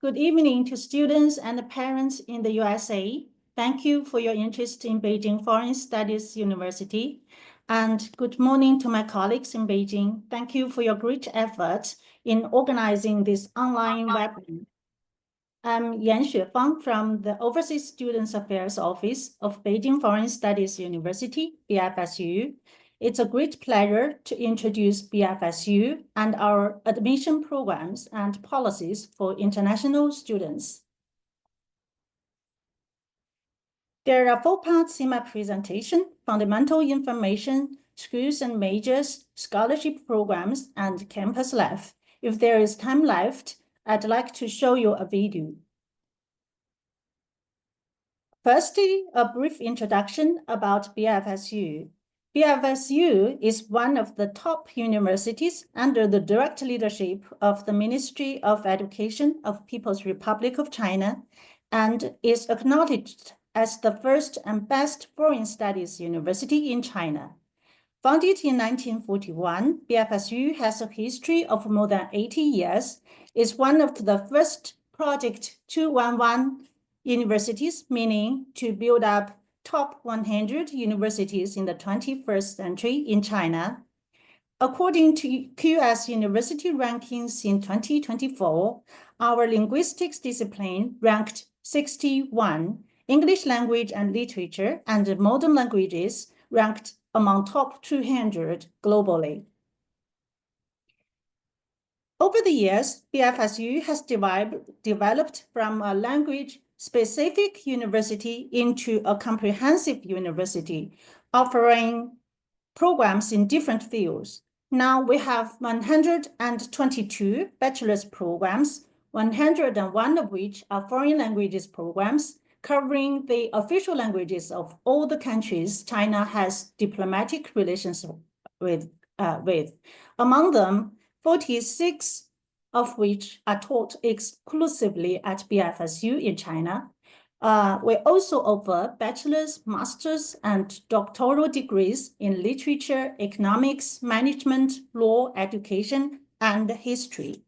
Good evening to students and parents in the USA. Thank you for your interest in Beijing Foreign Studies University. And good morning to my colleagues in Beijing. Thank you for your great effort in organizing this online webinar. I'm Yan Xuefang from the Overseas Students Affairs Office of Beijing Foreign Studies University, BFSU. It's a great pleasure to introduce BFSU and our admission programs and policies for international students. There are 4 parts in my presentation: fundamental information, schools and majors, scholarship programs, and campus life. If there is time left, I'd like to show you a video. Firstly, a brief introduction about BFSU. BFSU is one of the top universities under the direct leadership of the Ministry of Education of People's Republic of China and is acknowledged as the first and best foreign studies university in China. Founded in 1941, BFSU has a history of more than 80 years, is one of the first Project 211 universities, meaning to build up top 100 universities in the 21st century in China. According to Expo-U.S. university rankings in 2024, our linguistics discipline ranked 61, English language and literature and modern languages ranked among top 200 globally. Over the years, BFSU has developed from a language-specific university into a comprehensive university, offering programs in different fields. Now we have 122 bachelor's programs, 101 of which are foreign languages programs, covering the official languages of all the countries China has diplomatic relations with. Among them, 46 of which are taught exclusively at BFSU in China. We also offer bachelor's, master's, and doctoral degrees in literature, economics, management, law, education, and history.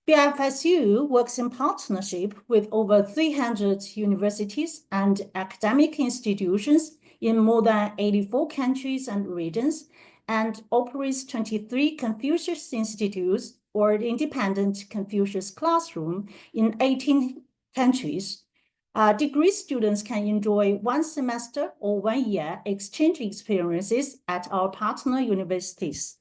BFSU works in partnership with over 300 universities and academic institutions in more than 84 countries and regions, and operates 23 Confucius Institutes or independent Confucius classroom in 18 countries. Degree students can enjoy 1 semester or 1 year exchange experiences at our partner universities.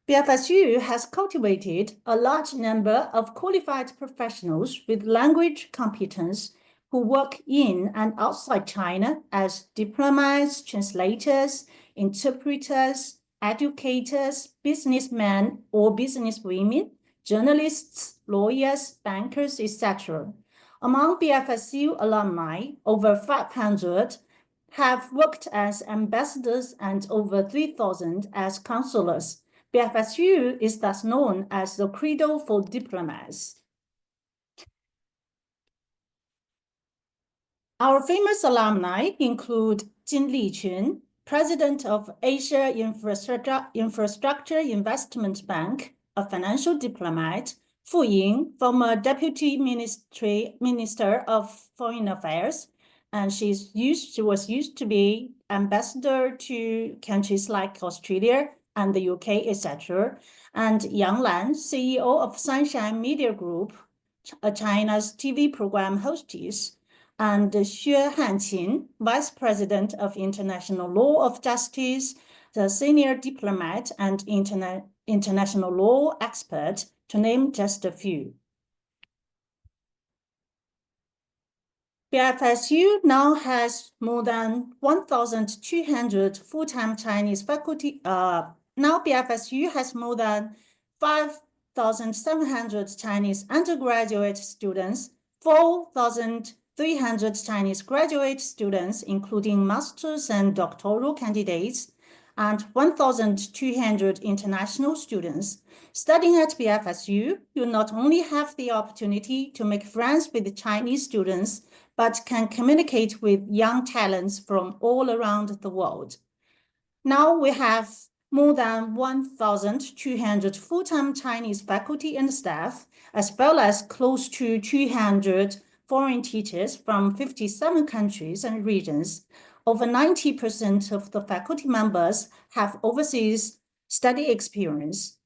BFSU has cultivated a large number of qualified professionals with language competence who work in and outside China as diplomats, translators, interpreters, educators, businessmen or businesswomen, journalists, lawyers, bankers, etc. Among BFSU alumni, over 500 have worked as ambassadors and over 3,000 as consulars. BFSU is thus known as the cradle for diplomats. Our famous alumni include Jin Liqun, president of Asia Infrastructure Investment Bank, a financial diplomat; Fu Ying, former deputy minister of foreign affairs, and she was used to be ambassador to countries like Australia and the UK, etc. And Yang Lan, CEO of Sunshine Media Group, China's TV program hostess, and Xue Hanqin, Vice President of International Law of Justice, the senior diplomat and international law expert, to name just a few. BFSU now has more than 1,200 full-time Chinese faculty. Now BFSU has more than 5,700 Chinese undergraduate students, 4,300 Chinese graduate students, including master's and doctoral candidates, and 1,200 international students. Studying at BFSU, you not only have the opportunity to make friends with Chinese students, but can communicate with young talents from all around the world. Now we have more than 1,200 full-time Chinese faculty and staff, as well as close to 200 foreign teachers from 57 countries and regions. Over 90% of the faculty members have overseas study experience.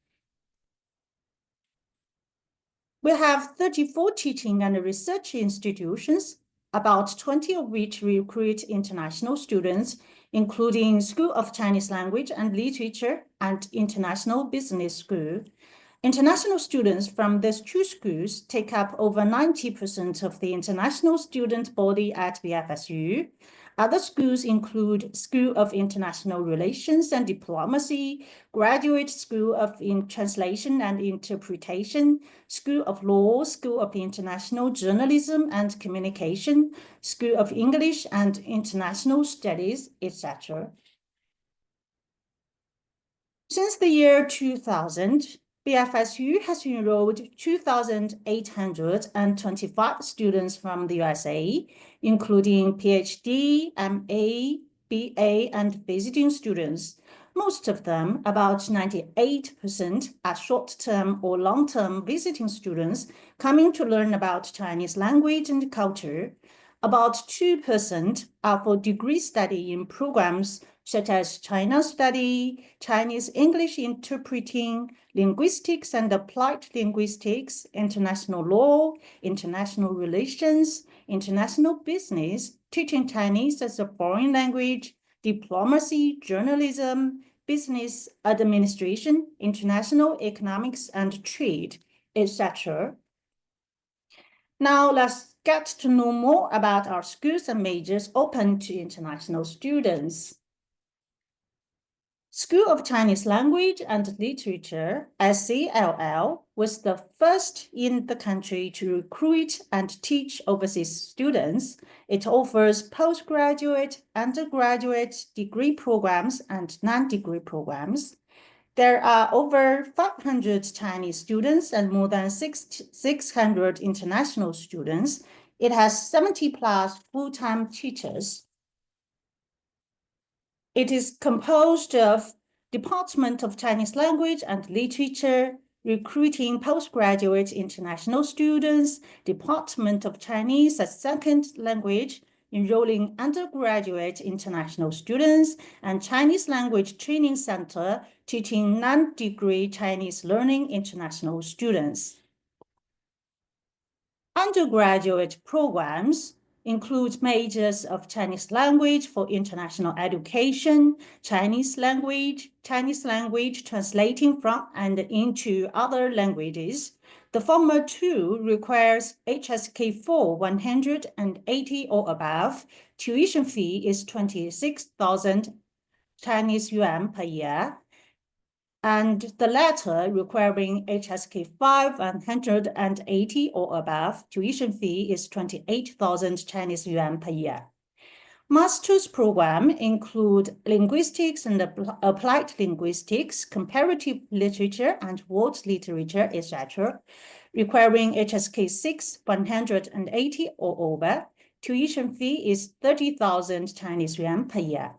We have 34 teaching and research institutions, about 20 of which recruit international students, including School of Chinese Language and Literature and International Business School. International students from these two schools take up over 90% of the international student body at BFSU. Other schools include School of International Relations and Diplomacy, Graduate School of Translation and Interpretation, School of Law, School of International Journalism and Communication, School of English and International Studies, etc. Since the year 2000, BFSU has enrolled 2,825 students from the USA, including PhD, MA, BA, and visiting students. Most of them, about 98%, are short-term or long-term visiting students coming to learn about Chinese language and culture. About 2% are for degree study in programs such as China Study, Chinese English Interpreting, Linguistics and Applied Linguistics, International Law, International Relations, International Business, Teaching Chinese as a Foreign Language, Diplomacy, Journalism, Business Administration, International Economics and Trade, etc. Now let's get to know more about our schools and majors open to international students. School of Chinese Language and Literature, SCLL, was the first in the country to recruit and teach overseas students. It offers postgraduate, undergraduate, degree programs, and non-degree programs. There are over 500 Chinese students and more than 600 international students. It has 70 plus full-time teachers. It is composed of Department of Chinese Language and Literature, recruiting postgraduate international students, Department of Chinese as Second Language, enrolling undergraduate international students, and Chinese Language Training Center, teaching non-degree Chinese learning international students. Undergraduate programs include majors of Chinese language for international education, Chinese language translating from and into other languages. The former two requires HSK4 180 or above. Tuition fee is 26,000 Chinese yuan per year. And the latter requiring HSK5 180 or above, tuition fee is 28,000 Chinese yuan per year. Master's program include linguistics and applied linguistics, comparative literature and world literature, etc., requiring HSK6 180 or over. Tuition fee is 30,000 Chinese yuan per year.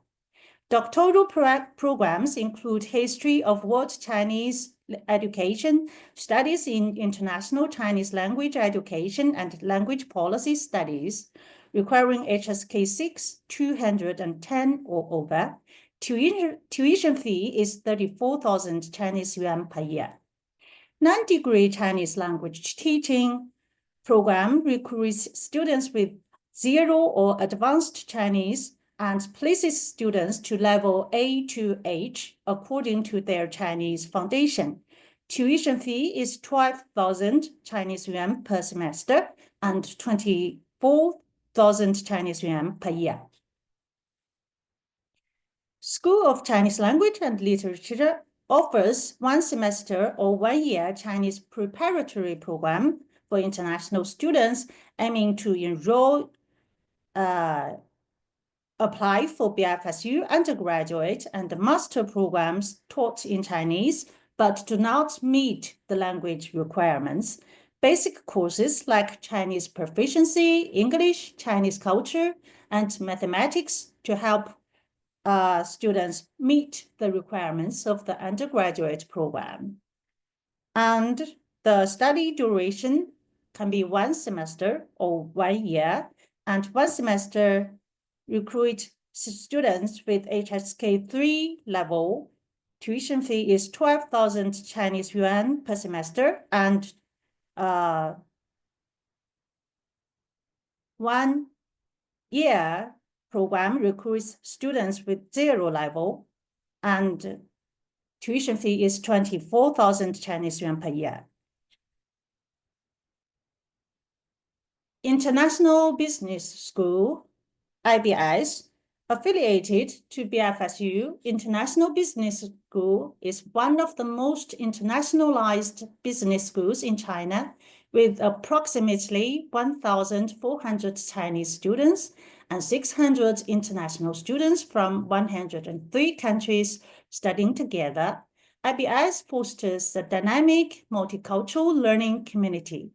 Doctoral programs include history of world Chinese education, studies in international Chinese language education, and language policy studies, requiring HSK6 210 or over. Tuition fee is 34,000 Chinese yuan per year. Non-degree Chinese language teaching program recruits students with 0 or advanced Chinese and places students to level A to H according to their Chinese foundation. Tuition fee is 12,000 Chinese yuan per semester and 24,000 Chinese yuan per year. School of Chinese Language and Literature offers 1 semester or 1 year Chinese preparatory program for international students aiming to enroll apply for BFSU undergraduate and master programs taught in Chinese, but do not meet the language requirements. Basic courses like Chinese proficiency, English, Chinese culture, and mathematics to help students meet the requirements of the undergraduate program. And the study duration can be 1 semester or 1 year, and 1 semester recruit students with HSK3 level. Tuition fee is 12,000 Chinese yuan per semester, and 1 year program recruits students with 0 level, and tuition fee is 24,000 Chinese yuan per year. International Business School, IBS, affiliated to BFSU, International Business School is one of the most internationalized business schools in China, with approximately 1,400 Chinese students and 600 international students from 103 countries studying together. IBS fosters a dynamic multicultural learning community.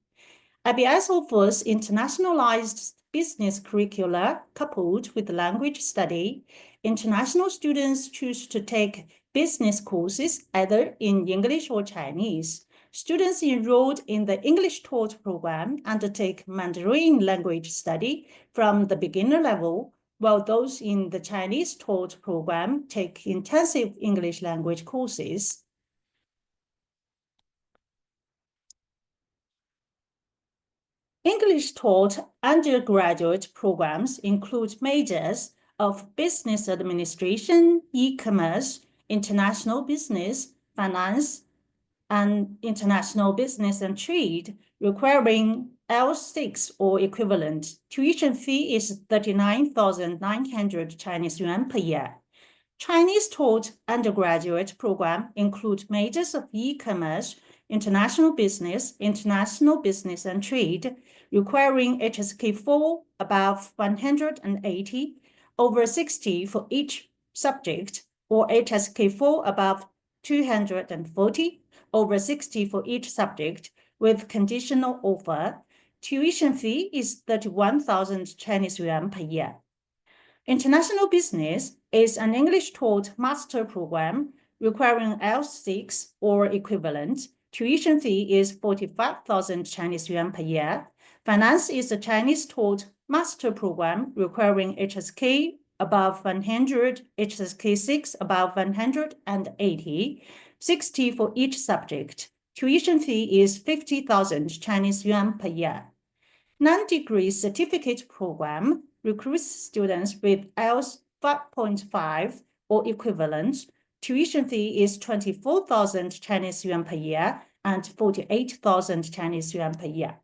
IBS offers internationalized business curricula coupled with language study. International students choose to take business courses either in English or Chinese. Students enrolled in the English taught program undertake Mandarin language study from the beginner level, while those in the Chinese taught program take intensive English language courses. English taught undergraduate programs include majors of business administration, e-commerce, international business, finance, and international business and trade, requiring L6 or equivalent. Tuition fee is 39,900 Chinese yuan per year. Chinese taught undergraduate program include majors of e-commerce, international business and trade, requiring HSK4 above 180, over 60 for each subject, or HSK4 above 240, over 60 for each subject, with conditional offer. Tuition fee is 31,000 Chinese yuan per year. International Business is an English taught master program requiring L6 or equivalent. Tuition fee is 45,000 Chinese yuan per year. Finance is a Chinese taught master program requiring HSK above 100, HSK6 above 180, 60 for each subject. Tuition fee is 50,000 Chinese yuan per year. Non-degree certificate program recruits students with IELTS 5.5 or equivalent. Tuition fee is 24,000 Chinese yuan per year and 48,000 Chinese yuan per year.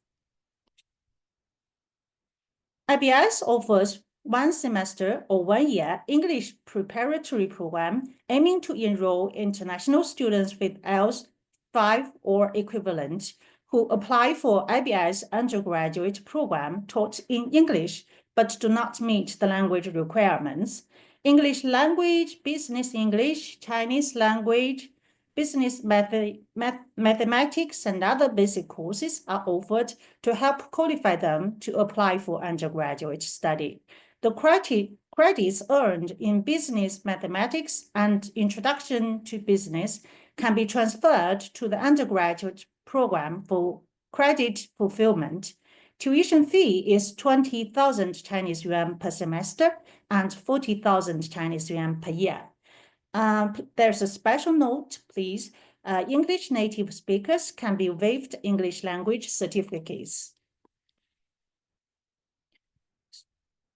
IBS offers 1 semester or 1 year English preparatory program aiming to enroll international students with IELTS 5 or equivalent who apply for IBS undergraduate program taught in English but do not meet the language requirements. English language, business English, Chinese language, business mathematics, and other basic courses are offered to help qualify them to apply for undergraduate study. The credits earned in business mathematics and introduction to business can be transferred to the undergraduate program for credit fulfillment. Tuition fee is 20,000 Chinese yuan per semester and 40,000 Chinese yuan per year. There's a special note, please. English native speakers can be waived English language certificates.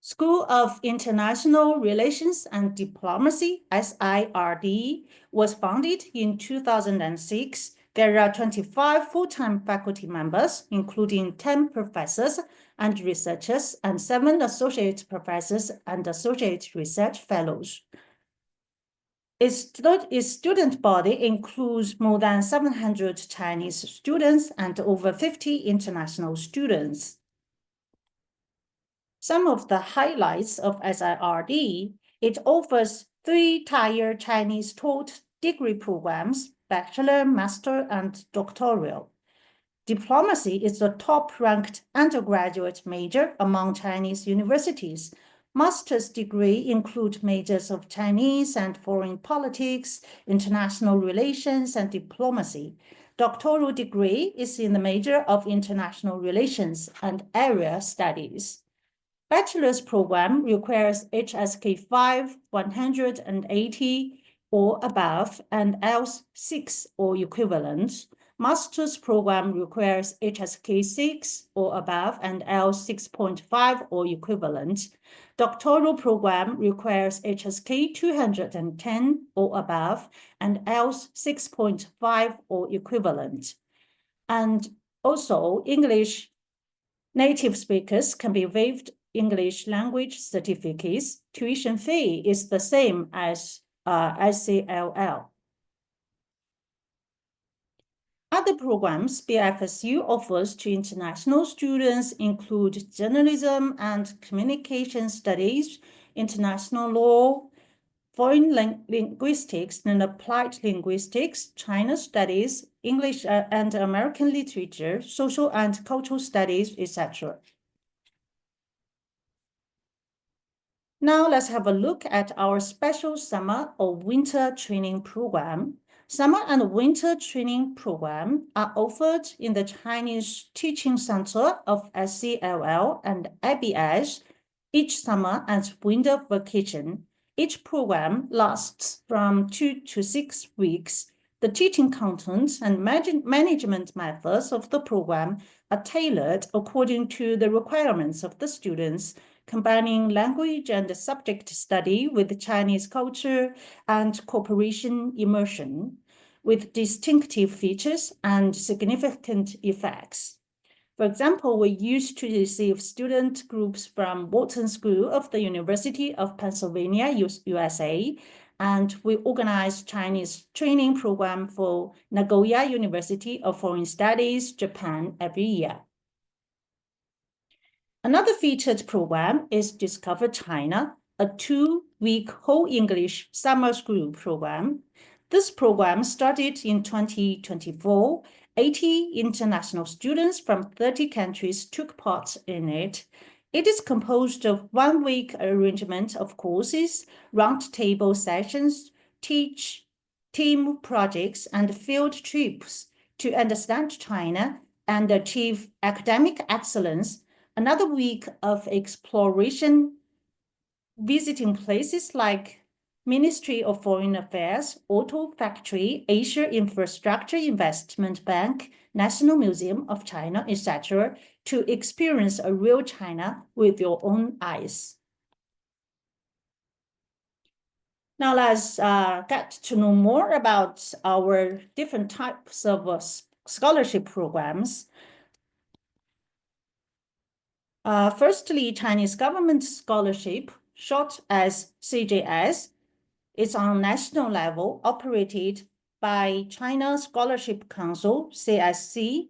School of International Relations and Diplomacy, SIRD, was founded in 2006. There are 25 full-time faculty members, including 10 professors and researchers, and 7 associate professors and associate research fellows. Its student body includes more than 700 Chinese students and over 50 international students. Some of the highlights of SIRD, it offers 3-tier Chinese taught degree programs, bachelor, master, and doctoral. Diplomacy is the top-ranked undergraduate major among Chinese universities. Master's degree include majors of Chinese and foreign politics, international relations, and diplomacy. Doctoral degree is in the major of international relations and area studies. Bachelor's program requires HSK 5, 180 or above, and IELTS 6 or equivalent. Master's program requires HSK 6 or above and IELTS 6.5 or equivalent. Doctoral program requires HSK 210 or above and IELTS 6.5 or equivalent. And also, English native speakers can be waived English language certificates. Tuition fee is the same as ICLL. Other programs BFSU offers to international students include journalism and communication studies, international law, foreign linguistics and applied linguistics, China studies, English and American literature, social and cultural studies, etc. Now let's have a look at our special summer or winter training program. Summer and winter training program are offered in the Chinese Teaching Center of SCLL and IBS each summer and winter vacation. Each program lasts from 2 to 6 weeks. The teaching content and management methods of the program are tailored according to the requirements of the students, combining language and subject study with Chinese culture and cooperation immersion, with distinctive features and significant effects. For example, we used to receive student groups from Wharton School of the University of Pennsylvania, USA, and we organized Chinese training program for Nagoya University of Foreign Studies, Japan, every year. Another featured program is Discover China, a 2-week whole English summer school program. This program started in 2024. 80 international students from 30 countries took part in it. It is composed of 1-week arrangement of courses, roundtable sessions, team projects, and field trips to understand China and achieve academic excellence. Another week of exploration, visiting places like Ministry of Foreign Affairs, Auto Factory, Asia Infrastructure Investment Bank, National Museum of China, etc., to experience a real China with your own eyes. Now let's get to know more about our different types of scholarship programs. Firstly, Chinese government scholarship, short as CJS, is on national level operated by China Scholarship Council, CSC.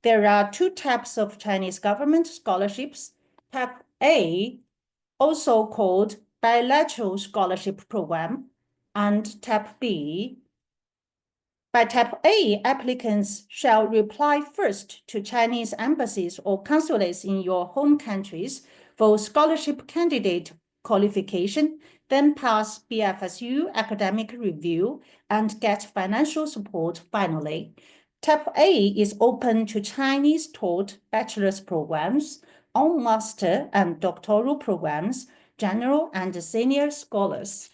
There are 2 types of Chinese government scholarships. Type A, also called bilateral scholarship program, and Type B. By Type A, applicants shall reply first to Chinese embassies or consulates in your home countries for scholarship candidate qualification, then pass BFSU academic review and get financial support finally. Type A is open to Chinese taught bachelor's programs, on master and doctoral programs, general and senior scholars.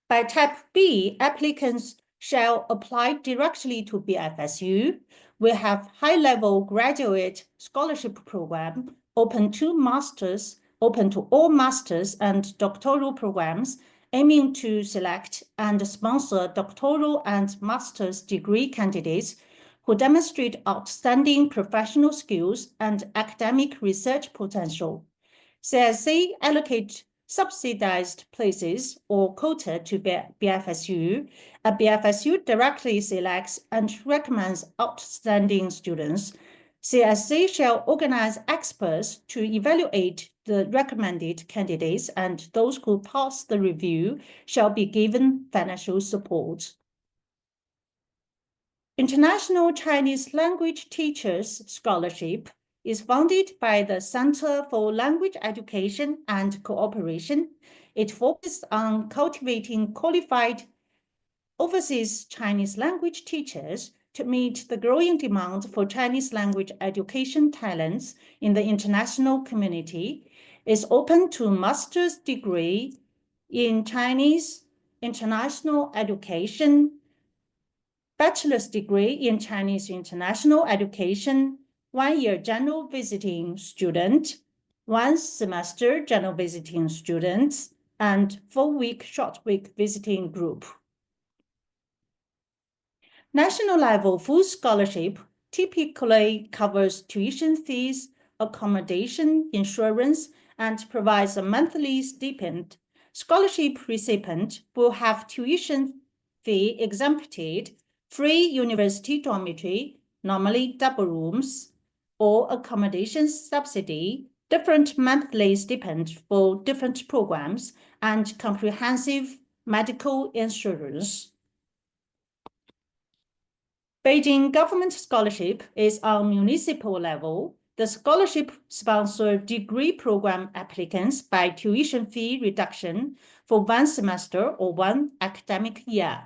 By Type B, applicants shall apply directly to BFSU. We have high-level graduate scholarship program open to all masters and doctoral programs, aiming to select and sponsor doctoral and master's degree candidates who demonstrate outstanding professional skills and academic research potential. CSC allocate subsidized places or quota to BFSU. A BFSU directly selects and recommends outstanding students. CSC shall organize experts to evaluate the recommended candidates, and those who pass the review shall be given financial support. International Chinese Language Teachers Scholarship is founded by the Center for Language Education and Cooperation. It focuses on cultivating qualified overseas Chinese language teachers to meet the growing demand for Chinese language education talents in the international community. Is open to master's degree in Chinese international education, bachelor's degree in Chinese international education, 1 year general visiting student, 1 semester general visiting students, and 4-week short week visiting group. National level full scholarship typically covers tuition fees, accommodation, insurance, and provides a monthly stipend. Scholarship recipient will have tuition fee exempted, free university dormitory, normally double rooms, or accommodation subsidy, different monthly stipend for different programs, and comprehensive medical insurance. Beijing government scholarship is on municipal level. The scholarship sponsors degree program applicants by tuition fee reduction for 1 semester or 1 academic year.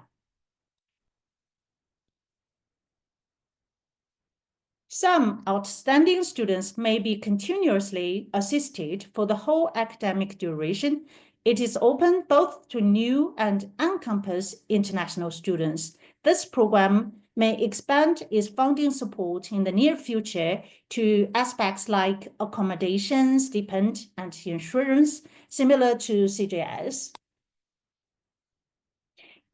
Some outstanding students may be continuously assisted for the whole academic duration. It is open both to new and on-campus international students. This program may expand its funding support in the near future to aspects like accommodation, stipend, and insurance, similar to CJS.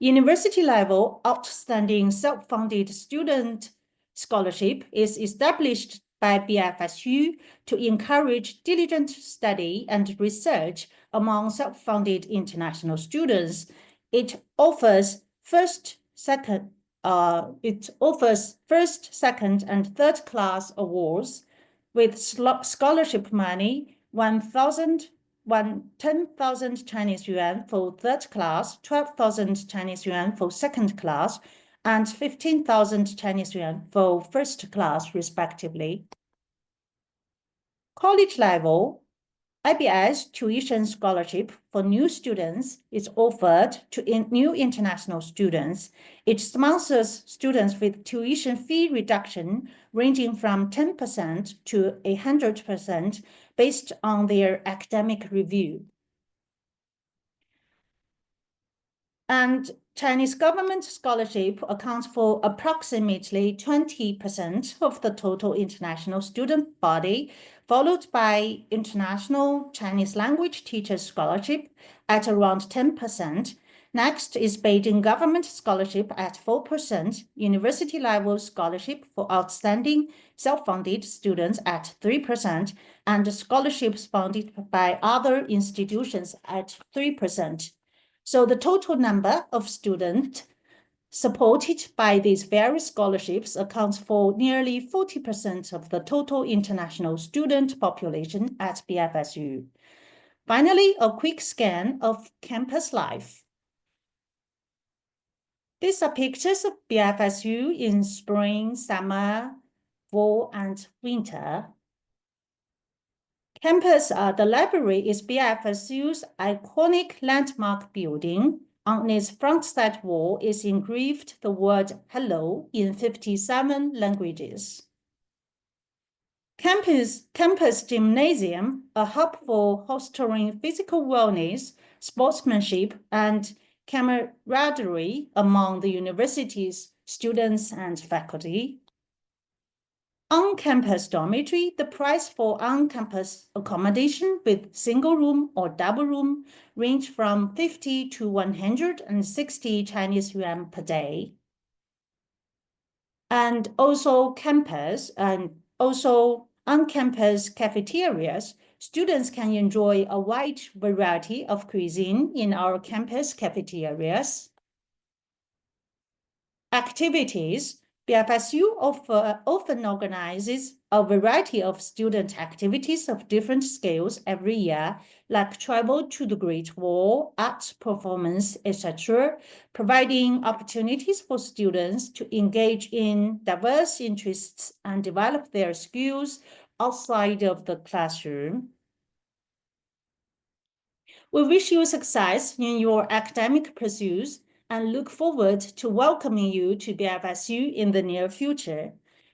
University-level outstanding self-funded student scholarship is established by BFSU to encourage diligent study and research among self-funded international students. It offers first, second, and third class awards with scholarship money, 10,000 Chinese yuan for third class, 12,000 Chinese yuan for second class, and 15,000 Chinese yuan for first class, respectively. College level, IBS tuition scholarship for new students is offered to new international students. It sponsors students with tuition fee reduction ranging from 10% to 100% based on their academic review. And Chinese government scholarship accounts for approximately 20% of the total international student body, followed by international Chinese language teacher scholarship at around 10%. Next is Beijing government scholarship at 4%, university level scholarship for outstanding self-funded students at 3%, and scholarships funded by other institutions at 3%. So the total number of students supported by these various scholarships accounts for nearly 40% of the total international student population at BFSU. Finally, a quick scan of campus life. These are pictures of BFSU in spring, summer, fall, and winter. Campus, the library is BFSU's iconic landmark building. On its front side wall is engraved the word hello in 57 languages. Campus gymnasium, a hub for fostering physical wellness, sportsmanship, and camaraderie among the university's students and faculty. On-campus dormitory, the price for on-campus accommodation with single room or double room range from 50 to 160 Chinese yuan per day. And also on-campus cafeterias, students can enjoy a wide variety of cuisine in our campus cafeterias. Activities. BFSU often organizes a variety of student activities of different scales every year, like travel to the Great Wall, art performance, etc., providing opportunities for students to engage in diverse interests and develop their skills, outside of the classroom. We wish you success in your academic pursuits and look forward to welcoming you to BFSU in the near future.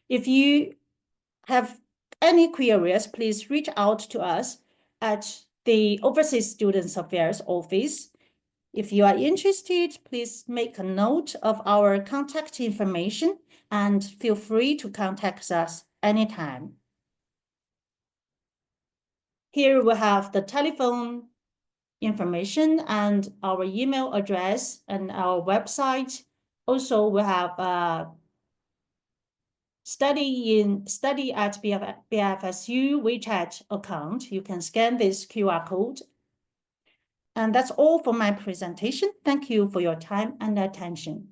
If you have any queries, please reach out to us at the Overseas Students Affairs Office. If you are interested, please make a note of our contact information and feel free to contact us anytime. Here we have the telephone information and our email address and our website. Also, we have study at BFSU WeChat account. You can scan this QR code. And that's all for my presentation. Thank you for your time and attention.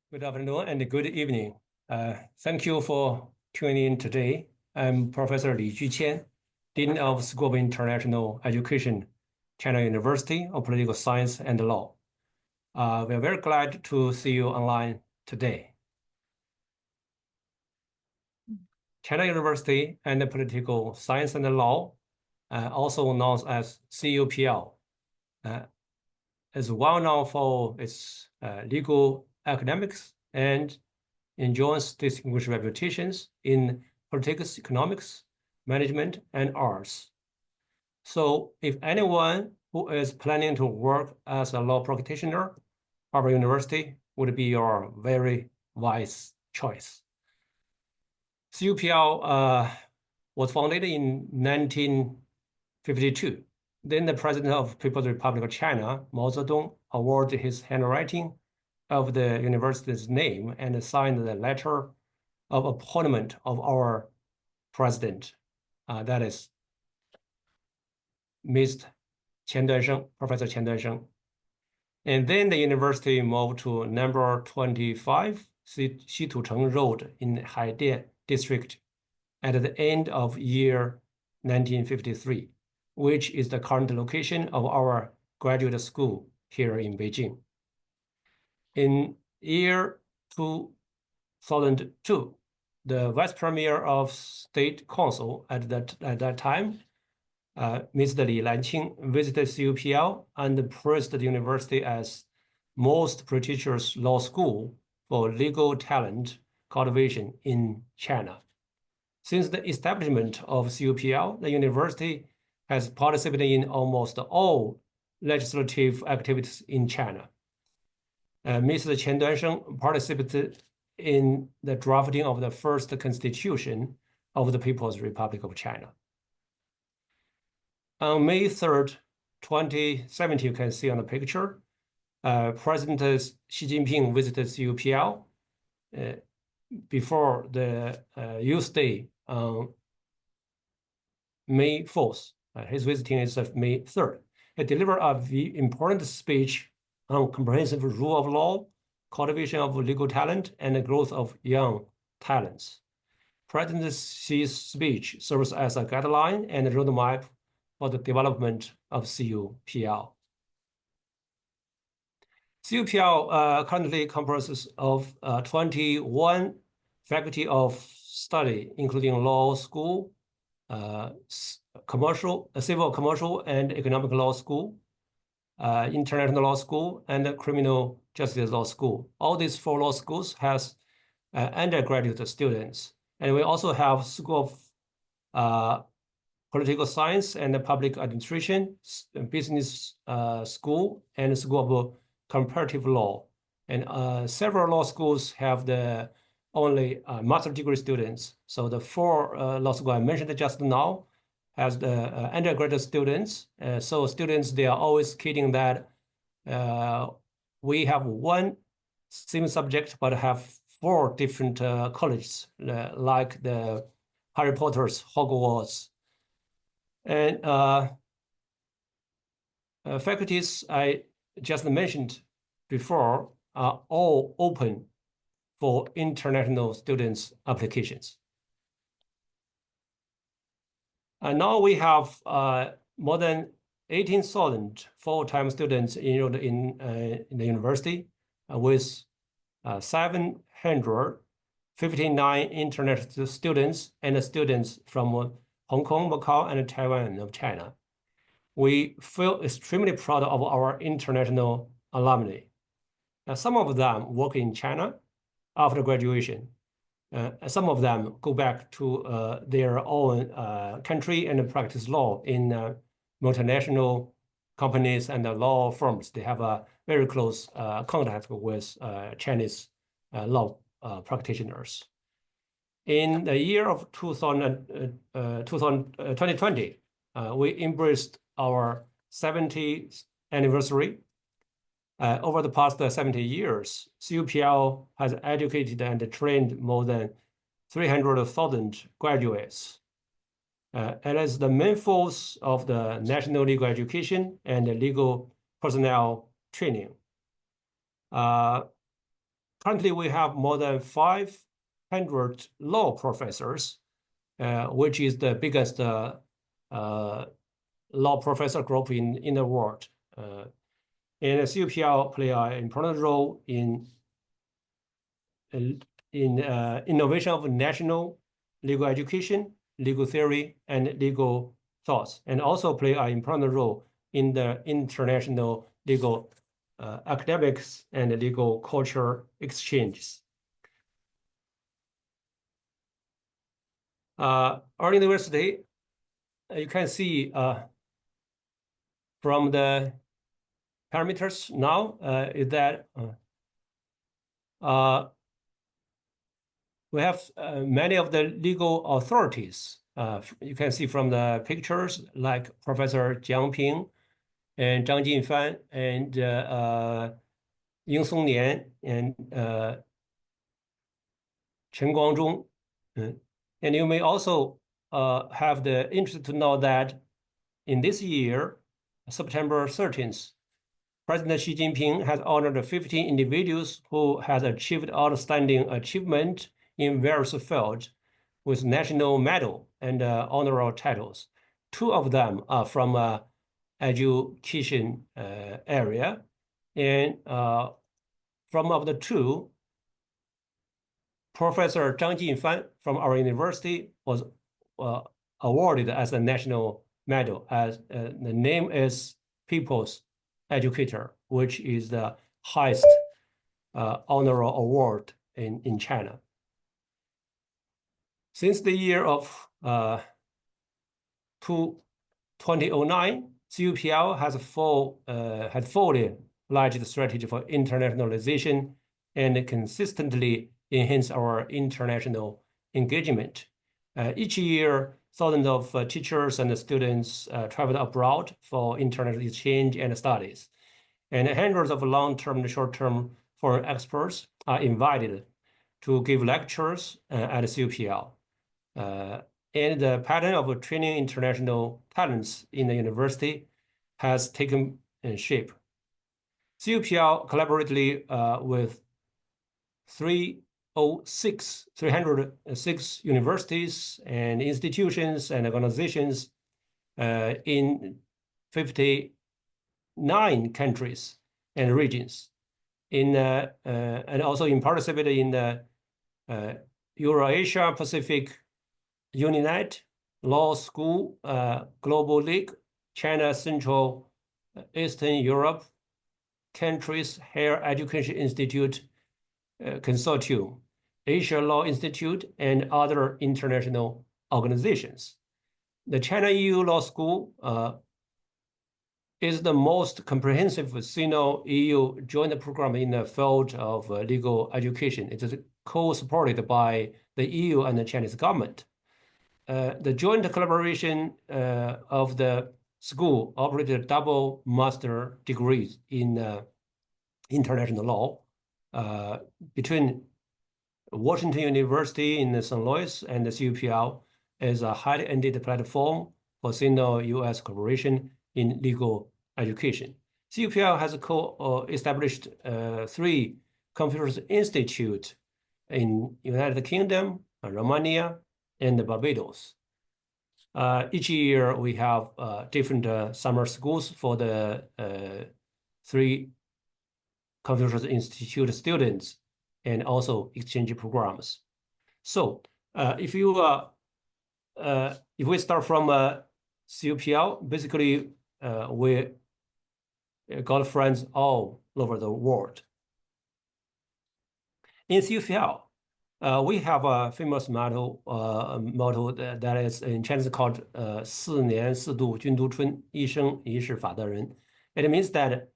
Good afternoon and good evening. Thank you for tuning in today. I'm Professor Li Juqian, Dean of School of International Education, China University of Political Science and Law. We are very glad to see you online today. China University and Political Science and Law, also known as CUPL, is well known for its legal academics and enjoys distinguished reputations in politics, economics, management, and arts. So if anyone who is planning to work as a law practitioner, our university would be your very wise choice. CUPL was founded in 1952. Then the president of People's Republic of China, Mao Zedong, awarded his handwriting of the university's name and signed the letter of appointment of our president, that is Mr. Qian Duansheng, Professor Qian Duansheng. And then the university moved to number 25 Xitucheng Road in Haidian district at the end of year 1953, which is the current location of our graduate school here in Beijing. In year 2002, the Vice Premier of State Council at that time, Mr. Li Lanqing, visited CUPL and praised the university as most prestigious law school for legal talent cultivation in China. Since the establishment of CUPL, the university has participated in almost all legislative activities in China. Mr. Qian Duansheng participated in the drafting of the first constitution of the People's Republic of China. On May 3rd, 2017, you can see on the picture, President Xi Jinping visited CUPL before the Youth Day on May 4th. His visiting is May 3rd. He delivered an important speech on comprehensive rule of law cultivation of legal talent, and the growth of young talents. President Xi's speech serves as a guideline and a roadmap for the development of CUPL. CUPL currently comprises of 21 faculty of study, including law school, civil, commercial, and economic law school, international law school, and criminal justice law school. All these 4 law schools has undergraduate students. And we also have School of Political Science and Public Administration, Business School, and School of Comparative Law. And several law schools have the only master's degree students. So the 4 law schools I mentioned just now has the undergraduate students. So students, they are always kidding that we have one same subject, but have 4 different colleges, like the Harry Potter's Hogwarts. And faculties I just mentioned before are all open for international students' applications. And now we have more than 18,000 full-time students enrolled in the university, with 759 international students and students from Hong Kong, Macau, and Taiwan of China. We feel extremely proud of our international alumni. Now, some of them work in China after graduation. Some of them go back to their own country and practice law in multinational companies and law firms. They have a very close contact with Chinese law practitioners. In the year of 2020, we embraced our 70th anniversary. Over the past 70 years, CUPL has educated and trained more than 300,000 graduates. It is the main force of the national legal education and legal personnel training. Currently, we have more than 500 law professors, which is the biggest law professor group in the world. And CUPL play an important role in innovation of national legal education, legal theory, and legal thoughts, and also play an important role in the international legal academics and legal culture exchanges. Our university, you can see from the parameters now is that we have many of the legal authorities. You can see from the pictures, like Professor Jiang Ping and Zhang Jinfan and Ying Songnian and Chen Guangzhong. And you may also have the interest to know that in this year, September 13th, President Xi Jinping has honored 15 individuals who has achieved outstanding achievement in various fields with national medal and honorary titles. 2 of them are from education area, and from of the 2, Professor Zhang Jinfan from our university was awarded as a national medal, as the name is People's Educator, which is the highest honorary award in China. Since the year of 2009, CUPL has had fully pledged strategy for internationalization and consistently enhance our international engagement. Each year, thousands of teachers and students travel abroad for international exchange and studies. And hundreds of long-term and short-term foreign experts are invited to give lectures at CUPL. And the pattern of training international talents in the university has taken shape. CUPL collaboratively with 306 universities and institutions and organizations in 59 countries and regions, and also in participated in the Eurasia Pacific UniNet, Law School, Global League, China Central Eastern Europe Countries Higher Education Institute Consortium, Asia Law Institute, and other international organizations. The China-EU Law School is the most comprehensive Sino-EU joint program in the field of legal education. It is co-supported by the EU and the Chinese government. The joint collaboration of the school operated double master degrees in international law between Washington University in St. Louis and the CUPL as a highly ended platform for Sino-U.S. cooperation in legal education. CUPL has established 3 Confucius Institute in United Kingdom, Romania, and Barbados. Each year we have different summer schools for the 3 Confucius Institute students and also exchange programs. So if we start from CUPL, basically we got friends all over the world. In CUPL, we have a famous motto that is in Chinese called 4年4度君都春，一生一世法德人. It means that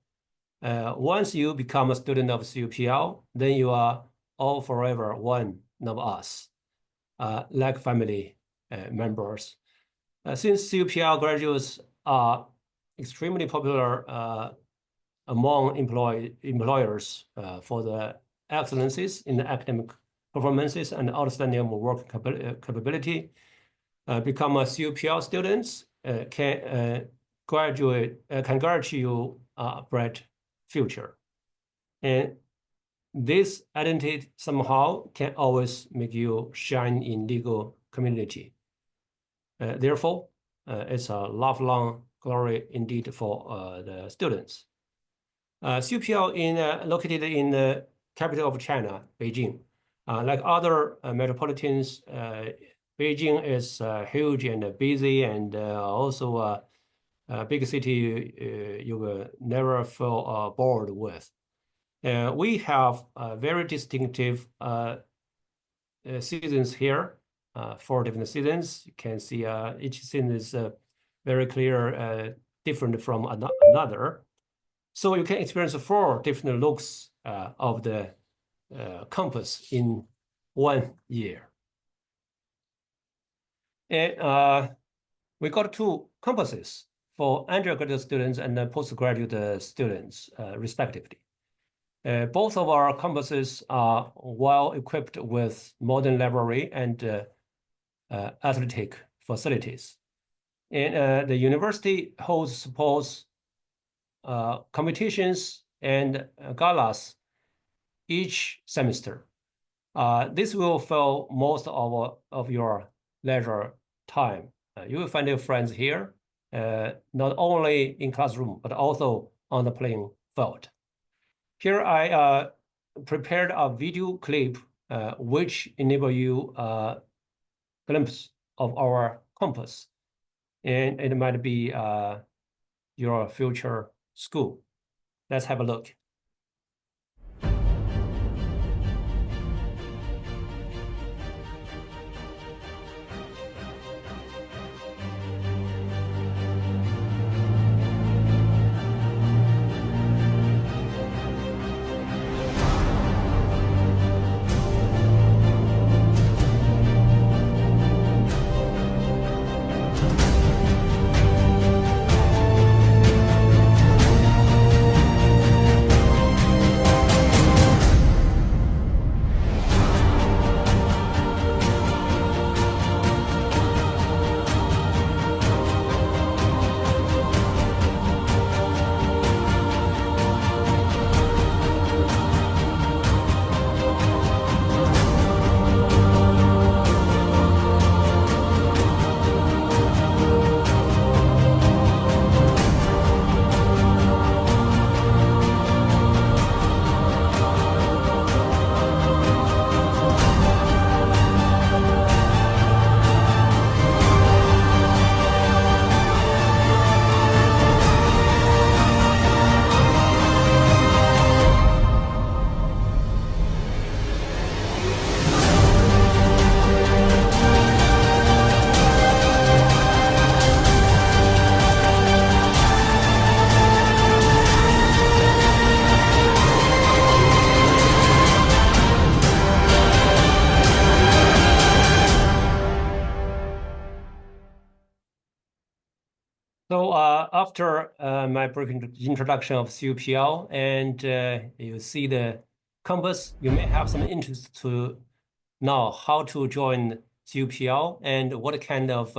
once you become a student of CUPL, then you are all forever one of us, like family members. Since CUPL graduates are extremely popular among employers for the excellences in the academic performances and outstanding work capability, become a CUPL students can guarantee you a bright future. And this identity somehow can always make you shine in legal community. Therefore, it's a lifelong glory indeed for the students. CUPL located in the capital of China, Beijing. Like other metropolitans, Beijing is huge and busy, and also a big city you will never feel bored with. We have very distinctive seasons here, 4 different seasons. You can see each season is very clear, different from another. So you can experience 4 different looks of the campus in 1 year. And we got 2 campuses for undergraduate students and postgraduate students, respectively. Both of our campuses are well equipped with modern library and athletic facilities. And the university holds sports competitions and galas each semester. This will fill most of your leisure time. You will find your friends here, not only in classroom, but also on the playing field. Here I prepared a video clip which enable you a glimpse of our campus, and it might be your future school. Let's have a look. So after my brief introduction of CUPL, and you see the campus, you may have some interest to know how to join CUPL and what kind of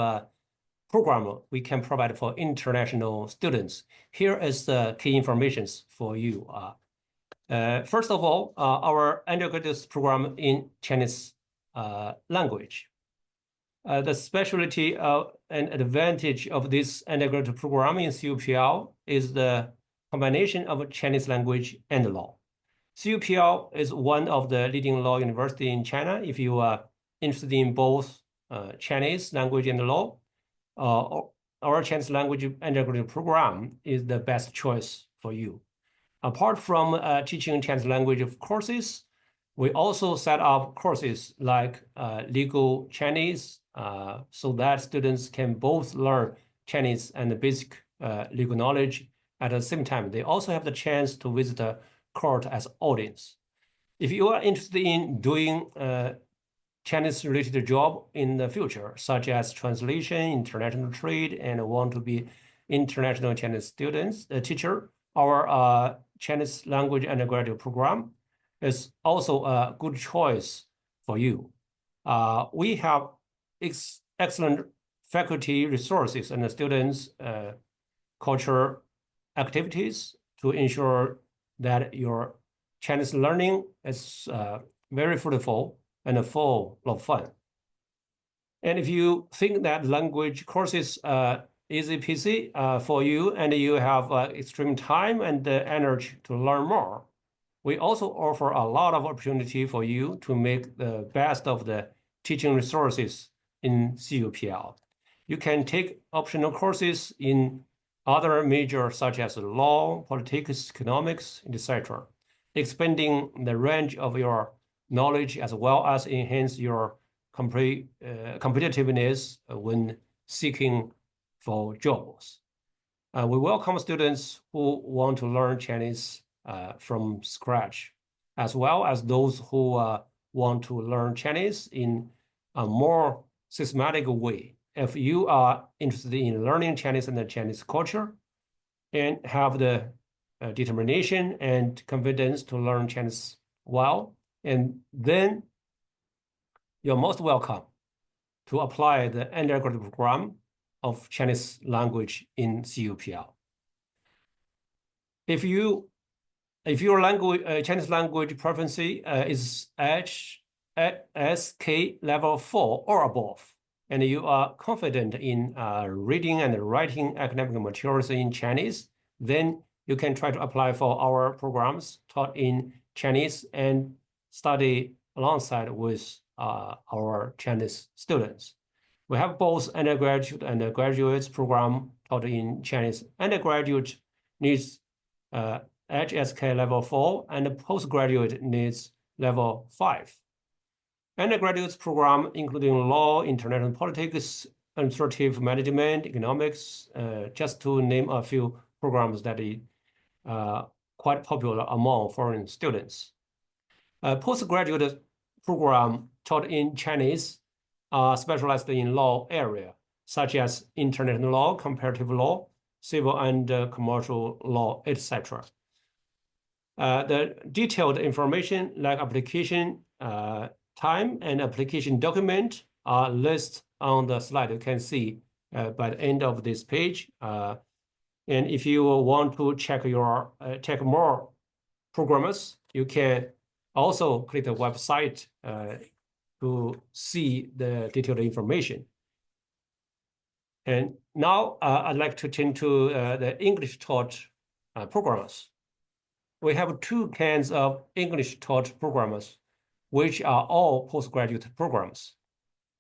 program we can provide for international students. Here is the key information for you. First of all, our undergraduate program in Chinese language. The specialty and advantage of this undergraduate program in CUPL is the combination of Chinese language and law. CUPL is one of the leading law university in China. If you are interested in both Chinese language and law, our Chinese language undergraduate program is the best choice for you. Apart from teaching Chinese language courses, we also set up courses like legal Chinese, so that students can both learn Chinese and the basic legal knowledge at the same time. They also have the chance to visit the court as audience. If you are interested in doing Chinese-related job in the future, such as translation, international trade, and want to be international Chinese students, teacher, our Chinese language undergraduate program is also a good choice for you. We have excellent faculty resources and the students' culture activities to ensure that your Chinese learning is very fruitful and full of fun. And if you think that language courses easy peasy for you and you have extreme time and energy to learn more, we also offer a lot of opportunity for you to make the best of the teaching resources in CUPL. You can take optional courses in other majors such as law, politics, economics, etc., expanding the range of your knowledge as well as enhance your competitiveness when seeking for jobs. We welcome students who want to learn Chinese from scratch, as well as those who want to learn Chinese in a more systematic way. If you are interested in learning Chinese and the Chinese culture and have the determination and confidence to learn Chinese well, and then you're most welcome to apply the undergraduate program of Chinese language in CUPL. If your language, Chinese language proficiency is HSK level 4 or above, and you are confident in reading and writing academic materials in Chinese, then you can try to apply for our programs taught in Chinese and study alongside with our Chinese students. We have both undergraduate and graduate program taught in Chinese. Undergraduate needs HSK level 4 and postgraduate needs level 5. Undergraduate program including law, international politics, administrative management, economics, just to name a few programs that are quite popular among foreign students. Postgraduate program taught in Chinese are specialized in law area, such as international law, comparative law, civil and commercial law, etc. The detailed information like application time and application document are listed on the slide. You can see by the end of this page. And if you want to check more programmers, you can also click the website to see the detailed information. And now I'd like to turn to the English taught programmers. We have two kinds of English taught programmers, which are all postgraduate programs.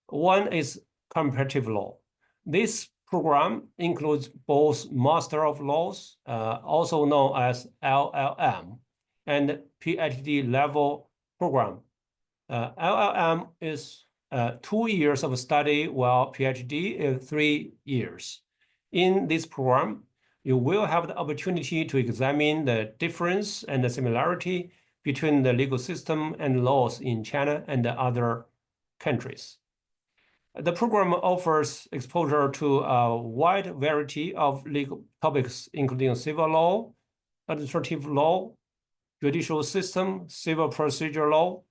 One is comparative law. This program includes both Master of Laws, also known as LLM, and PhD level program. LLM is 2 years of study, while PhD is 3 years. In this program, you will have the opportunity to examine the difference and the similarity between the legal system and laws in China and the other countries. The program offers exposure to a wide variety of legal topics, including civil law, administrative law, judicial system, civil procedure law,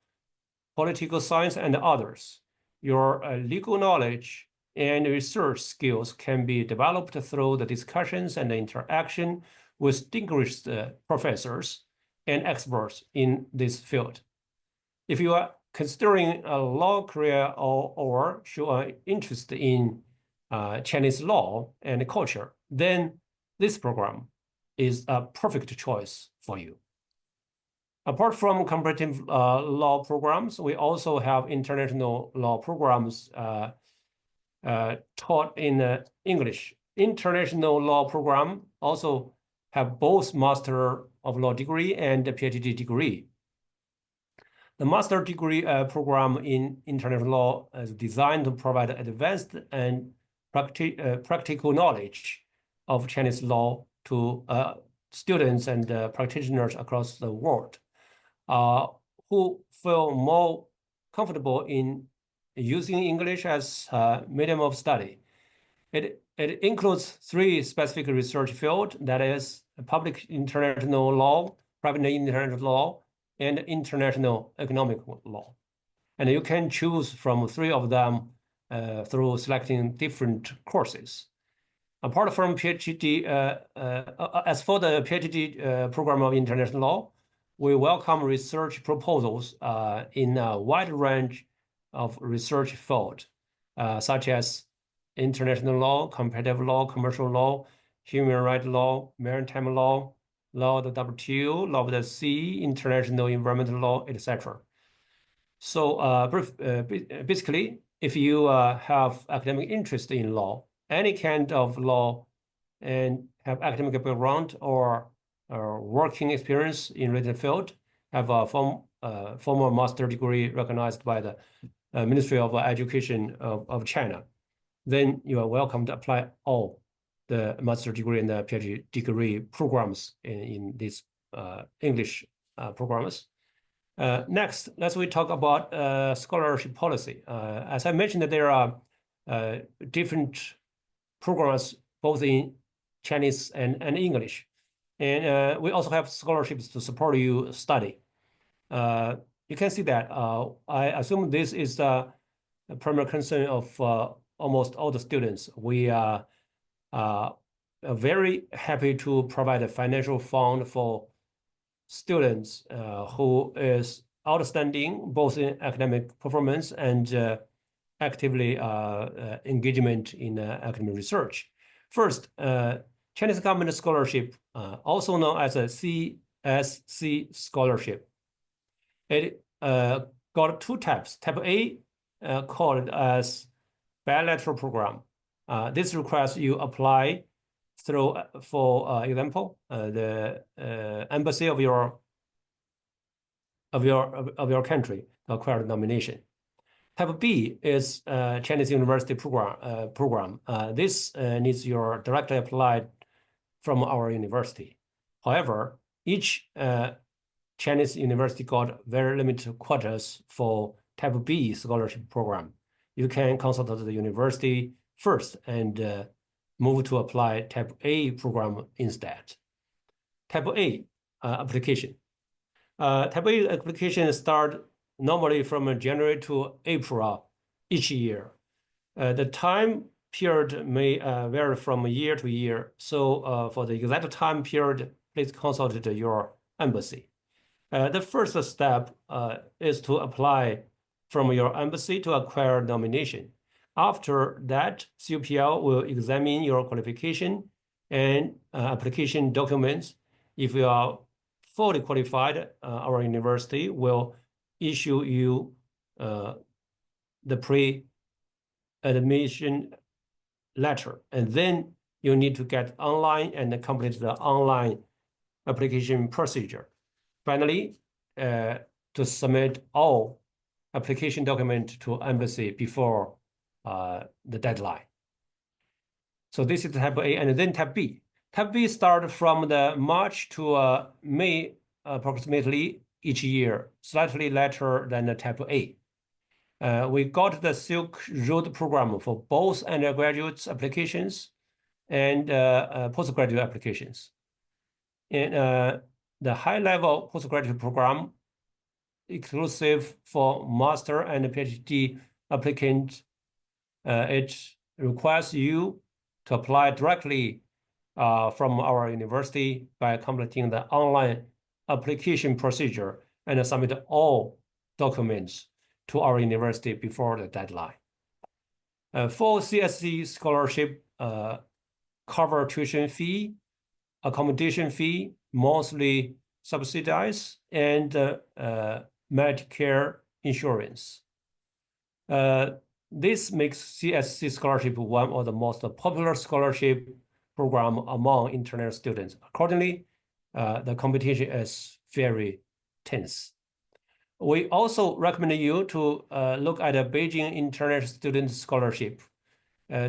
political science, and others. Your legal knowledge and research skills can be developed through the discussions and the interaction with distinguished professors and experts in this field. If you are considering a law career or show an interest in Chinese law and culture, then this program is a perfect choice for you. Apart from comparative law programs, we also have international law programs taught in English. International law program also have both Master of Law degree and a PhD degree. The master degree program in international law is designed to provide advanced and practical knowledge of Chinese law to students and practitioners across the world who feel more comfortable in using English as a medium of study. It includes 3 specific research fields, that is public international law, private international law, and international economic law. And you can choose from 3 of them through selecting different courses. Apart from PhD, as for the PhD program of international law, we welcome research proposals in a wide range of research fields, such as international law, comparative law, commercial law, human rights law, maritime law, law of the WTO, law of the sea, international environmental law, etc. So basically, if you have academic interest in law, any kind of law, and have academic background or working experience in related field, have a formal master degree recognized by the Ministry of Education of China, then you are welcome to apply all the master degree and the PhD degree programs in these English programs. Next, let's talk about scholarship policy. As I mentioned, there are different programs both in Chinese and English. And we also have scholarships to support you study. You can see that. I assume this is a primary concern of almost all the students. We are very happy to provide a financial fund for students who is outstanding both in academic performance and actively engagement in academic research. First, Chinese government scholarship, also known as a CSC scholarship. It got 2 types. Type A, called as bilateral program. This requires you apply through, for example, the embassy of your country to acquire the nomination. Type B is Chinese university program. This needs your directly applied from our university. However, each Chinese university got very limited quotas for Type B scholarship program. You can consult the university first and move to apply Type A program instead. Type A application. Type A application start normally from January to April each year. The time period may vary from year to year. So for the exact time period, please consult your embassy. The first step is to apply from your embassy to acquire nomination. After that, CUPL will examine your qualification and application documents. If you are fully qualified, our university will issue you the pre-admission letter, and then you need to get online and complete the online application procedure. Finally, to submit all application document to embassy before the deadline. So this is Type A, and then Type B. Type B start from the March to May approximately each year, slightly later than the Type A. We got the Silk Road program for both undergraduate applications and postgraduate applications. And the high-level postgraduate program, exclusive for master and PhD applicants, it requires you to apply directly from our university by completing the online application procedure and submit all documents to our university before the deadline. For CSC scholarship, cover tuition fee, accommodation fee, mostly subsidized, and Medicare insurance. This makes CSC scholarship one of the most popular scholarship program among international students. Accordingly, the competition is very tense. We also recommend you to look at a Beijing International Student Scholarship.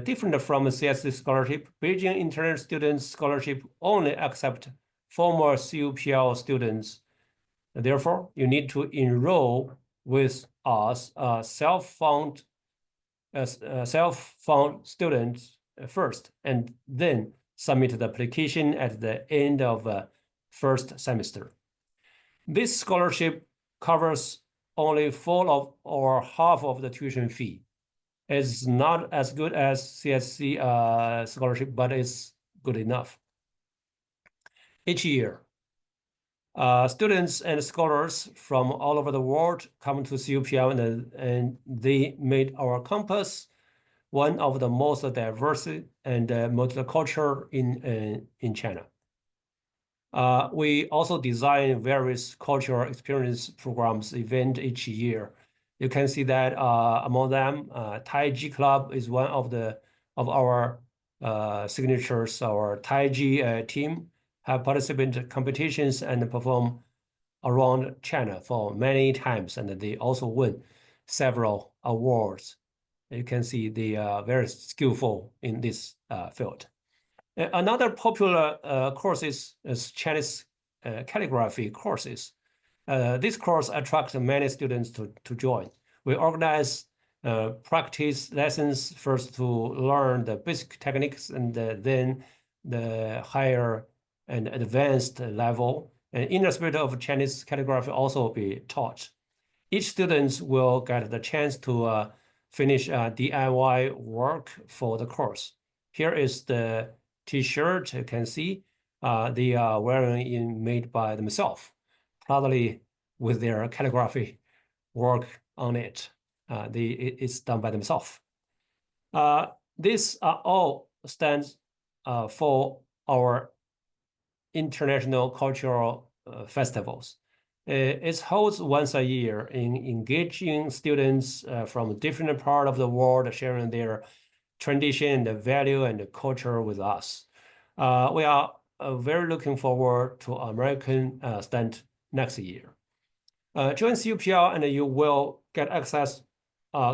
Different from CSC scholarship, Beijing International Student Scholarship only accept former CUPL students. Therefore, you need to enroll with us, self-fund students first, and then submit the application at the end of first semester. This scholarship covers only full of or half of the tuition fee. It's not as good as CSC scholarship, but it's good enough. Each year, students and scholars from all over the world come to CUPL, and they made our campus one of the most diverse and multicultural in China. We also design various cultural experience programs event each year. You can see that among them, Taiji Club is one of our signatures. Our Taiji team have participated in competitions and perform around China for many times, and they also win several awards. You can see they are very skillful in this field. Another popular course is Chinese calligraphy courses. This course attracts many students to join. We organize practice lessons first to learn the basic techniques, and then the higher and advanced level. And in the spirit of Chinese calligraphy also be taught. Each student will get the chance to finish DIY work for the course. Here is the T-shirt. You can see they are wearing made by themselves, probably with their calligraphy work on it. It's done by themselves. These are all stands for our international cultural festivals. It holds once a year, engaging students from different parts of the world, sharing their tradition, the value, and the culture with us. We are very looking forward to American stand next year. Join CUPL and you will get access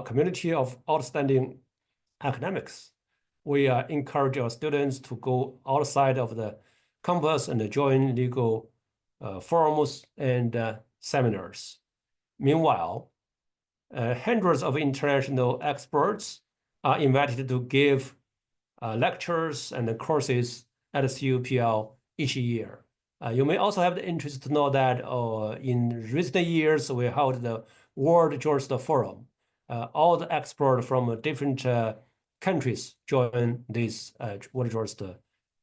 community of outstanding academics. We encourage our students to go outside of the campus and join legal forums and seminars. Meanwhile, hundreds of international experts are invited to give lectures and courses at CUPL each year. You may also have the interest to know that in recent years, we held the World Jurist Forum. All the experts from different countries join this World Jurist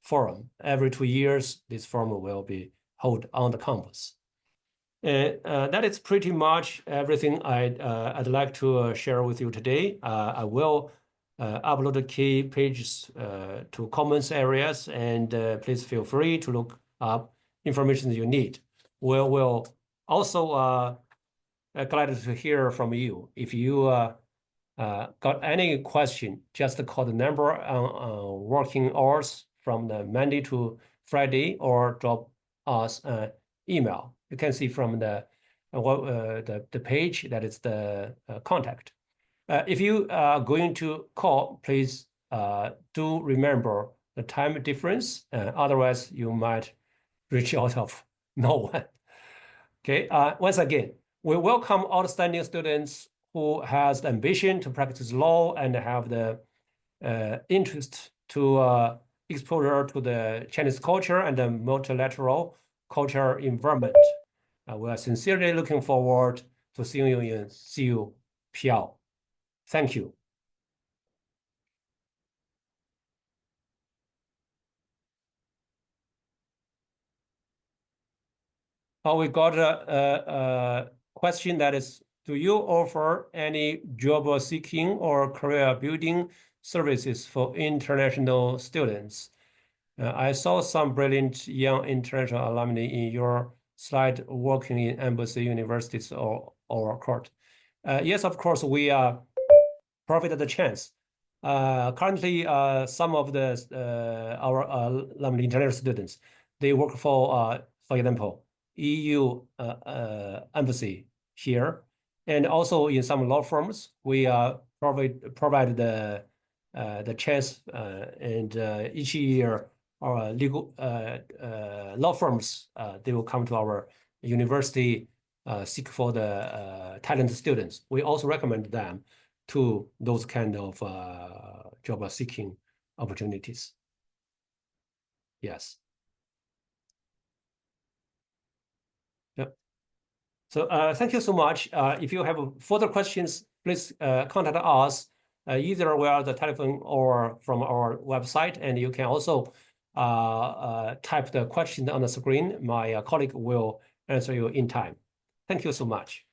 Forum. Every 2 years, this forum will be held on the campus. That is pretty much everything I'd like to share with you today. I will upload the key pages to comments areas, and please feel free to look up information you need. We will also glad to hear from you. If you got any question, just call the number on working hours from the Monday to Friday, or drop us an email. You can see from the page that is the contact. If you are going to call, please do remember the time difference. Otherwise, you might reach out of no one. Okay. Once again, we welcome outstanding students who has the ambition to practice law and have the interest to exposure to the Chinese culture and the multilateral culture environment. We are sincerely looking forward to seeing you in CU-PL. Thank you. We got a question that is, do you offer any job seeking or career building services for international students? I saw some brilliant young international alumni in your slide working in embassy, universities, or court. Yes, of course, we provide the chance. Currently, some of our alumni international students, they work for example, EU embassy here, and also in some law firms, we provide the chance, and each year our legal law firms they will come to our university seek for the talented students. We also recommend them to those kind of job seeking opportunities. Yes. Yep. So thank you so much. If you have further questions, please contact us either via the telephone or from our website. And you can also type the question on the screen. My colleague will answer you in time. Thank you so much.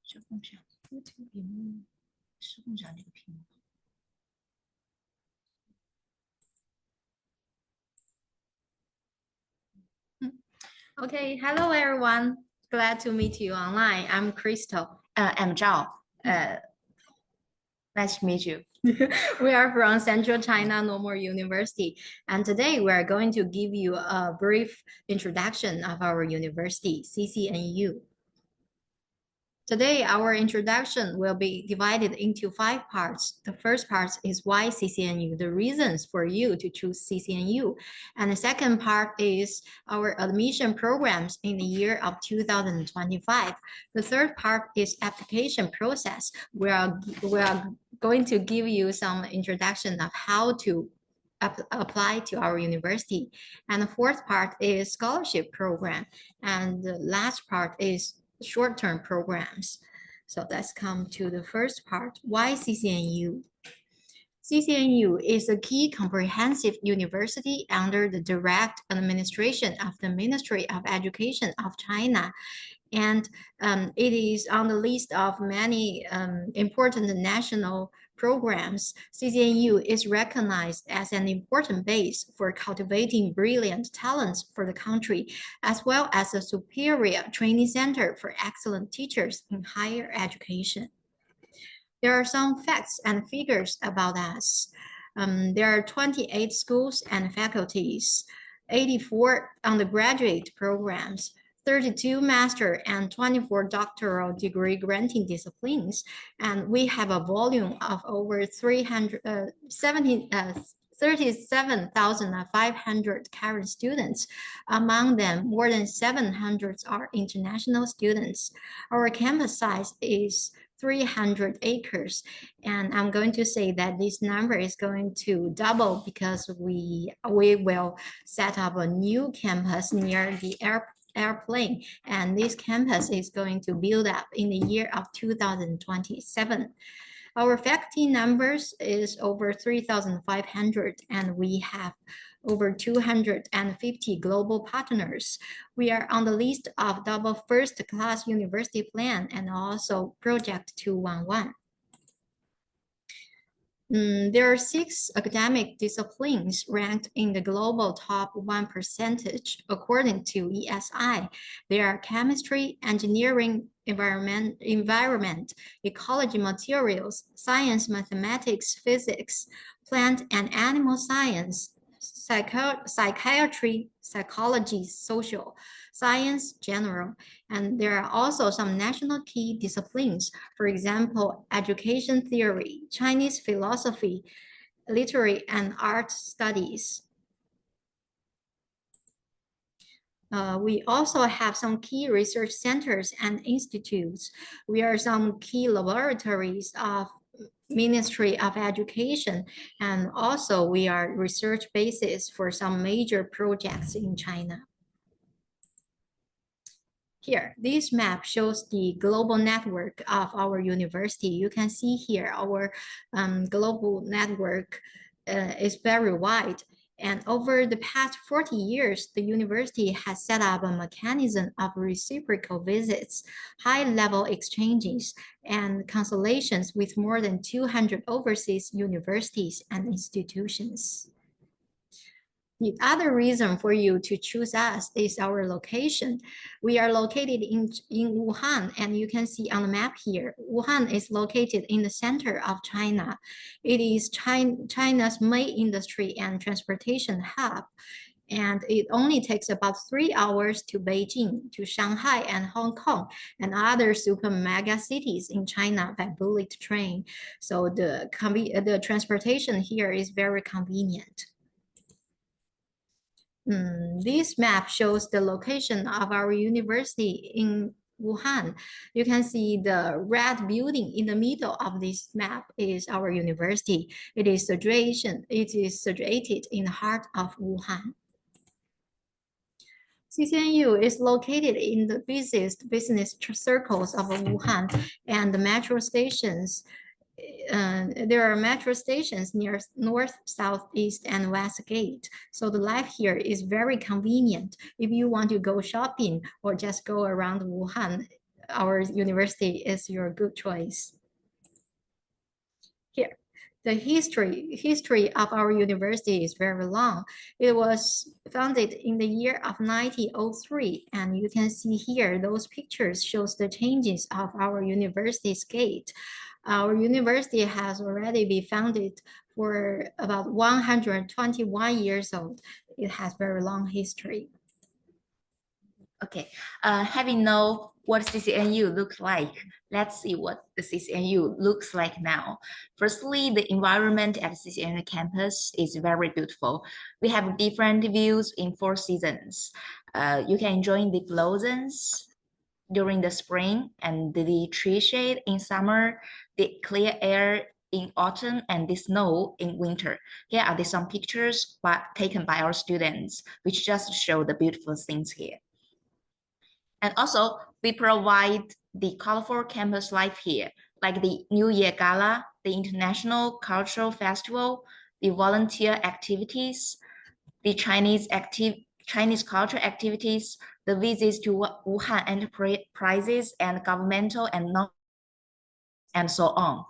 是共享这个屏幕，是共享这个屏幕。Okay, hello everyone. Glad to meet you online. I'm Crystal. I'm Zhao. Nice to meet you. We are from Central China Normal University, and today we are going to give you a brief introduction of our university, CCNU. Today, our introduction will be divided into 5 parts. The first part is why CCNU, the reasons for you to choose CCNU. And the second part is our admission programs in the year of 2025. The third part is application process. We are going to give you some introduction of how to apply to our university. And the fourth part is scholarship program. And the last part is short-term programs. So let's come to the first part. Why CCNU? CCNU is a key comprehensive university under the direct administration of the Ministry of Education of China. And it is on the list of many important national programs. CCNU is recognized as an important base for cultivating brilliant talents for the country, as well as a superior training center for excellent teachers in higher education. There are some facts and figures about us. There are 28 schools and faculties, 84 undergraduate programs, 32 master and 24 doctoral degree granting disciplines, and we have a volume of over 37,500 current students. Among them, more than 700 are international students. Our campus size is 300 acres, and I'm going to say that this number is going to double because we will set up a new campus near the airplane, and this campus is going to build up in the year of 2027. Our faculty numbers is over 3,500, and we have over 250 global partners. We are on the list of double first-class university plan and also Project 211. There are 6 academic disciplines ranked in the global top 1% according to ESI. They are chemistry, engineering, environment, ecology materials, science, mathematics, physics, plant and animal science, psychiatry, psychology, social science, general. And there are also some national key disciplines, for example, education theory, Chinese philosophy, literary and art studies. We also have some key research centers and institutes. We are some key laboratories of Ministry of Education, and also we are research bases for some major projects in China. Here, this map shows the global network of our university. You can see here our global network is very wide. And over the past 40 years, the university has set up a mechanism of reciprocal visits, high-level exchanges, and consulations with more than 200 overseas universities and institutions. The other reason for you to choose us is our location. We are located in Wuhan, and you can see on the map here, Wuhan is located in the center of China. It is China's main industry and transportation hub, and it only takes about 3 hours to Beijing, to Shanghai and Hong Kong, and other super mega cities in China by bullet train. So the transportation here is very convenient. This map shows the location of our university in Wuhan. You can see the red building in the middle of this map is our university. It is situated in the heart of Wuhan. CCNU is located in the busiest business circles of Wuhan, and the metro stations. There are metro stations near North, South, East, and West Gate. So the life here is very convenient. If you want to go shopping or just go around Wuhan, our university is your good choice. Here, the history of our university is very long. It was founded in the year of 1903, and you can see here those pictures shows the changes of our university's gate. Our university has already been founded for about 121 years old. It has very long history. Okay, having know what CCNU looks like, let's see what the CCNU looks like now. Firstly, the environment at CCNU campus is very beautiful. We have different views in 4 seasons. You can enjoy the blossoms during the spring and the tree shade in summer, the clear air in autumn, and the snow in winter. Here are some pictures taken by our students, which just show the beautiful things here. And also, we provide the colorful campus life here, like the New Year Gala, the International Cultural Festival, the volunteer activities, the Chinese culture activities, the visits to Wuhan enterprises and governmental and non, and so on.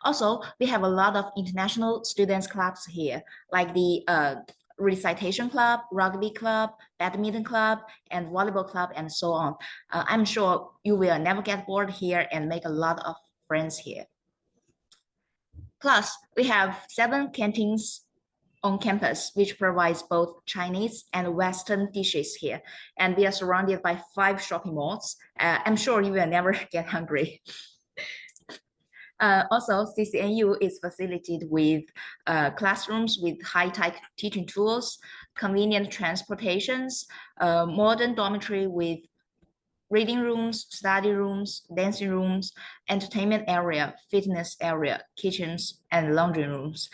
Also, we have a lot of international students clubs here, like the recitation club, rugby club, badminton club, and volleyball club, and so on. I'm sure you will never get bored here and make a lot of friends here. Plus, we have 7 canteens on campus, which provides both Chinese and Western dishes here. And we are surrounded by 5 shopping malls. I'm sure you will never get hungry. Also, CCNU is facilitated with classrooms with high-tech teaching tools, convenient transportations, modern dormitory with reading rooms, study rooms, dancing rooms, entertainment area, fitness area, kitchens, and laundry rooms,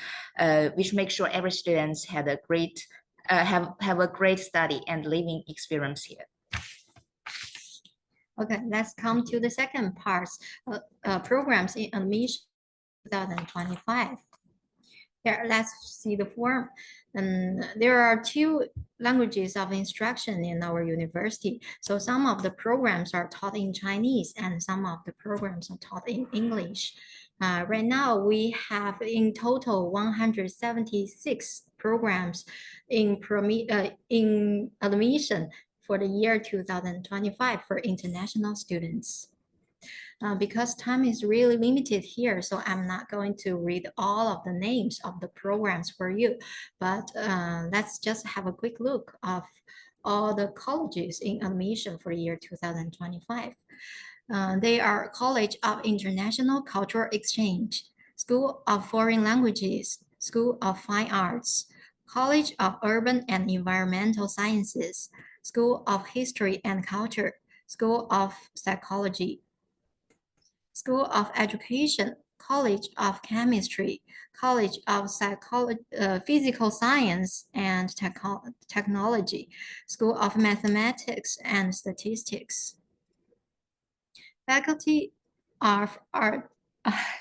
which make sure every student had a great have a great study and living experience here. Okay, let's come to the second part, programs in admission 2025. Here, let's see the form. And there are 2 languages of instruction in our university. So some of the programs are taught in Chinese and some of the programs are taught in English. Right now, we have in total 176 programs in admission for the year 2025 for international students. Because time is really limited here, so I'm not going to read all of the names of the programs for you, but let's just have a quick look of all the colleges in admission for the year 2025. They are College of International Cultural Exchange, School of Foreign Languages, School of Fine Arts, College of Urban and Environmental Sciences, School of History and Culture, School of Psychology, School of Education, College of Chemistry, College of Physical Science and Technology, School of Mathematics and Statistics. Faculty of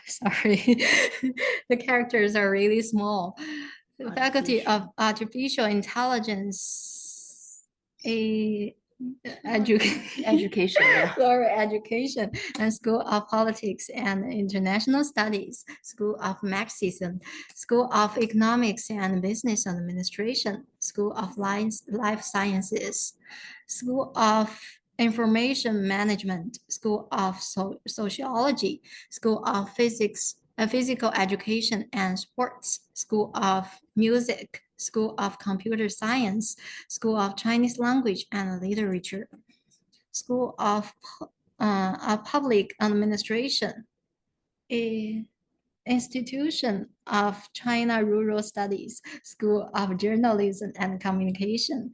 sorry, the characters are really small. The Faculty of Artificial Intelligence, education, yeah. Sorry, education, and School of Politics and International Studies, School of Marxism, School of Economics and Business Administration, School of Life Sciences, School of Information Management, School of Sociology, School of Physical Education and Sports, School of Music, School of Computer Science, School of Chinese Language and Literature, School of Public Administration, Institution of China Rural Studies, School of Journalism and Communication.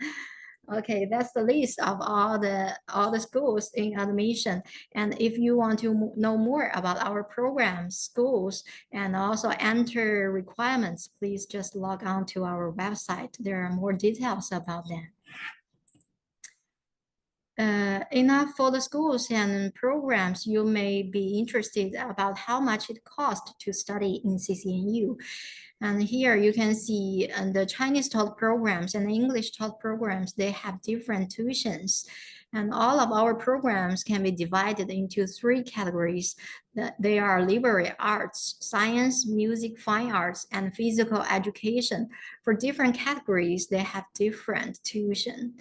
Okay, that's the list of all the schools in admission. And if you want to know more about our programs, schools, and also enter requirements, please just log on to our website. There are more details about that. enough for the schools and programs. You may be interested about how much it costs to study in CCNU. And here you can see the Chinese taught programs and the English taught programs, they have different tuitions. And all of our programs can be divided into 3 categories. They are liberal arts, science, music, fine arts, and physical education. For different categories, they have different tuition.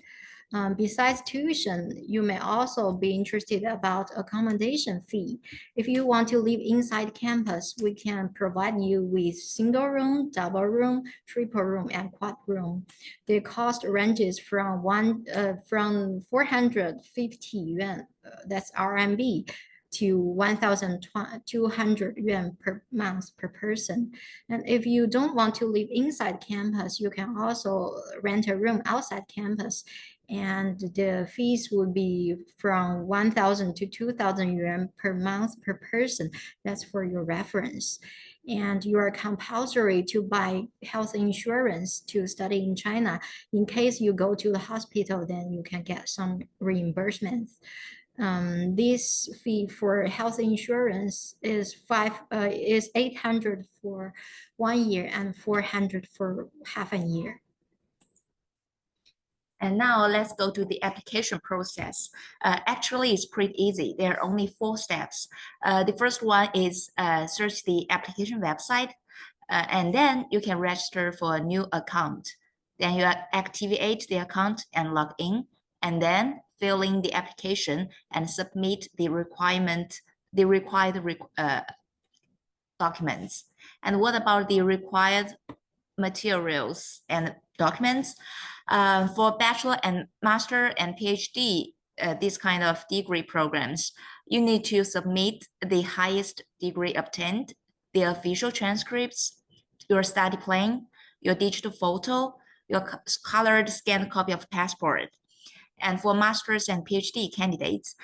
Besides tuition, you may also be interested about accommodation fee. If you want to live inside campus, we can provide you with single room, double room, triple room, and quad room. The cost ranges from 450 yuan, that's RMB, to 1,200 yuan per month per person. And if you don't want to live inside campus, you can also rent a room outside campus. And the fees would be from 1,000 to 2,000 yuan per month per person. That's for your reference. And you are compulsory to buy health insurance to study in China. In case you go to the hospital, then you can get some reimbursements. This fee for health insurance is 800 for 1 year and 400 for half a year. And now let's go to the application process. Actually, it's pretty easy. There are only 4 steps. The first one is search the application website, and then you can register for a new account. Then you activate the account and log in, and then fill in the application and submit the required documents. And what about the required materials and documents? For bachelor and master and PhD, this kind of degree programs, you need to submit the highest degree obtained, the official transcripts, your study plan, your digital photo, your colored scanned copy of passport. And for master's and PhD candidates,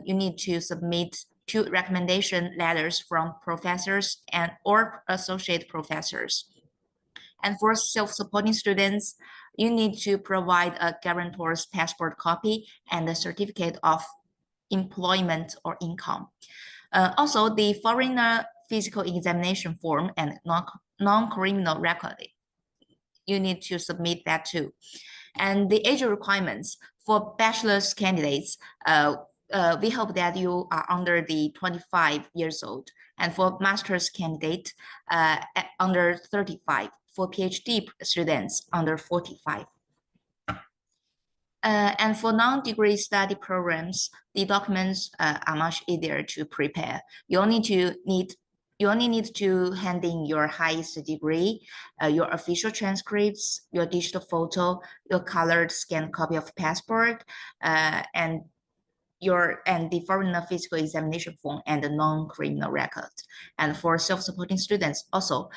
you need to submit 2 recommendation letters from professors or associate professors. And for self-supporting students, you need to provide a guarantor's passport copy and a certificate of employment or income. Also, the foreigner physical examination form and non-criminal record, you need to submit that too. And the age requirements for bachelor's candidates, we hope that you are under the 25 years old. And for master's candidate, under 35. For PhD students, under 45. And for non-degree study programs, the documents are much easier to prepare. You only need to hand in your highest degree, your official transcripts, your digital photo, your colored scanned copy of passport, and the foreigner physical examination form and the non-criminal record. And for self-supporting students, also,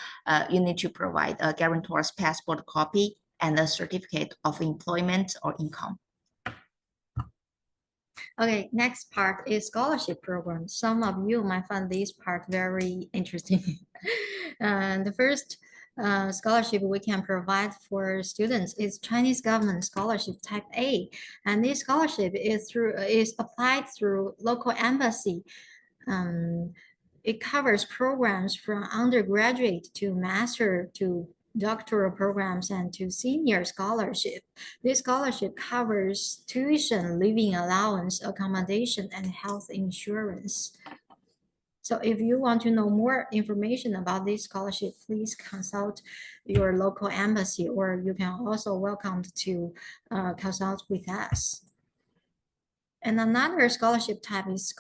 you need to provide a guarantor's passport copy and a certificate of employment or income. Okay, next part is scholarship program. Some of you might find this part very interesting. The first scholarship we can provide for students is Chinese government scholarship type A, and this scholarship is applied through local embassy. It covers programs from undergraduate to master to doctoral programs and to senior scholarship. This scholarship covers tuition, living allowance, accommodation, and health insurance. So if you want to know more information about this scholarship, please consult your local embassy, or you can also welcome to consult with us. And another scholarship type is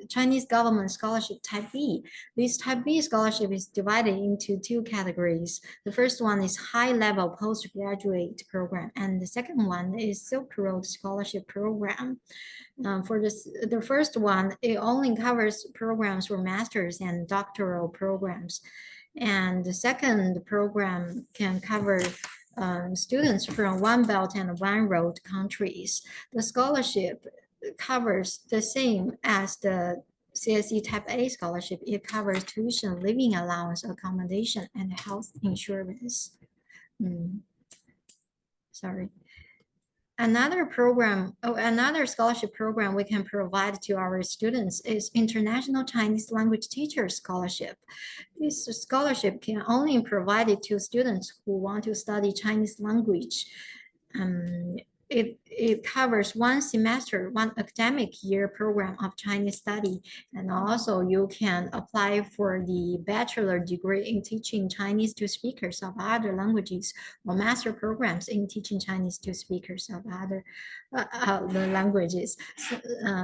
Chinese government scholarship type B. This type B scholarship is divided into 2 categories. The first one is high-level postgraduate program, and the second one is Silk Road scholarship program. For the first one, it only covers programs for master's and doctoral programs. And the second program can cover students from One Belt and One Road countries. The scholarship covers the same as the CSE Type A scholarship. It covers tuition, living allowance, accommodation, and health insurance. Sorry. Another scholarship program we can provide to our students is International Chinese Language Teacher Scholarship. This scholarship can only be provided to students who want to study Chinese language. It covers one semester, one academic year program of Chinese study, and also you can apply for the bachelor degree in teaching Chinese to speakers of other languages, or master programs in teaching Chinese to speakers of other the languages.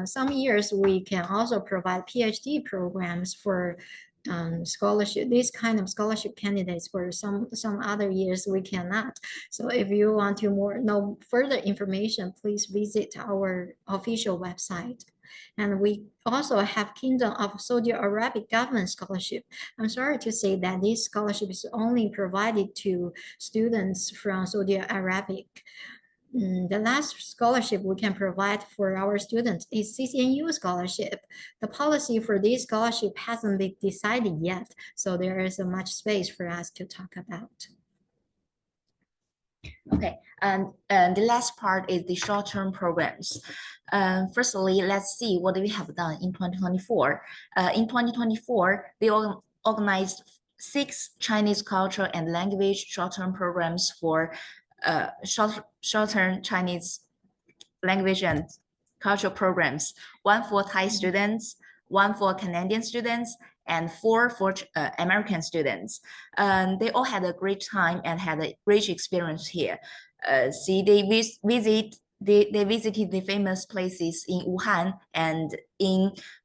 Some years we can also provide PhD programs for scholarship, these kind of scholarship candidates. For some other years we cannot. So if you want to know further information, please visit our official website. And we also have Kingdom of Saudi Arabic Government Scholarship. I'm sorry to say that this scholarship is only provided to students from Saudi Arabic. The last scholarship we can provide for our students is CCNU scholarship. The policy for this scholarship hasn't been decided yet, so there is much space for us to talk about. Okay, and the last part is the short-term programs. Firstly, let's see what we have done in 2024. In 2024, we organized 6 Chinese culture and language short-term programs for short-term Chinese language and cultural programs, 1 for Thai students, 1 for Canadian students, and 4 for American students. They all had a great time and had a rich experience here. They visited the famous places in Wuhan, and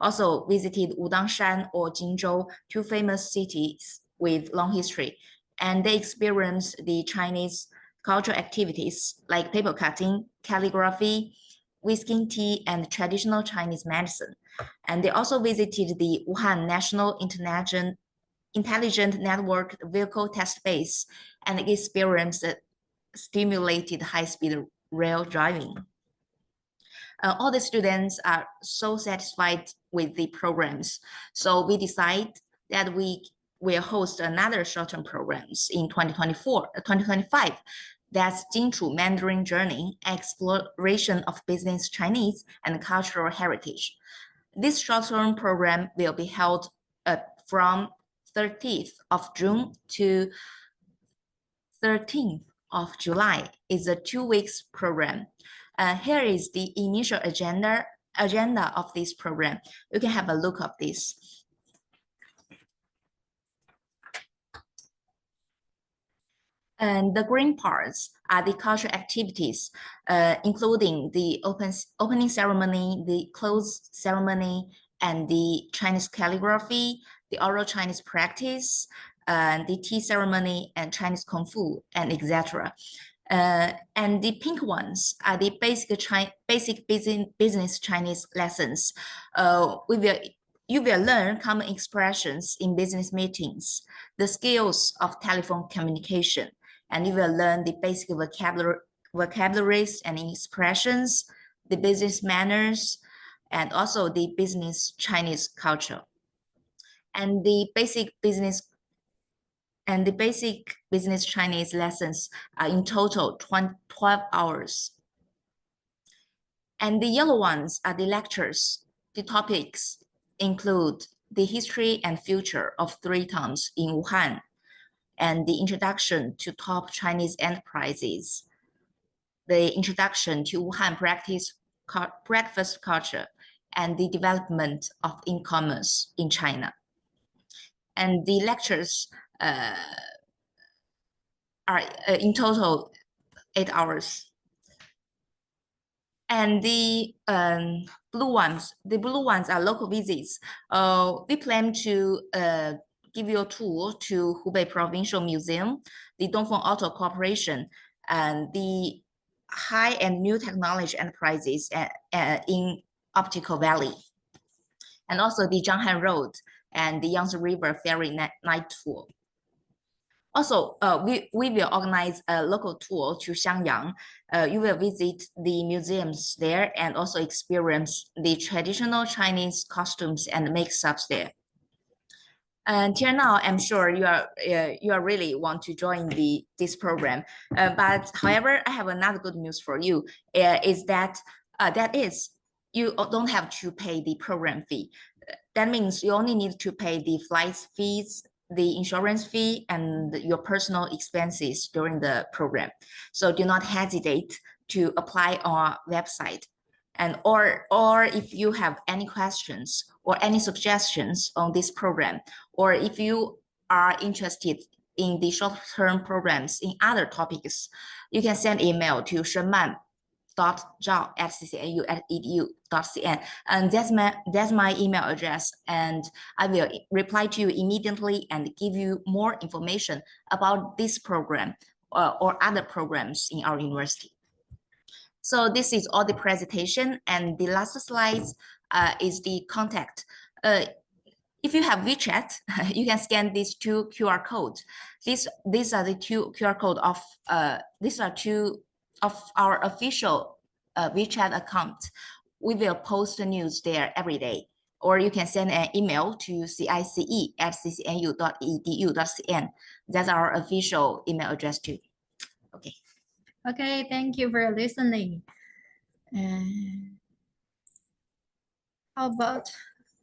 also visited Wudangshan or Jingzhou, 2 famous cities with long history. And they experienced the Chinese cultural activities like paper cutting, calligraphy, whisking tea, and traditional Chinese medicine. And they also visited the Wuhan National Intelligent Network Vehicle Test Base and experienced stimulated high-speed rail driving. All the students are so satisfied with the programs. So we decided that we will host another short-term programs in 2025. That's Jingchu Mandarin Journey, Exploration of Business Chinese and Cultural Heritage. This short-term program will be held from 30th of June to 13th of July. It's a 2 weeks program. Here is the initial agenda of this program. You can have a look of this. And the green parts are the cultural activities, including the opening ceremony, the close ceremony, and the Chinese calligraphy, the oral Chinese practice, the tea ceremony, and Chinese Kung Fu, and etc. And the pink ones are the basic business Chinese lessons. You will learn common expressions in business meetings, the skills of telephone communication, and you will learn the basic vocabularies and expressions, the business manners, and also the business Chinese culture. And the basic business Chinese lessons are in total 12 hours. And the yellow ones are the lectures. The topics include the history and future of 3 towns in Wuhan, and the introduction to top Chinese enterprises, the introduction to Wuhan breakfast culture, and the development of e-commerce in China. And the lectures are in total 8 hours. And the blue ones are local visits. We plan to give you a tour to Hubei Provincial Museum, the Dongfeng Auto Corporation, and the high and new technology enterprises in Optical Valley, and also the Zhanghan Road and the Yangtze River Ferry night tour. Also, we will organize a local tour to Xiangyang. You will visit the museums there and also experience the traditional Chinese costumes and mix-ups there. Until now, I'm sure you are really want to join this program. But however, I have another good news for you. Is that you don't have to pay the program fee. That means you only need to pay the flight fees, the insurance fee, and your personal expenses during the program. So do not hesitate to apply on our website. And or if you have any questions or any suggestions on this program, or if you are interested in the short-term programs in other topics, you can send email to shenman.zhao@ccnu.edu.cn, and that's my email address, and I will reply to you immediately and give you more information about this program or other programs in our university. So this is all the presentation, and the last slides is the contact. If you have WeChat, you can scan these two QR codes. These are the two QR code of these are two of our official WeChat account. We will post the news there every day, or you can send an email to cice@ccnu.edu.cn. That's our official email address too. Okay. Okay, thank you for listening. How about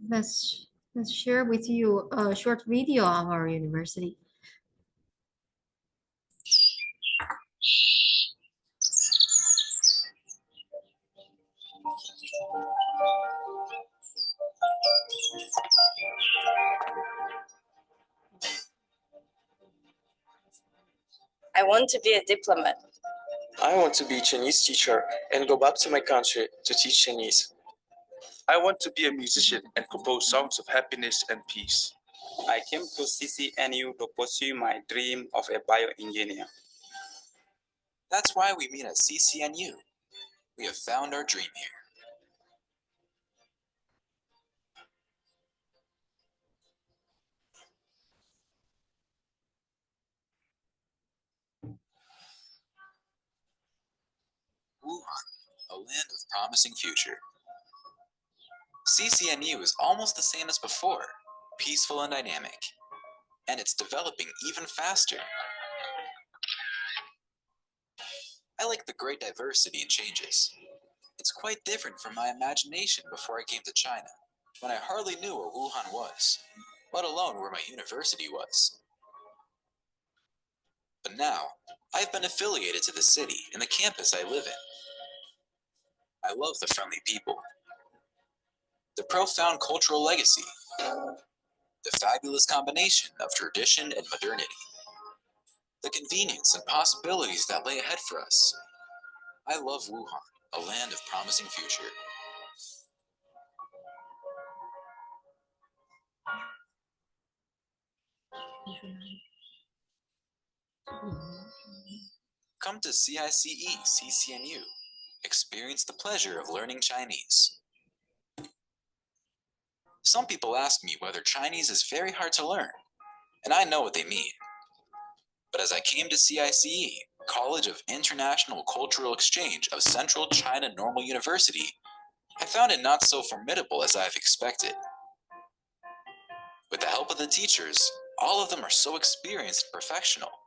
let's share with you a short video of our university. I want to be a diplomat. I want to be a Chinese teacher and go back to my country to teach Chinese. I want to be a musician and compose songs of happiness and peace. I came to CCNU to pursue my dream of a bioengineer. That's why we meet at CCNU. We have found our dream here. Wuhan, a land of promising future. CCNU is almost the same as before, peaceful and dynamic. And it's developing even faster. I like the great diversity and changes. It's quite different from my imagination before I came to China, when I hardly knew where Wuhan was, let alone where my university was. But now, I've been affiliated to the city and the campus I live in. I love the friendly people, the profound cultural legacy, the fabulous combination of tradition and modernity, the convenience and possibilities that lay ahead for us. I love Wuhan, a land of promising future. Come to CICE CCNU. Experience the pleasure of learning Chinese. Some people ask me whether Chinese is very hard to learn, and I know what they mean. But as I came to CICE, College of International Cultural Exchange of Central China Normal University, I found it not so formidable as I've expected. With the help of the teachers, all of them are so experienced and professional.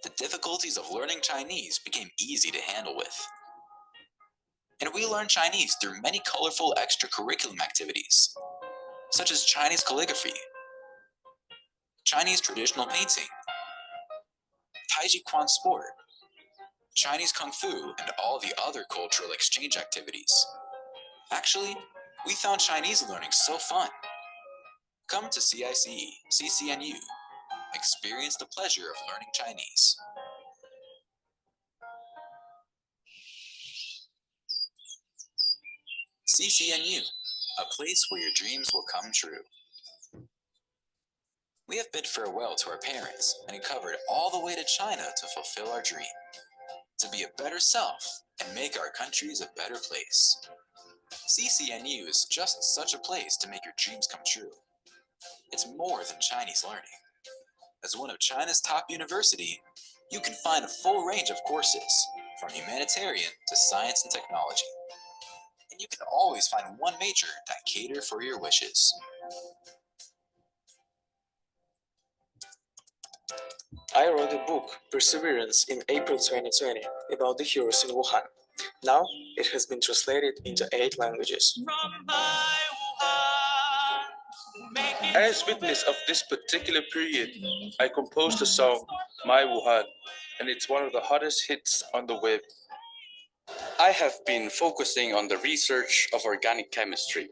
The difficulties of learning Chinese became easy to handle with. And we learn Chinese through many colorful extracurriculum activities, such as Chinese calligraphy, Chinese traditional painting, Taiji Quan sport, Chinese Kung Fu, and all the other cultural exchange activities. Actually, we found Chinese learning so fun. Come to CICE, CCNU. Experience the pleasure of learning Chinese. CCNU, a place where your dreams will come true. We have bid farewell to our parents and covered all the way to China to fulfill our dream, to be a better self and make our countries a better place. CCNU is just such a place to make your dreams come true. It's more than Chinese learning. As one of China's top university, you can find a full range of courses, from humanitarian to science and technology. And you can always find one major that cater for your wishes. I wrote a book, Perseverance, in April 2020 about the heroes in Wuhan. Now it has been translated into 8 languages. As witness of this particular period, I composed the song My Wuhan, and it's one of the hottest hits on the web. I have been focusing on the research of organic chemistry,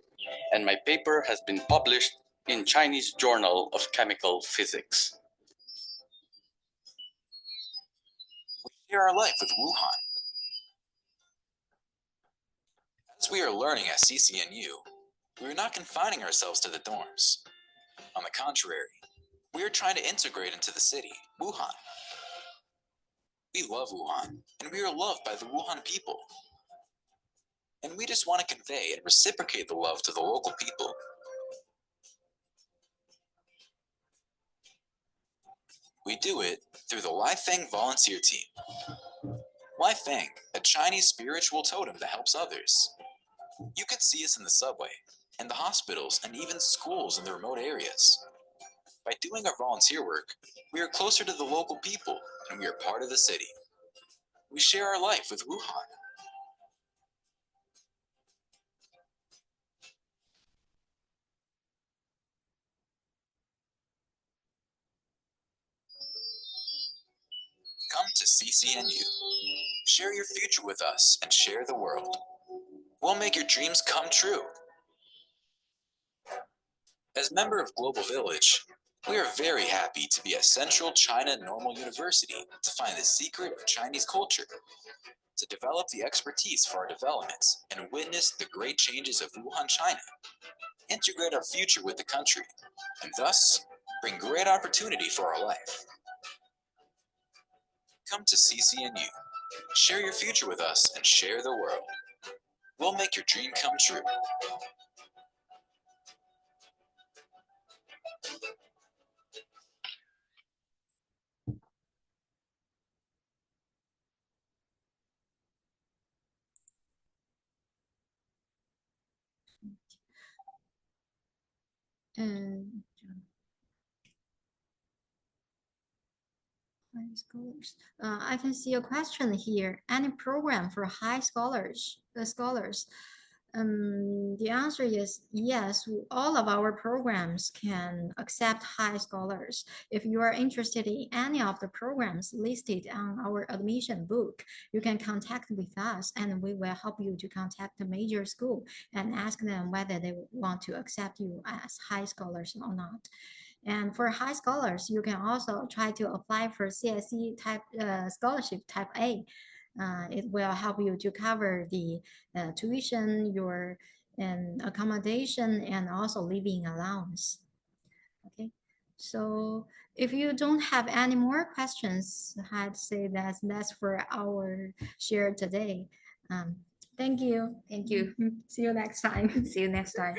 and my paper has been published in Chinese Journal of Chemical Physics. We share our life with Wuhan. As we are learning at CCNU, we are not confining ourselves to the dorms. On the contrary, we are trying to integrate into the city, Wuhan. We love Wuhan, and we are loved by the Wuhan people. And we just want to convey and reciprocate the love to the local people. We do it through the Lai Feng volunteer team. Lai Feng, a Chinese spiritual totem that helps others. You can see us in the subway, in the hospitals, and even schools in the remote areas. By doing our volunteer work, we are closer to the local people, and we are part of the city. We share our life with Wuhan. Come to CCNU. Share your future with us and share the world. We'll make your dreams come true. As member of Global Village, we are very happy to be at Central China Normal University to find the secret of Chinese culture, to develop the expertise for our developments and witness the great changes of Wuhan, China, integrate our future with the country, and thus bring great opportunity for our life. Come to CCNU. Share your future with us and share the world. We'll make your dream come true. And high scholars. I can see a question here. Any program for high scholars? The answer is yes. All of our programs can accept high scholars. If you are interested in any of the programs listed on our admission book, you can contact with us, and we will help you to contact the major school and ask them whether they want to accept you as high scholars or not. And for high scholars, you can also try to apply for CSE type scholarship type A. It will help you to cover the tuition, your accommodation, and also living allowance. Okay, so if you don't have any more questions, I'd say that's for our share today. Thank you. Thank you. See you next time. See you next time.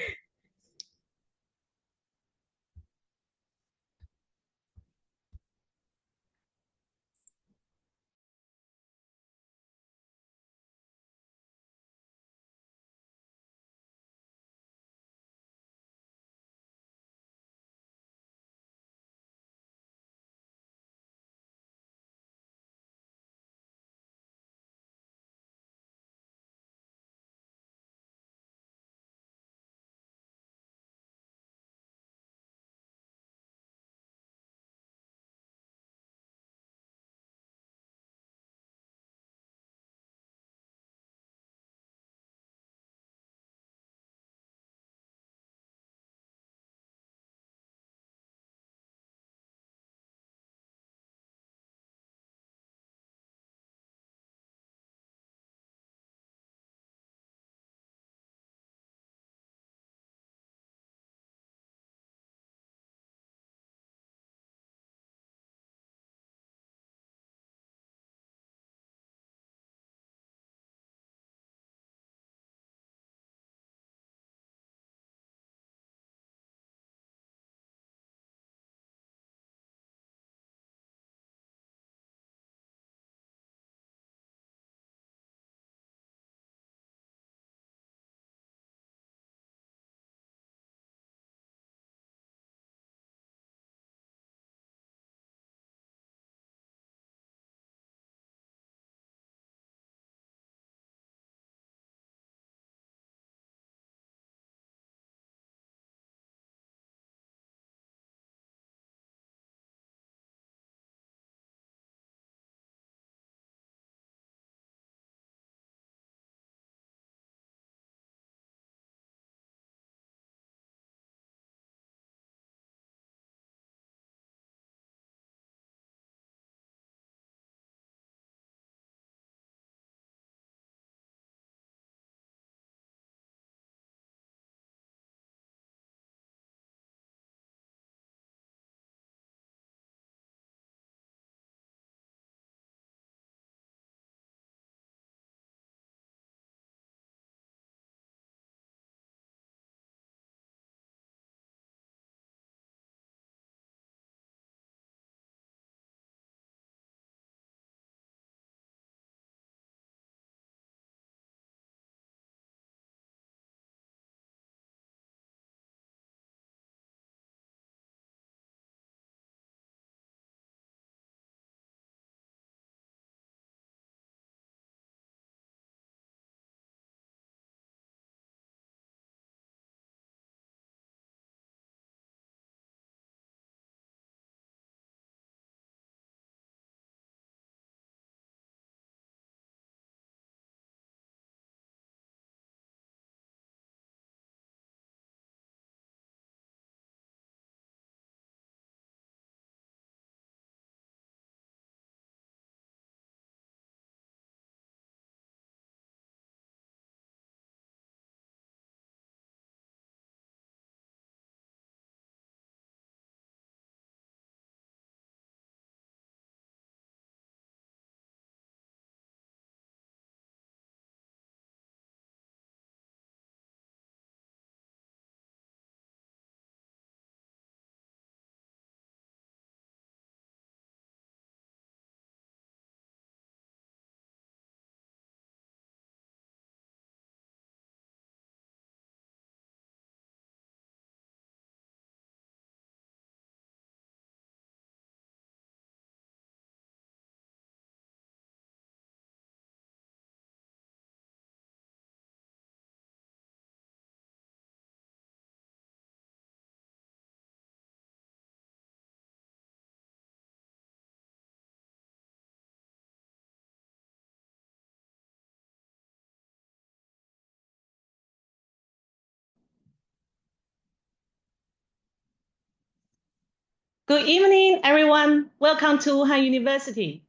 Good evening, everyone. Welcome to Wuhan University.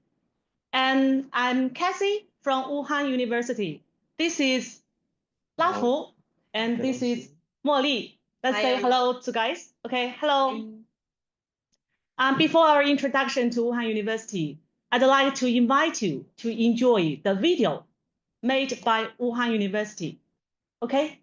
And I'm Cassie from Wuhan University. This is Lafu, and this is Mo Li. Let's say hello to guys. Okay, hello. Before our introduction to Wuhan University, I'd like to invite you to enjoy the video made by Wuhan University. Okay?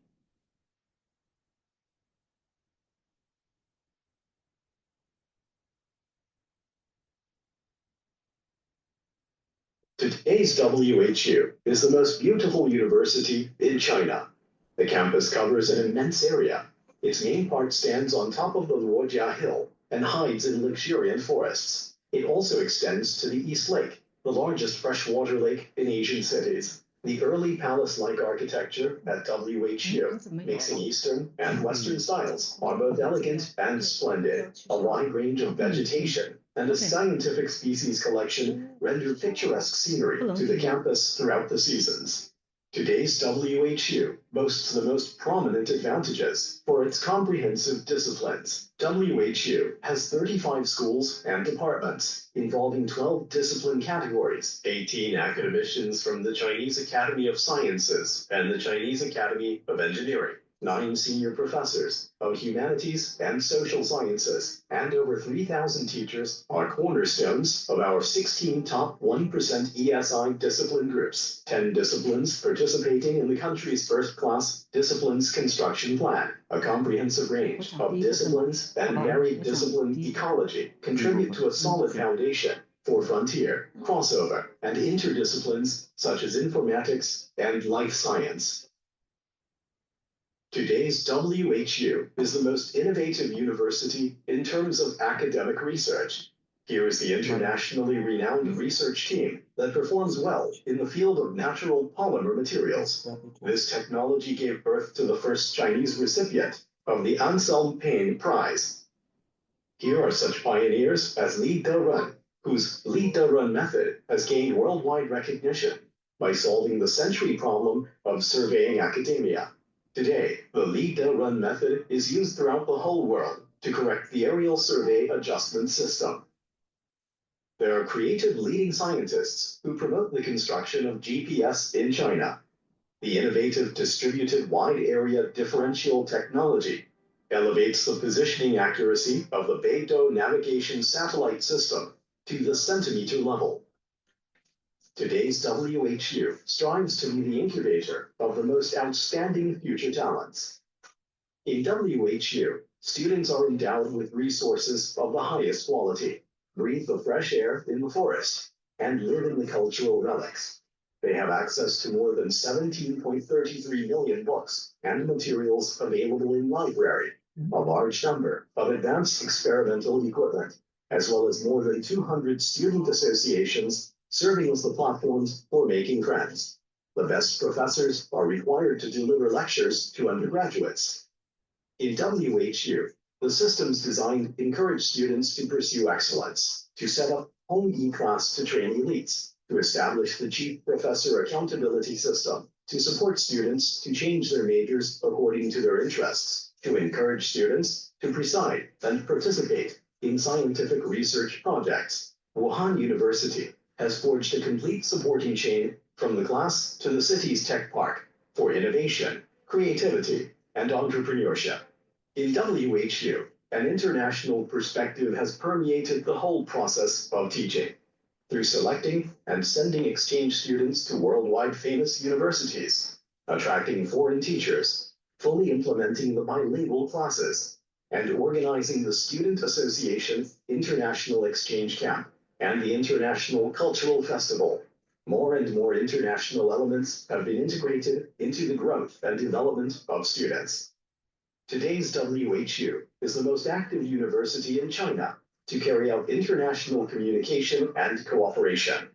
Today's WHU is the most beautiful university in China. The campus covers an immense area. Its main part stands on top of the Luojia Hill and hides in luxuriant forests. It also extends to the East Lake, the largest freshwater lake in Asian cities. The early palace-like architecture at WHU, mixing Eastern and Western styles, are both elegant and splendid. A wide range of vegetation and a scientific species collection render picturesque scenery to the campus throughout the seasons. Today's WHU boasts the most prominent advantages for its comprehensive disciplines. WHU has 35 schools and departments involving 12 discipline categories, 18 academicians from the Chinese Academy of Sciences and the Chinese Academy of Engineering, 9 senior professors of humanities and social sciences, and over 3,000 teachers are cornerstones of our 16 top 1% ESI discipline groups, 10 disciplines participating in the country's first-class disciplines construction plan. A comprehensive range of disciplines and varied discipline ecology contribute to a solid foundation for frontier, crossover, and interdisciplines such as informatics and life science. Today's WHU is the most innovative university in terms of academic research. Here is the internationally renowned research team that performs well in the field of natural polymer materials. This technology gave birth to the first Chinese recipient of the Anselm Paine Prize. Here are such pioneers as Li De-run, whose Li De-run method has gained worldwide recognition by solving the century problem of surveying academia. Today, the Li De-run method is used throughout the whole world to correct the aerial survey adjustment system. There are creative leading scientists who promote the construction of GPS in China. The innovative distributed wide area differential technology elevates the positioning accuracy of the Beidou navigation satellite system to the centimeter level. Today's WHU strives to be the incubator of the most outstanding future talents. In WHU, students are endowed with resources of the highest quality, breathe the fresh air in the forest, and live in the cultural relics. They have access to more than 17.33 million books and materials available in library, a large number of advanced experimental equipment, as well as more than 200 student associations serving as the platforms for making friends. The best professors are required to deliver lectures to undergraduates. In WHU, the systems designed encourage students to pursue excellence, to set up home e-class to train elites, to establish the chief professor accountability system, to support students to change their majors according to their interests, to encourage students to preside and participate in scientific research projects. Wuhan University has forged a complete supporting chain from the class to the city's tech park for innovation, creativity, and entrepreneurship. In WHU, an international perspective has permeated the whole process of teaching. Through selecting and sending exchange students to worldwide famous universities, attracting foreign teachers, fully implementing the bilingual classes, and organizing the Student Association International Exchange Camp and the International Cultural Festival. More and more international elements have been integrated into the growth and development of students. Today's WHO is the most active university in China to carry out international communication and cooperation.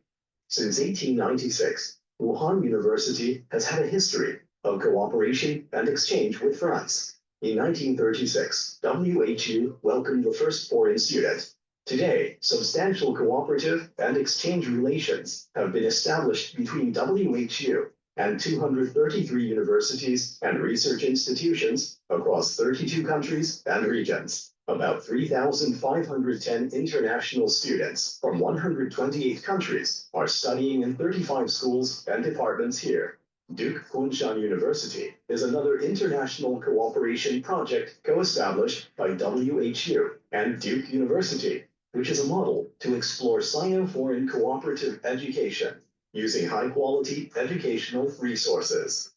Since 1896, Wuhan University has had a history of cooperation and exchange with France. In 1936, WHO welcomed the first foreign student. Today, substantial cooperative and exchange relations have been established between WHO and 233 universities and research institutions across 32 countries and regions. About 3,510 international students from 128 countries are studying in 35 schools and departments here. Duke Kunshan University is another international cooperation project co-established by WHU and Duke University, which is a model to explore Sino-foreign cooperative education using high-quality educational resources.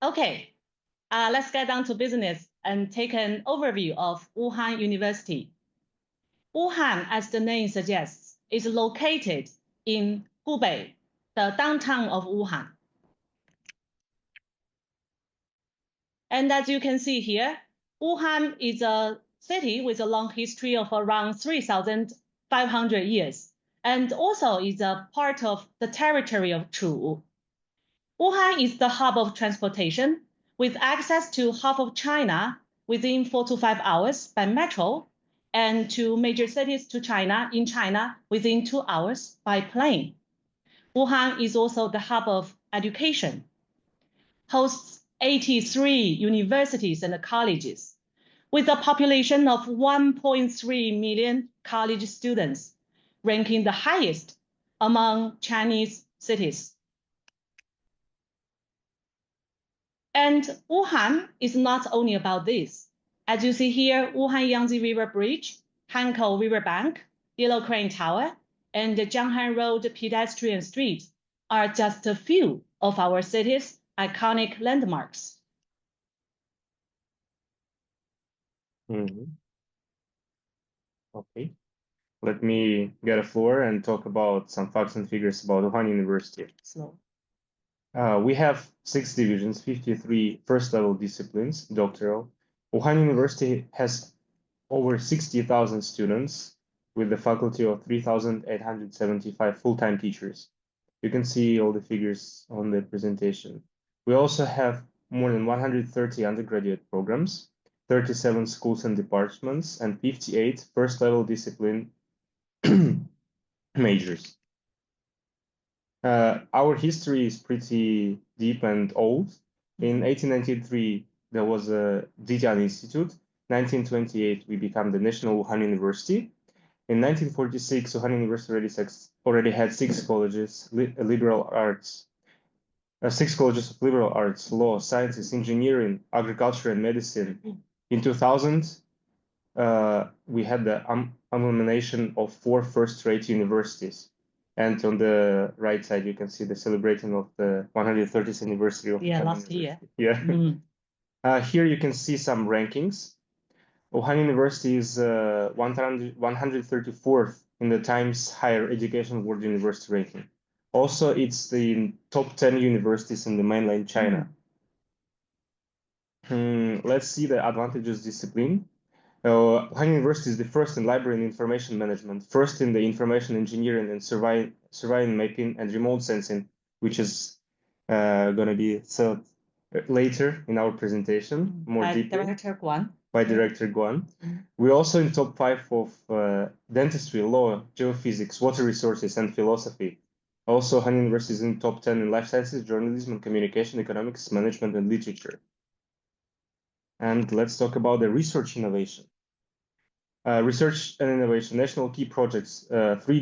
Okay, let's get down to business and take an overview of Wuhan University. Wuhan, as the name suggests, is located in Hubei, the downtown of Wuhan. And as you can see here, Wuhan is a city with a long history of around 3,500 years, and also is a part of the territory of Chu. Wuhan is the hub of transportation, with access to half of China within 4 to 5 hours by metro, and to major cities in China within 2 hours by plane. Wuhan is also the hub of education, hosts 83 universities and colleges, with a population of 1.3 million college students, ranking the highest among Chinese cities. And Wuhan is not only about this. As you see here, Wuhan Yangtze River Bridge, Hankou River Bank, Yellow Crane Tower, and the Jianghan Road pedestrian street are just a few of our city's iconic landmarks. Okay, let me get a floor and talk about some facts and figures about Wuhan University. Slow. We have 6 divisions, 53 first-level disciplines, doctoral. Wuhan University has over 60,000 students with the faculty of 3,875 full-time teachers. You can see all the figures on the presentation. We also have more than 130 undergraduate programs, 37 schools and departments, and 58 first-level discipline majors. Our history is pretty deep and old. In 1893, there was a Zhejiang Institute. 1928, we became the National Wuhan University. In 1946, Wuhan University already had 6 colleges, liberal arts, 6 colleges of liberal arts, law, sciences, engineering, agriculture, and medicine. In 2000, we had the amalgamation of 4 first-rate universities. And on the right side, you can see the celebrating of the 130th anniversary of Wuhan last University. year. Yeah. Here you can see some rankings. Wuhan University is 134th in the Times Higher Education World University ranking. Also, it's the top 10 universities in the mainland China. Let's see the advantages discipline. Wuhan University is the first in library and information management, first in the information engineering and surveying mapping and remote sensing, which is going to be said later in our presentation more deeply. By Director Guan. We're also in top 5 of dentistry, law, geophysics, water resources, and philosophy. Also, Wuhan University is in top 10 in life sciences, journalism, and communication, economics, management, and literature. And let's talk about the research innovation. Research and innovation, national key projects, 3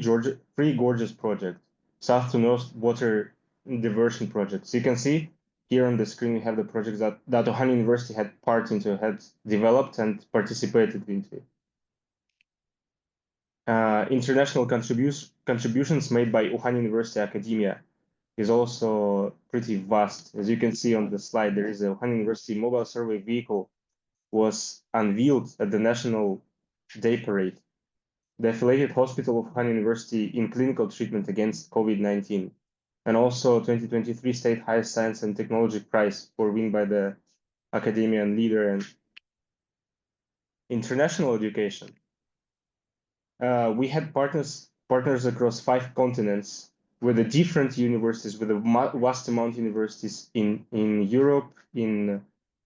gorgeous projects, south to north water diversion projects. You can see here on the screen, we have the projects that Wuhan University had developed and participated into. International contributions made by Wuhan University academia is also pretty vast. As you can see on the slide, there is a Wuhan University mobile survey vehicle was unveiled at the National Day Parade. The affiliated hospital of Wuhan University in clinical treatment against COVID-19. And also 2023 State Highest Science and Technology Prize for win by the academia and leader and international education. We had partners across 5 continents with the different universities, with a vast amount of universities in Europe, in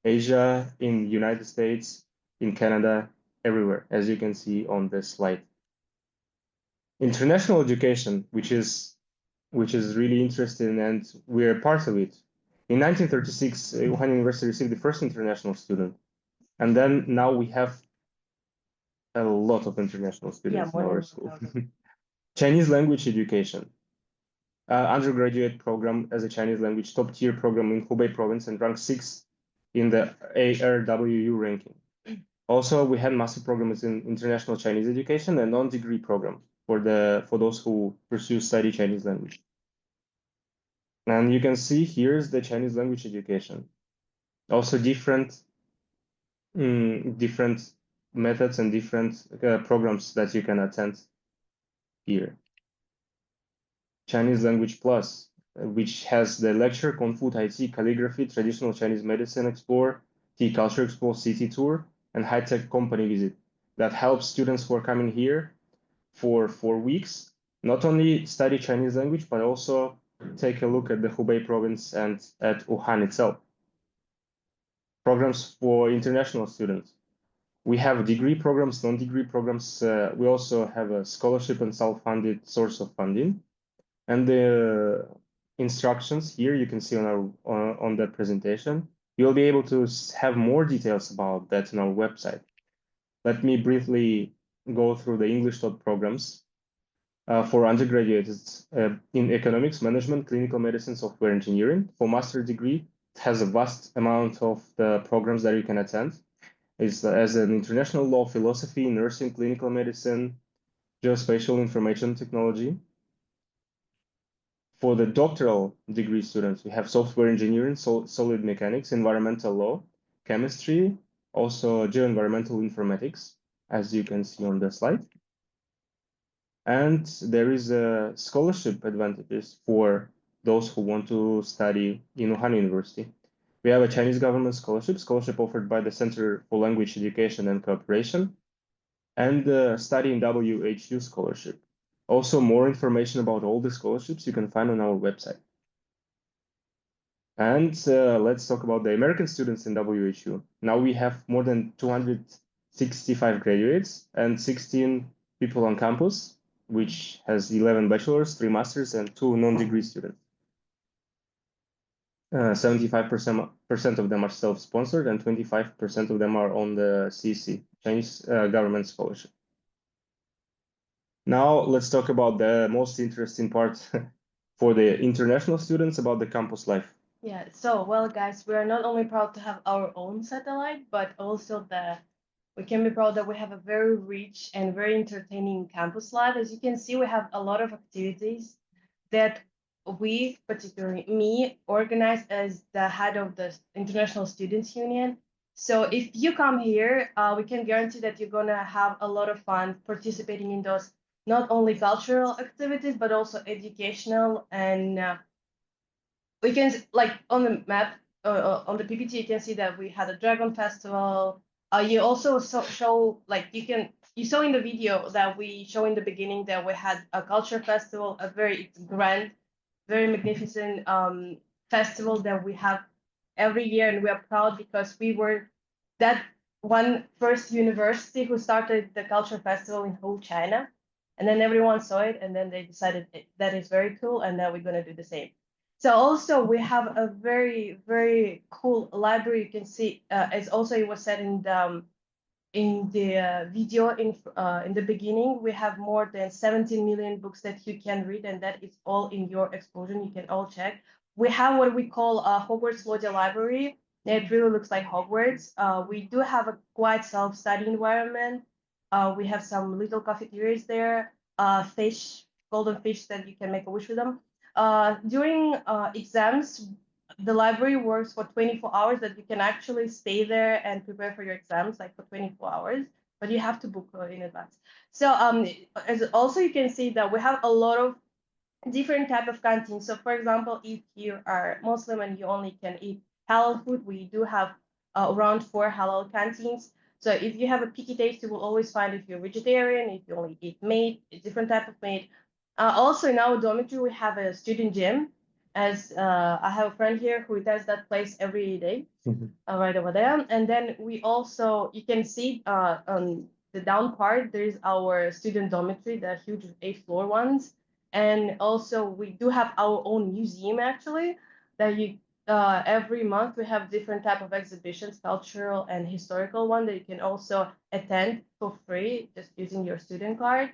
Asia, in United States, in Canada, everywhere, as you can see on this slide. International education, which is really interesting, and we're part of it. In 1936, Wuhan University received the first international student, and then now we have a lot of international students in our school. Chinese language education. Undergraduate program as a Chinese language top-tier program in Hubei province and ranked 6th in the ARWU ranking. Also, we had master programs in international Chinese education and non-degree program for those who study Chinese language. And you can see here's the Chinese language education. Also different methods and different programs that you can attend here. Chinese Language Plus, which has the lecture, Kung Fu, Tai Chi, calligraphy, traditional Chinese medicine explore, tea culture explore, city tour, and high-tech company visit. That helps students who are coming here for 4 weeks, not only study Chinese language, but also take a look at the Hubei province and at Wuhan itself. Programs for international students. We have degree programs, non-degree programs. We also have a scholarship and self-funded source of funding. And the instructions here you can see on the presentation. You'll be able to have more details about that on our website. Let me briefly go through the English taught programs for undergraduates in economics, management, clinical medicine, software engineering. For master degree, it has a vast amount of the programs that you can attend. It's as an international law, philosophy, nursing, clinical medicine, geospatial information technology. For the doctoral degree students, we have software engineering, solid mechanics, environmental law, chemistry, also geoenvironmental informatics, as you can see on the slide. And there is a scholarship advantages for those who want to study in Wuhan University. We have a Chinese government scholarship offered by the Center for Language Education and Cooperation, and the Study in WHU scholarship. Also, more information about all the scholarships you can find on our website. And let's talk about the American students in WHU. Now we have more than 265 graduates and 16 people on campus, which has 11 bachelors, 3 masters, and 2 non-degree students. 75% of them are self-sponsored and 25% of them are on the CC, Chinese government scholarship. Now let's talk about the most interesting part for the international students about the campus life. Yeah, so well guys, we are not only proud to have our own satellite, but also we can be proud that we have a very rich and very entertaining campus life. As you can see, we have a lot of activities that we, particularly me, organize as the head of the International Students Union. So if you come here, we can guarantee that you're gonna have a lot of fun participating in those not only cultural activities, but also educational. And we can, like on the map, on the PPT, you can see that we had a Dragon Festival. You also show, like you saw in the video that we show in the beginning that we had a culture festival, a very grand, very magnificent festival that we have every year, and we are proud because we were that first university who started the culture festival in whole China, and then everyone saw it, and then they decided that is very cool, and now we're gonna do the same. So also we have a very, very cool library. You can see, as also it was said in the video in the beginning, we have more than 17 million books that you can read, and that is all in your explosion. You can all check. We have what we call a Hogwarts Lodge library. It really looks like Hogwarts. We do have a quite self-study environment. We have some little cafeterias there, fish, golden fish that you can make a wish with them. During exams, the library works for 24 hours, that you can actually stay there and prepare for your exams, like for 24 hours, but you have to book in advance. So as also you can see that we have a lot of different type of canteens. So for example, if you are Muslim and you only can eat halal food, we do have around 4 halal canteens. So if you have a picky taste, you will always find if you're vegetarian, if you only eat meat, a different type of meat. Also in our dormitory, we have a student gym. as I have a friend here who does that place every day, right over there. And then we also, you can see on the down part, there is our student dormitory, the huge 8th-floor ones. And also we do have our own museum actually, that you every month we have different type of exhibitions, cultural and historical one, that you can also attend for free just using your student card.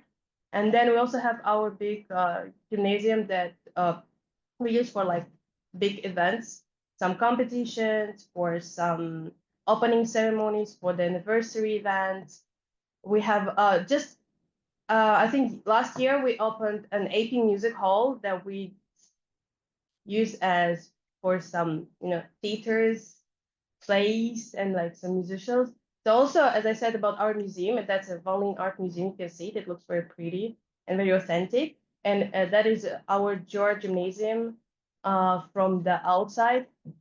And then we also have our big gymnasium that we use for like big events, some competitions, or some opening ceremonies for the anniversary events. We have I think last year we opened an AP music hall that we use as for some, theaters, plays, and like some musicians. So also, as I said about our museum, that's a Volin art museum. You can see it looks very pretty and very authentic. And that is our George Gymnasium from the outside. It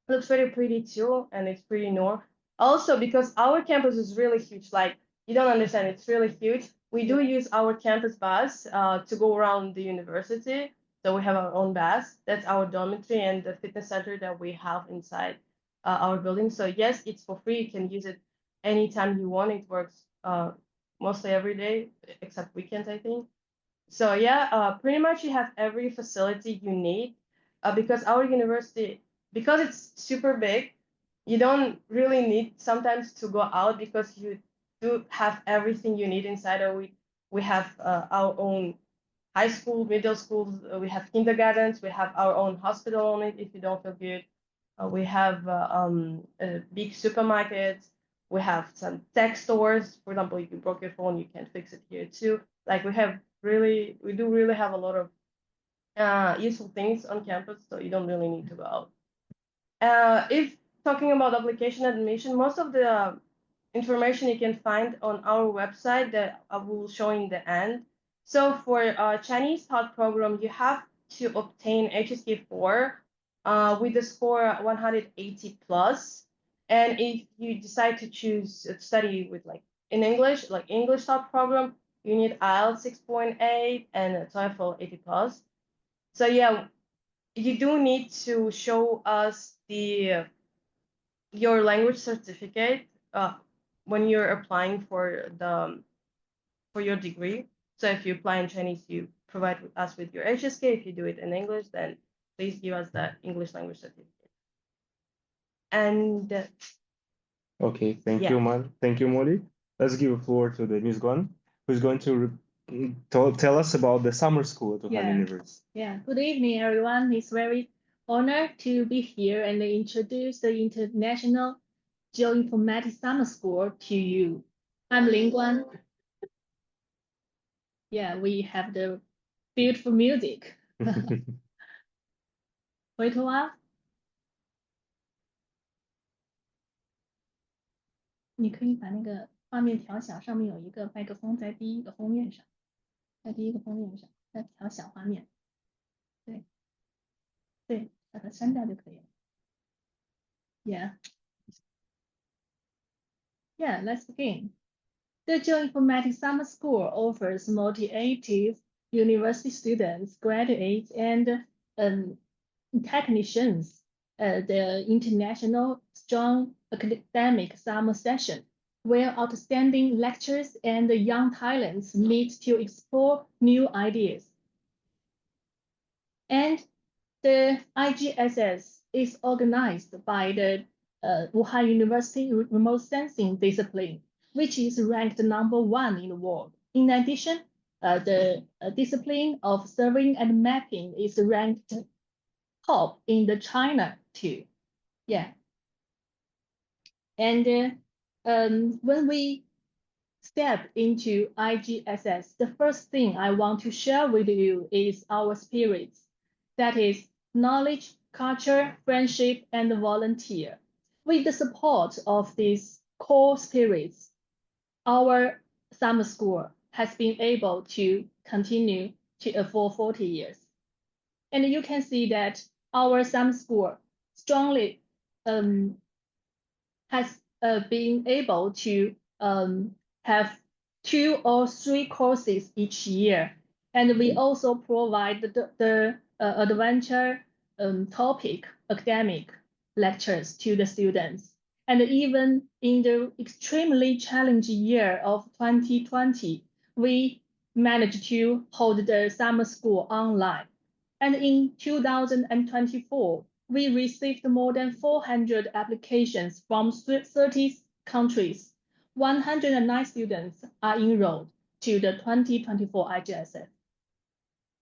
looks very pretty too, and it's pretty new. Also, because our campus is really huge, like you don't understand, it's really huge. We do use our campus bus to go around the university. So we have our own bus. That's our dormitory and the fitness center that we have inside our building. So yes, it's for free. You can use it anytime you want. It works mostly every day except weekends, I think. So yeah, pretty much you have every facility you need because our university, because it's super big, you don't really need sometimes to go out because you do have everything you need inside. We have our own high school, middle schools, we have kindergartens, we have our own hospital on it if you don't feel good. We have big supermarkets. We have some tech stores. For example, if you broke your phone, you can fix it here too. Like we do really have a lot of useful things on campus, so you don't really need to go out. If talking about application admission, most of the information you can find on our website that I will show in the end. So for Chinese Thought program, you have to obtain HSK 4 with the score 180 plus. And if you decide to choose to study with like in English, like English Thought program, you need IELTS 6.8 and a TOEFL 80 plus. So yeah, you do need to show us your language certificate when you're applying for your degree. So if you apply in Chinese, you provide us with your HSK. If you do it in English, then please give us the English language certificate. And okay, thank yeah. you, Thank you, Molly. Let's give the floor to the Miss Guan, who's going to tell us about the summer school at Wuhan University. Yeah, good evening, everyone. It's very honored to be here and introduce the International Geoinformatics Summer School to you. I'm Ling Guan. Yeah, we have the beautiful music. 回头啊，你可以把那个画面调小，上面有一个麦克风在第一个封面上，在第一个封面上，再调小画面。对，对，把它删掉就可以了。Yeah. Yeah, let's begin. The Geoinformatics Summer School offers multi-active university students, graduates, and technicians the international strong academic summer session, where outstanding lecturers and young talents meet to explore new ideas. And the IGSS is organized by the Wuhan University remote sensing discipline, which is ranked #1 in the world. In addition, the discipline of surveying and mapping is ranked top in the China too. Yeah. And when we step into IGSS, the first thing I want to share with you is our spirits. That is knowledge, culture, friendship, and volunteer. With the support of these core spirits, our summer school has been able to continue for 40 years. And you can see that our summer school strongly has been able to have 2 or 3 courses each year. And we also provide the adventure topic academic lectures to the students. And even in the extremely challenging year of 2020, we managed to hold the summer school online. And in 2024, we received more than 400 applications from 30 countries. 109 students are enrolled to the 2024 IGSF.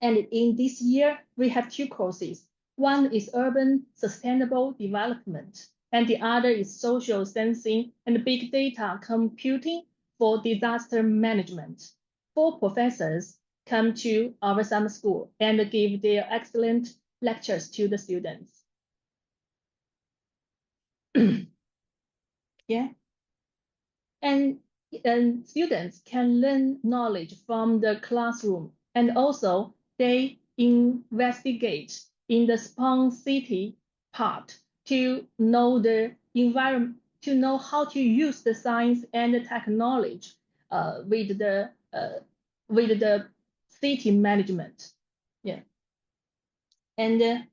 And in this year, we have two courses. One is Urban Sustainable Development, and the other is Social Sensing and Big Data Computing for Disaster Management. 4 professors come to our summer school and give their excellent lectures to the students. Yeah. And students can learn knowledge from the classroom, and also they investigate in the Spawn City part to know the environment, to know how to use the science and the technology with the city management. Yeah. And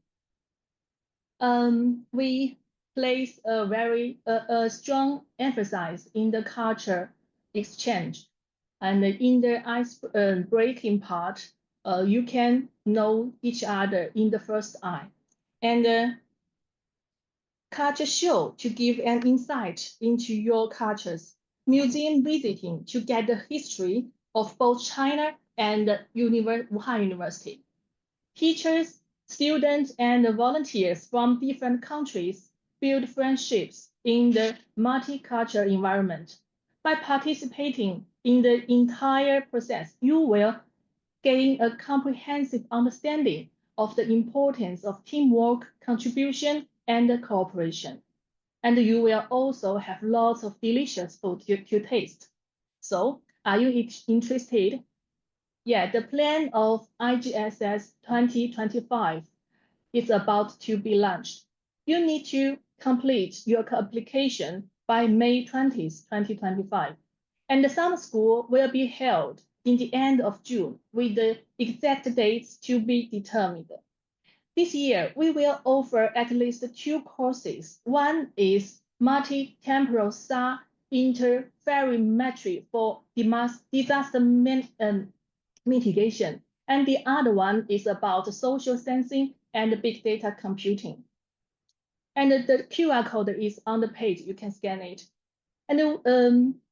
we place a very strong emphasis in the culture exchange, and in the ice breaking part, you can know each other in the first eye, and culture show to give an insight into your cultures, museum visiting to get the history of both China and Wuhan University. Teachers, students, and volunteers from different countries build friendships in the multicultural environment. By participating in the entire process, you will gain a comprehensive understanding of the importance of teamwork, contribution, and cooperation. And you will also have lots of delicious food to taste. So, are you interested? Yeah, the plan of IGSS 2025 is about to be launched. You need to complete your application by May 20th, 2025. And the summer school will be held in the end of June with the exact dates to be determined. This year, we will offer at least 2 courses. One is multi-temporal SAR interferometry for disaster mitigation, and the other one is about social sensing and big data computing. And the QR code is on the page, you can scan it. And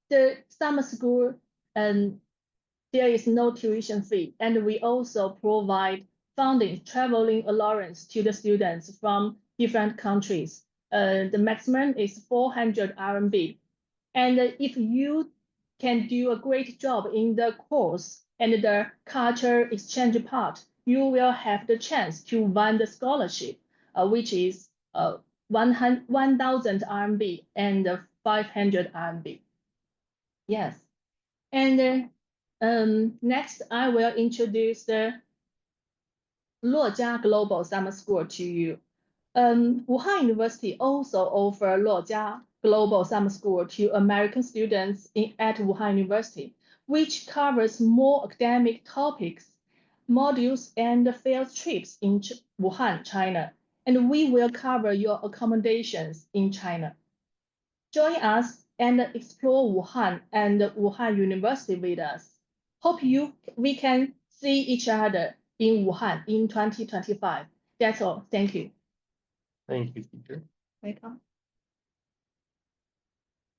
the summer school, there is no tuition fee, and we also provide funding traveling allowance to the students from different countries. The maximum is 400 RMB. And if you can do a great job in the course and the culture exchange part, you will have the chance to win the scholarship, which is 1,000 RMB and 500 RMB. Yes. And next, I will introduce the Luojia Global Summer School to you. Wuhan University also offers Luojia Global Summer School to American students at Wuhan University, which covers more academic topics, modules, and field trips in Wuhan, China. And we will cover your accommodations in China. Join us and explore Wuhan and Wuhan University with us. Hope we can see each other in Wuhan in 2025. That's all. Thank you. Thank you, teacher. Welcome.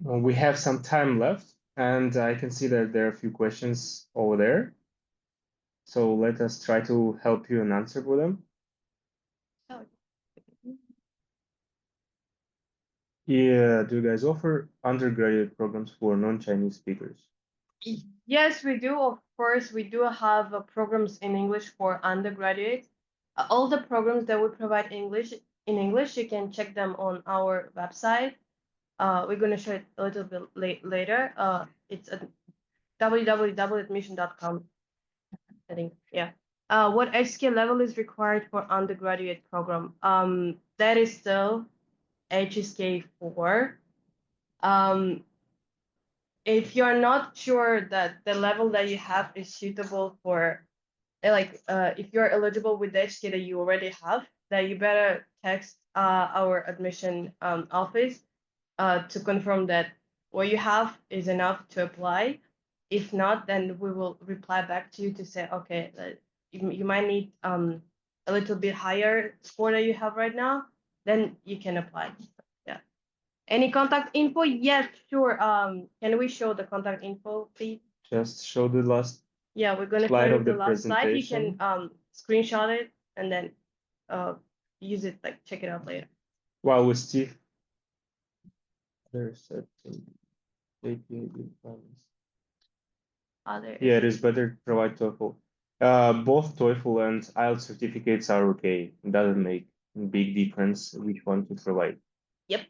We have some time left, and I can see that there are a few questions over there. So let us try to help you and answer for them. Yeah, do you guys offer undergraduate programs for non-Chinese speakers? Yes, we do. Of course, we do have programs in English for undergraduates. All the programs that we provide in English, you can check them on our website. We're going to show it a little bit later. It's at www.admission.com. I think, yeah. What HSK level is required for undergraduate program? That is still HSK 4. If you're not sure that the level that you have is suitable for if you're eligible with the HK that you already have, then you better text our admission office to confirm that what you have is enough to apply. If not, then we will reply back to you to say, okay, you might need a little bit higher score that you have right now, then you can apply. Yeah. Any contact info? Yes, sure. Can we show the contact info, please? Just show the last Yeah, we're gonna slide show of you the the last slide. You can presentation. screenshot it and then use it, like check it out later. While we Steve, there's certain API requirements. Yeah, it is better to provide TOEFL. Both TOEFL and IELTS certificates are okay. It doesn't make a big difference which one to provide. Yep.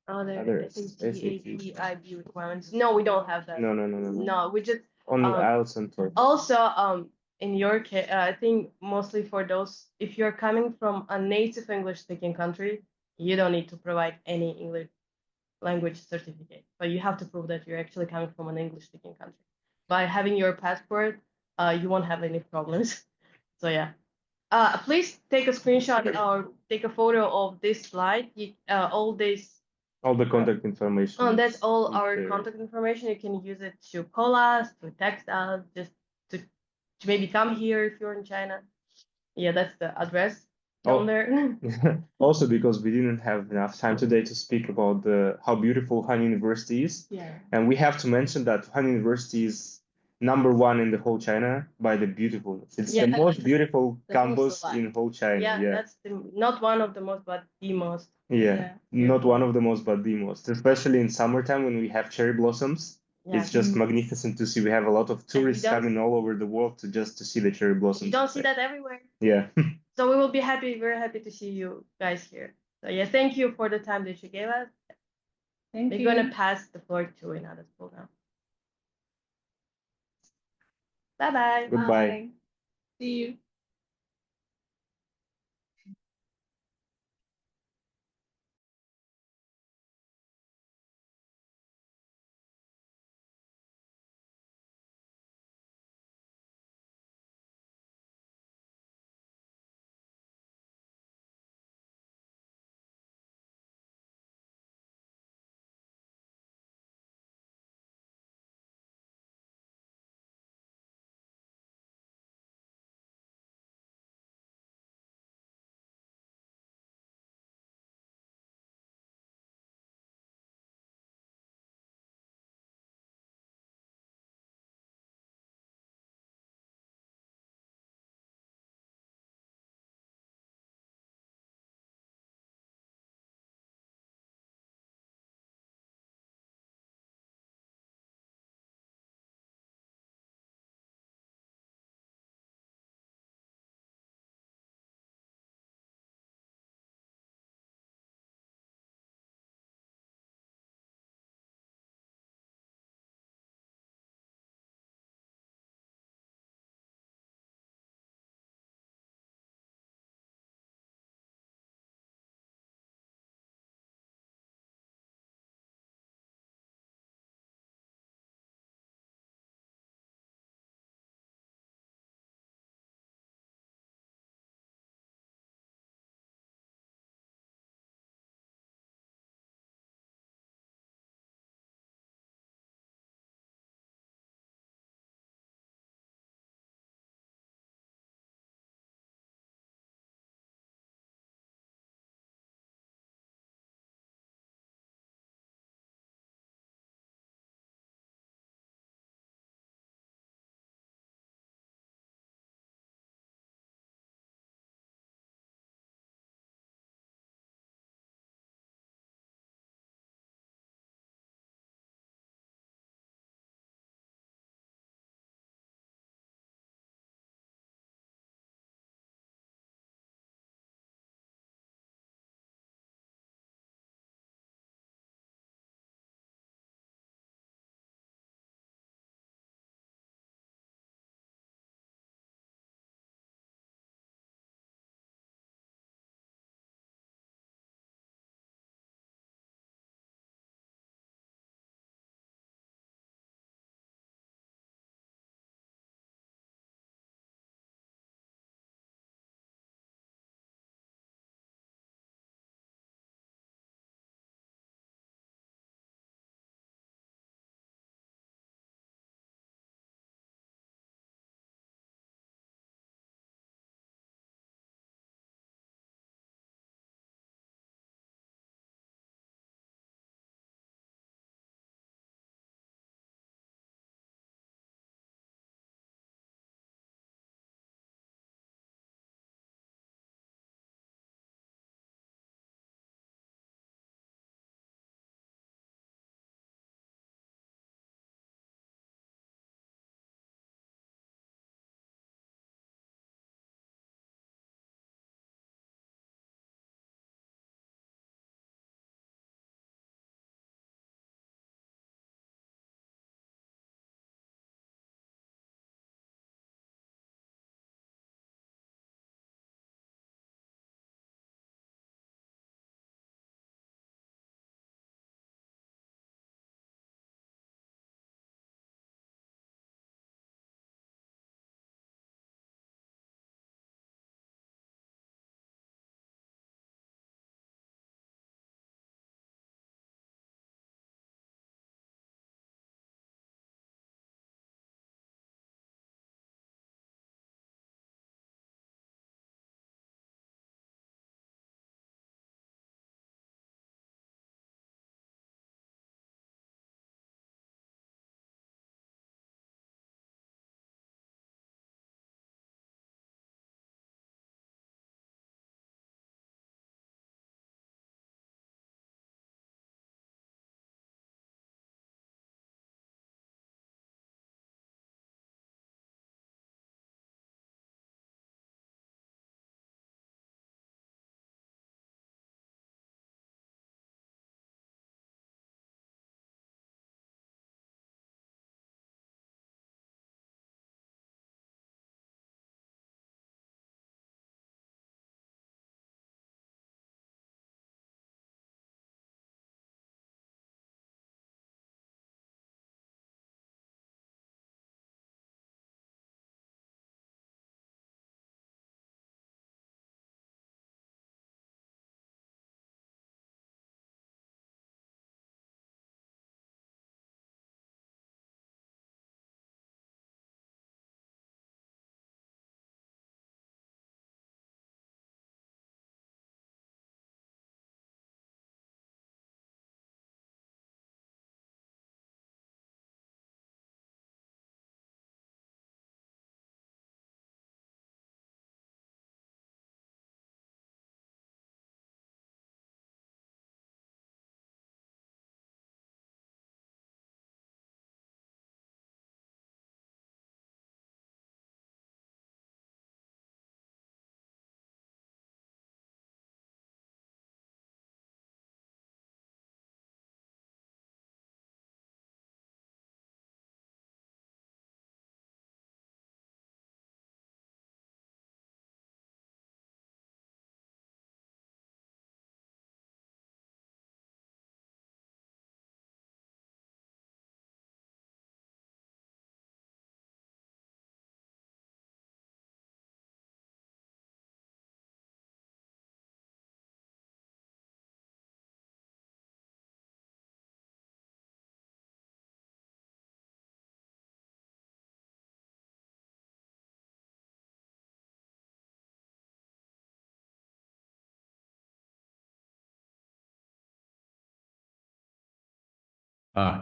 Other SAT, IB requirements. No, we don't have that. No. No, we just Only IELTS and TOEFL. also in your case, I think mostly for those, if you're coming from a native English speaking country, you don't need to provide any English language certificate, but you have to prove that you're actually coming from an English speaking country. By having your passport, you won't have any problems. So yeah. Please take a screenshot or take a photo of this slide. All the contact information. Oh, that's all is our there. contact information. You can use it to call us, to text us, just to maybe come here if you're in China. Yeah, that's the address down there. Also, because we didn't have enough time today to speak about how beautiful Wuhan University is. Yeah. And we have to mention that Wuhan University is #1 in the whole China by the beautifulness. It's the most beautiful campus in whole China. Yeah, that's not one of the most, but the most. Yeah, not one of the most, but the most. Especially in summertime when we have cherry blossoms. Yeah. It's just magnificent to see. We have a lot of tourists coming all over the world to see the cherry blossoms. You don't see that everywhere. Yeah. So we will be very happy to see you guys here. So yeah, thank you for the time that you gave us. We're gonna pass the floor to another school now. Bye-bye. Goodbye. See you.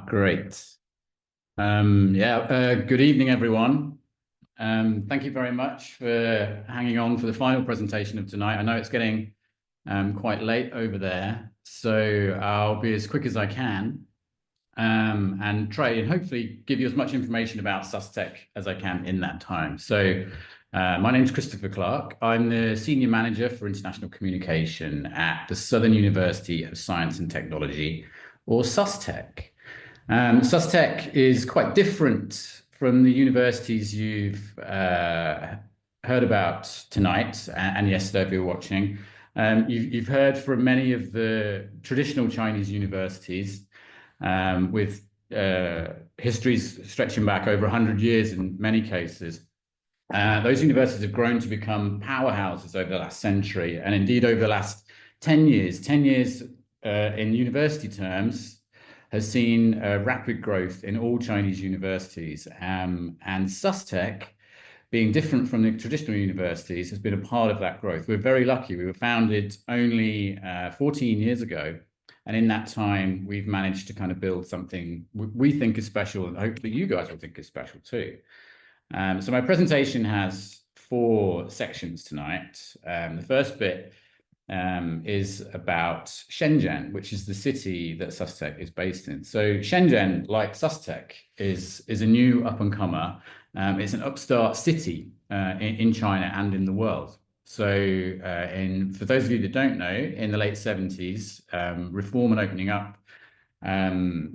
Great. Good evening, everyone. Thank you very much for hanging on for the final presentation of tonight. I know it's getting quite late over there, so I'll be as quick as I can and try and hopefully give you as much information about SUSTech as I can in that time. So my name is Christopher Clark. I'm the Senior Manager for International Communication at the Southern University of Science and Technology, or SUSTech. SUSTech is quite different from the universities you've heard about tonight and yesterday if you're watching. You've heard from many of the traditional Chinese universities with histories stretching back over 100 years in many cases. Those universities have grown to become powerhouses over the last century, and indeed over the last 10 years. 10 years in university terms has seen rapid growth in all Chinese universities, and SUSTech, being different from the traditional universities, has been a part of that growth. We're very lucky. We were founded only 14 years ago, and in that time, we've managed to kind of build something we think is special, and hopefully you guys will think is special too. So my presentation has 4 sections tonight. The first bit is about Shenzhen, which is the city that SUSTech is based in. So Shenzhen, like SUSTech, is a new up-and-comer. It's an upstart city in China and in the world. So for those of you that don't know, in the late 70s, reform and opening up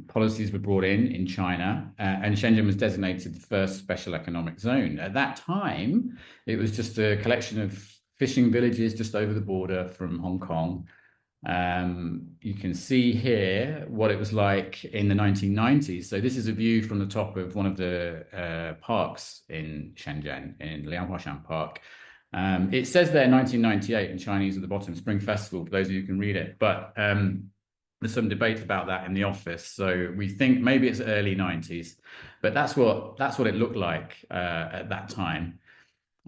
policies were brought in China, and Shenzhen was designated the first special economic zone. At that time, it was just a collection of fishing villages just over the border from Hong Kong. You can see here what it was like in the 1990s. So this is a view from the top of one of the parks in Shenzhen, in Lianghuashan Park. It says there 1998 in Chinese at the bottom, Spring Festival, for those of you who can read it. But there's some debate about that in the office. So we think maybe it's early 90s, but that's what it looked like at that time.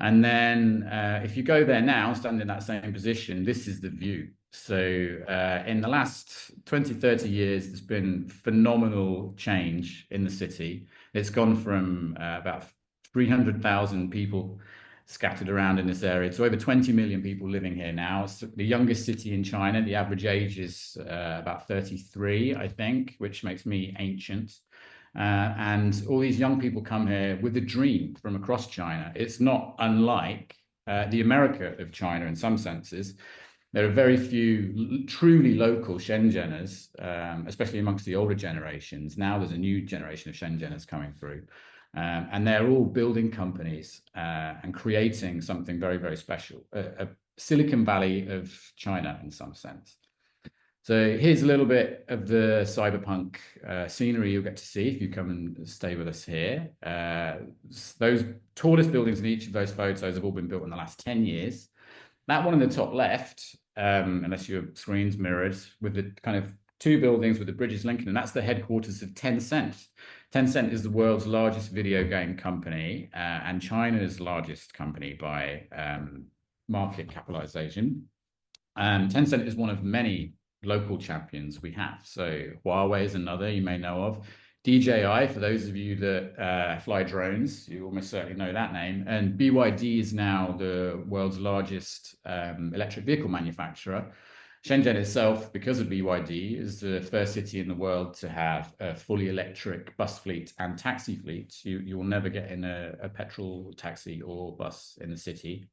And then if you go there now, stand in that same position, this is the view. So in the last 20, 30 years, there's been phenomenal change in the city. It's gone from about 300,000 people scattered around in this area to over 20 million people living here now. It's the youngest city in China. The average age is about 33, I think, which makes me ancient. And all these young people come here with a dream from across China. It's not unlike the America of China in some senses. There are very few truly local Shenzheners, especially amongst the older generations. Now there's a new generation of Shenzheners coming through. And they're all building companies and creating something very, very special, a Silicon Valley of China in some sense. So here's a little bit of the cyberpunk scenery you'll get to see if you come and stay with us here. Those tallest buildings in each of those photos have all been built in the last 10 years. That one in the top left, unless your screen's mirrored, with the kind of 2 buildings with the bridges linking, and that's the headquarters of Tencent. Tencent is the world's largest video game company and China's largest company by market capitalization. Tencent is one of many local champions we have. So Huawei is another you may know of. DJI, for those of you that fly drones, you almost certainly know that name. And BYD is now the world's largest electric vehicle manufacturer. Shenzhen itself, because of BYD, is the first city in the world to have a fully electric bus fleet and taxi fleet. You will never get in a petrol taxi or bus in the city.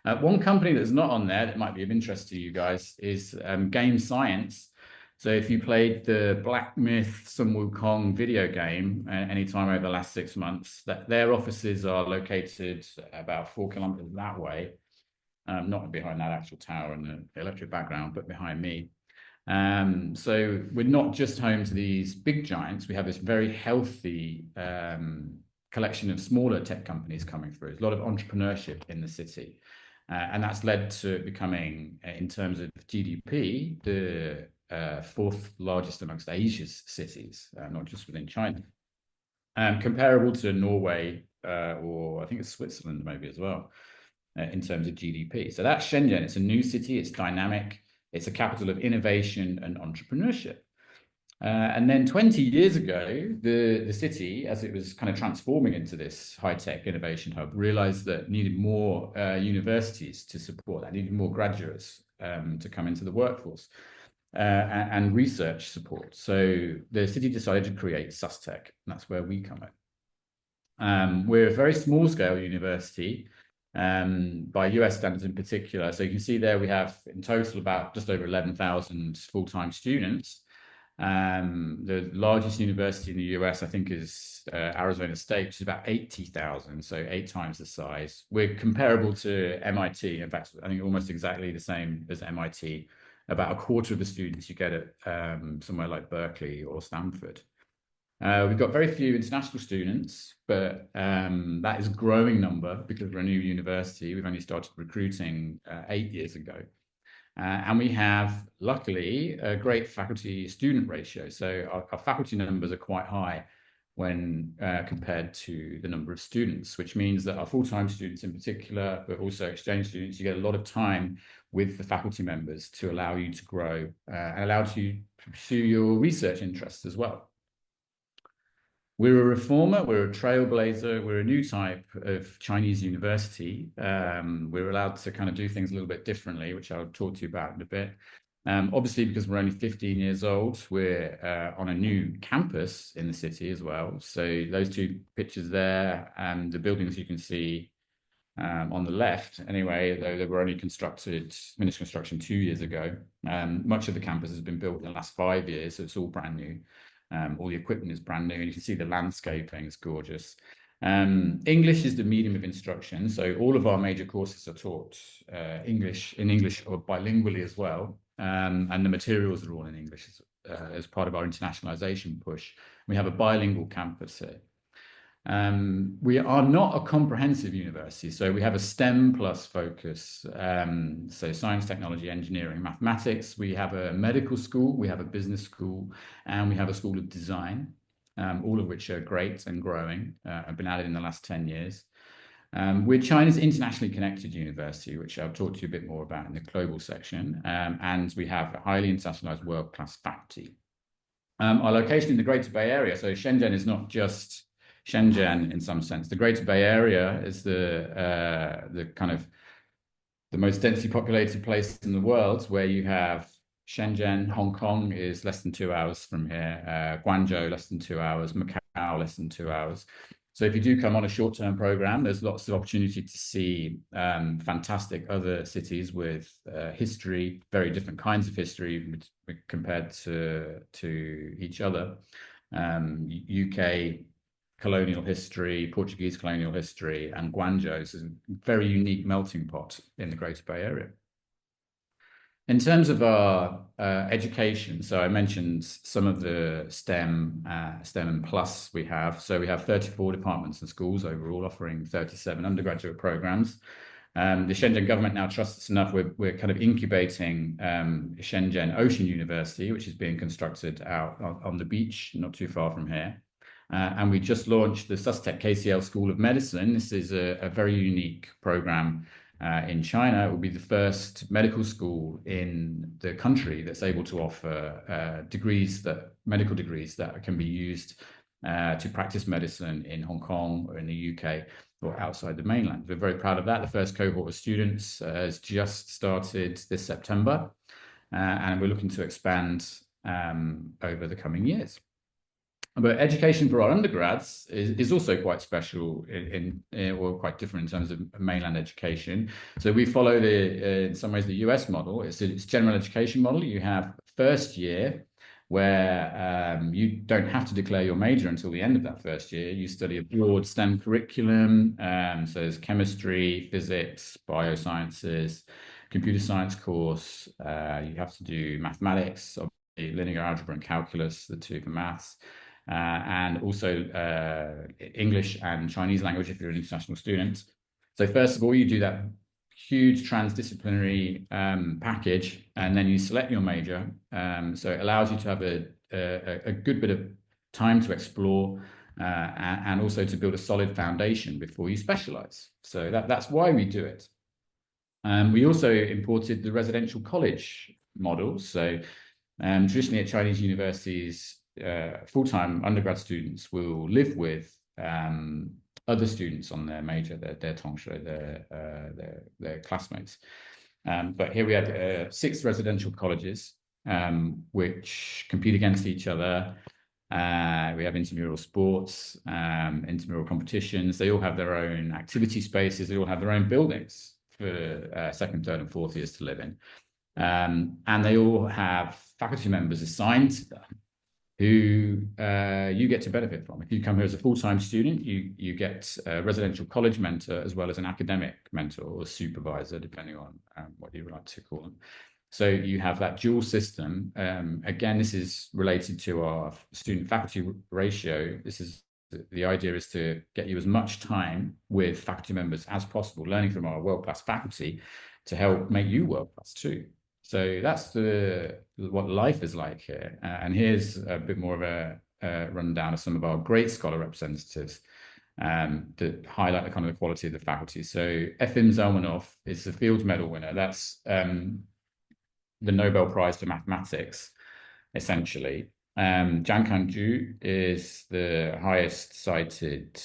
One company that's not on there that might be of interest to you guys is Game Science. So if you played the Black Myth Sun Wukong video game anytime over the last 6 months, their offices are located about 4 kilometers that way. Not behind that actual tower and the electric background, but behind me. So we're not just home to these big giants. We have this very healthy collection of smaller tech companies coming through. There's a lot of entrepreneurship in the city. And that's led to it becoming, in terms of GDP, the 4th largest amongst Asia's cities, not just within China. Comparable to Norway, or I think it's Switzerland maybe as well. In terms of GDP. So that's Shenzhen. It's a new city. It's dynamic. It's a capital of innovation and entrepreneurship. And then 20 years ago, the city, as it was kind of transforming into this high-tech innovation hub, realized that it needed more universities to support that, needed more graduates to come into the workforce and research support. So the city decided to create SUSTech, and that's where we come in. We're a very small-scale university, by US standards in particular. So you can see there we have in total about just over 11,000 full-time students. The largest university in the US, I think, is Arizona State, which is about 80,000, so 8 times the size. We're comparable to MIT. In fact, I think almost exactly the same as MIT. About a quarter of the students you get at somewhere like Berkeley or Stanford. We've got very few international students, but that is a growing number because we're a new university. We've only started recruiting 8 years ago. And we have, luckily, a great faculty-student ratio. So our faculty numbers are quite high when compared to the number of students, which means that our full-time students in particular, but also exchange students, you get a lot of time with the faculty members to allow you to grow and allow you to pursue your research interests as well. We're a reformer, we're a trailblazer, we're a new type of Chinese university. We're allowed to kind of do things a little bit differently, which I'll talk to you about in a bit. Obviously, because we're only 15 years old, we're on a new campus in the city as well. So those 2 pictures there and the buildings you can see on the left, anyway, they were only finished construction 2 years ago. Much of the campus has been built in the last 5 years, so it's all brand new. All the equipment is brand new, and you can see the landscaping is gorgeous. English is the medium of instruction, so all of our major courses are taught in English or bilingually as well, and the materials are all in English as part of our internationalization push. We have a bilingual campus here. We are not a comprehensive university, so we have a STEM plus focus, so science, technology, engineering, mathematics. We have a medical school, we have a business school, and we have a school of design, all of which are great and growing, have been added in the last 10 years. We're China's internationally connected university, which I'll talk to you a bit more about in the global section, and we have a highly internationalized world-class faculty. Our location in the Greater Bay Area, so Shenzhen is not just Shenzhen in some sense. The Greater Bay Area is the kind of the most densely populated place in the world, where you have Shenzhen. Hong Kong is less than 2 hours from here, Guangzhou less than 2 hours, Macau less than 2 hours. So if you do come on a short-term program, there's lots of opportunity to see fantastic other cities with history, very different kinds of history compared to each other. UK colonial history, Portuguese colonial history, and Guangzhou is a very unique melting pot in the Greater Bay Area. In terms of our education, so I mentioned some of the STEM and plus we have. So we have 34 departments and schools overall, offering 37 undergraduate programs. The Shenzhen government now trusts us enough. We're kind of incubating Shenzhen Ocean University, which is being constructed out on the beach, not too far from here. And we just launched the SUSTech KCL School of Medicine. This is a very unique program in China. It will be the first medical school in the country that's able to offer medical degrees that can be used to practice medicine in Hong Kong or in the UK or outside the mainland. We're very proud of that. The first cohort of students has just started this September, and we're looking to expand over the coming years. But education for our undergrads is also quite special or quite different in terms of mainland education. So we follow in some ways the US model. It's general education model. You have first year where you don't have to declare your major until the end of that first year. You study a broad STEM curriculum. So there's chemistry, physics, biosciences, computer science course. You have to do mathematics, obviously linear algebra and calculus, the 2 for maths. And also English and Chinese language if you're an international student. So first of all, you do that huge transdisciplinary package, and then you select your major. So it allows you to have a good bit of time to explore and also to build a solid foundation before you specialize. So that's why we do it. We also imported the residential college model. So Traditionally at Chinese universities, full-time undergrad students will live with other students on their major, their tongshui, their classmates. But here we have 6 residential colleges which compete against each other. We have intramural sports, intramural competitions. They all have their own activity spaces. They all have their own buildings for second, third, and fourth years to live in. And they all have faculty members assigned to them who you get to benefit from. If you come here as a full-time student, you get a residential college mentor as well as an academic mentor or supervisor, depending on what you would like to call them. So you have that dual system. Again, this is related to our student-faculty ratio. The idea is to get you as much time with faculty members as possible, learning from our world-class faculty to help make you world-class too. So that's what life is like here. And here's a bit more of a rundown of some of our great scholar representatives that highlight the kind of the quality of the faculty. So Efim Zelmanov is the Fields Medal winner. That's the Nobel Prize for Mathematics, essentially. Zhang Kangju is the highest cited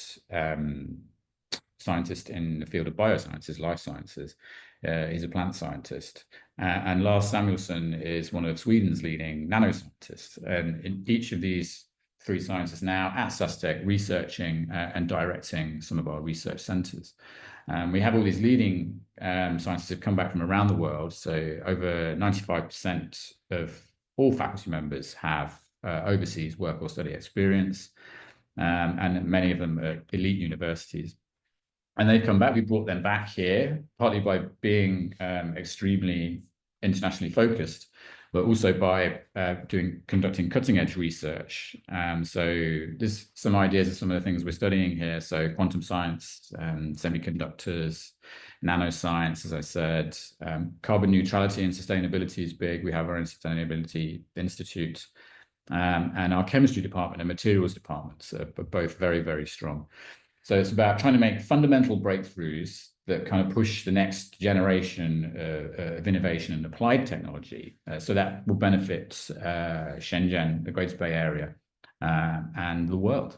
scientist in the field of biosciences, life sciences. He's a plant scientist. And Lars Samuelsson is one of Sweden's leading nanoscientists. And in each of these 3 scientists now at SUSTEC researching and directing some of our research centers. We have all these leading scientists who've come back from around the world. So over 95% of all faculty members have overseas work or study experience, and many of them are elite universities. And they've come back. We brought them back here, partly by being extremely internationally focused, but also by conducting cutting-edge research. So there's some ideas of some of the things we're studying here. So quantum science, semiconductors, nanoscience, as I said, carbon neutrality and sustainability is big. We have our own sustainability institute, and our chemistry department and materials departments are both very, very strong. So it's about trying to make fundamental breakthroughs that kind of push the next generation of innovation and applied technology. So that will benefit Shenzhen, the Greater Bay Area, and the world.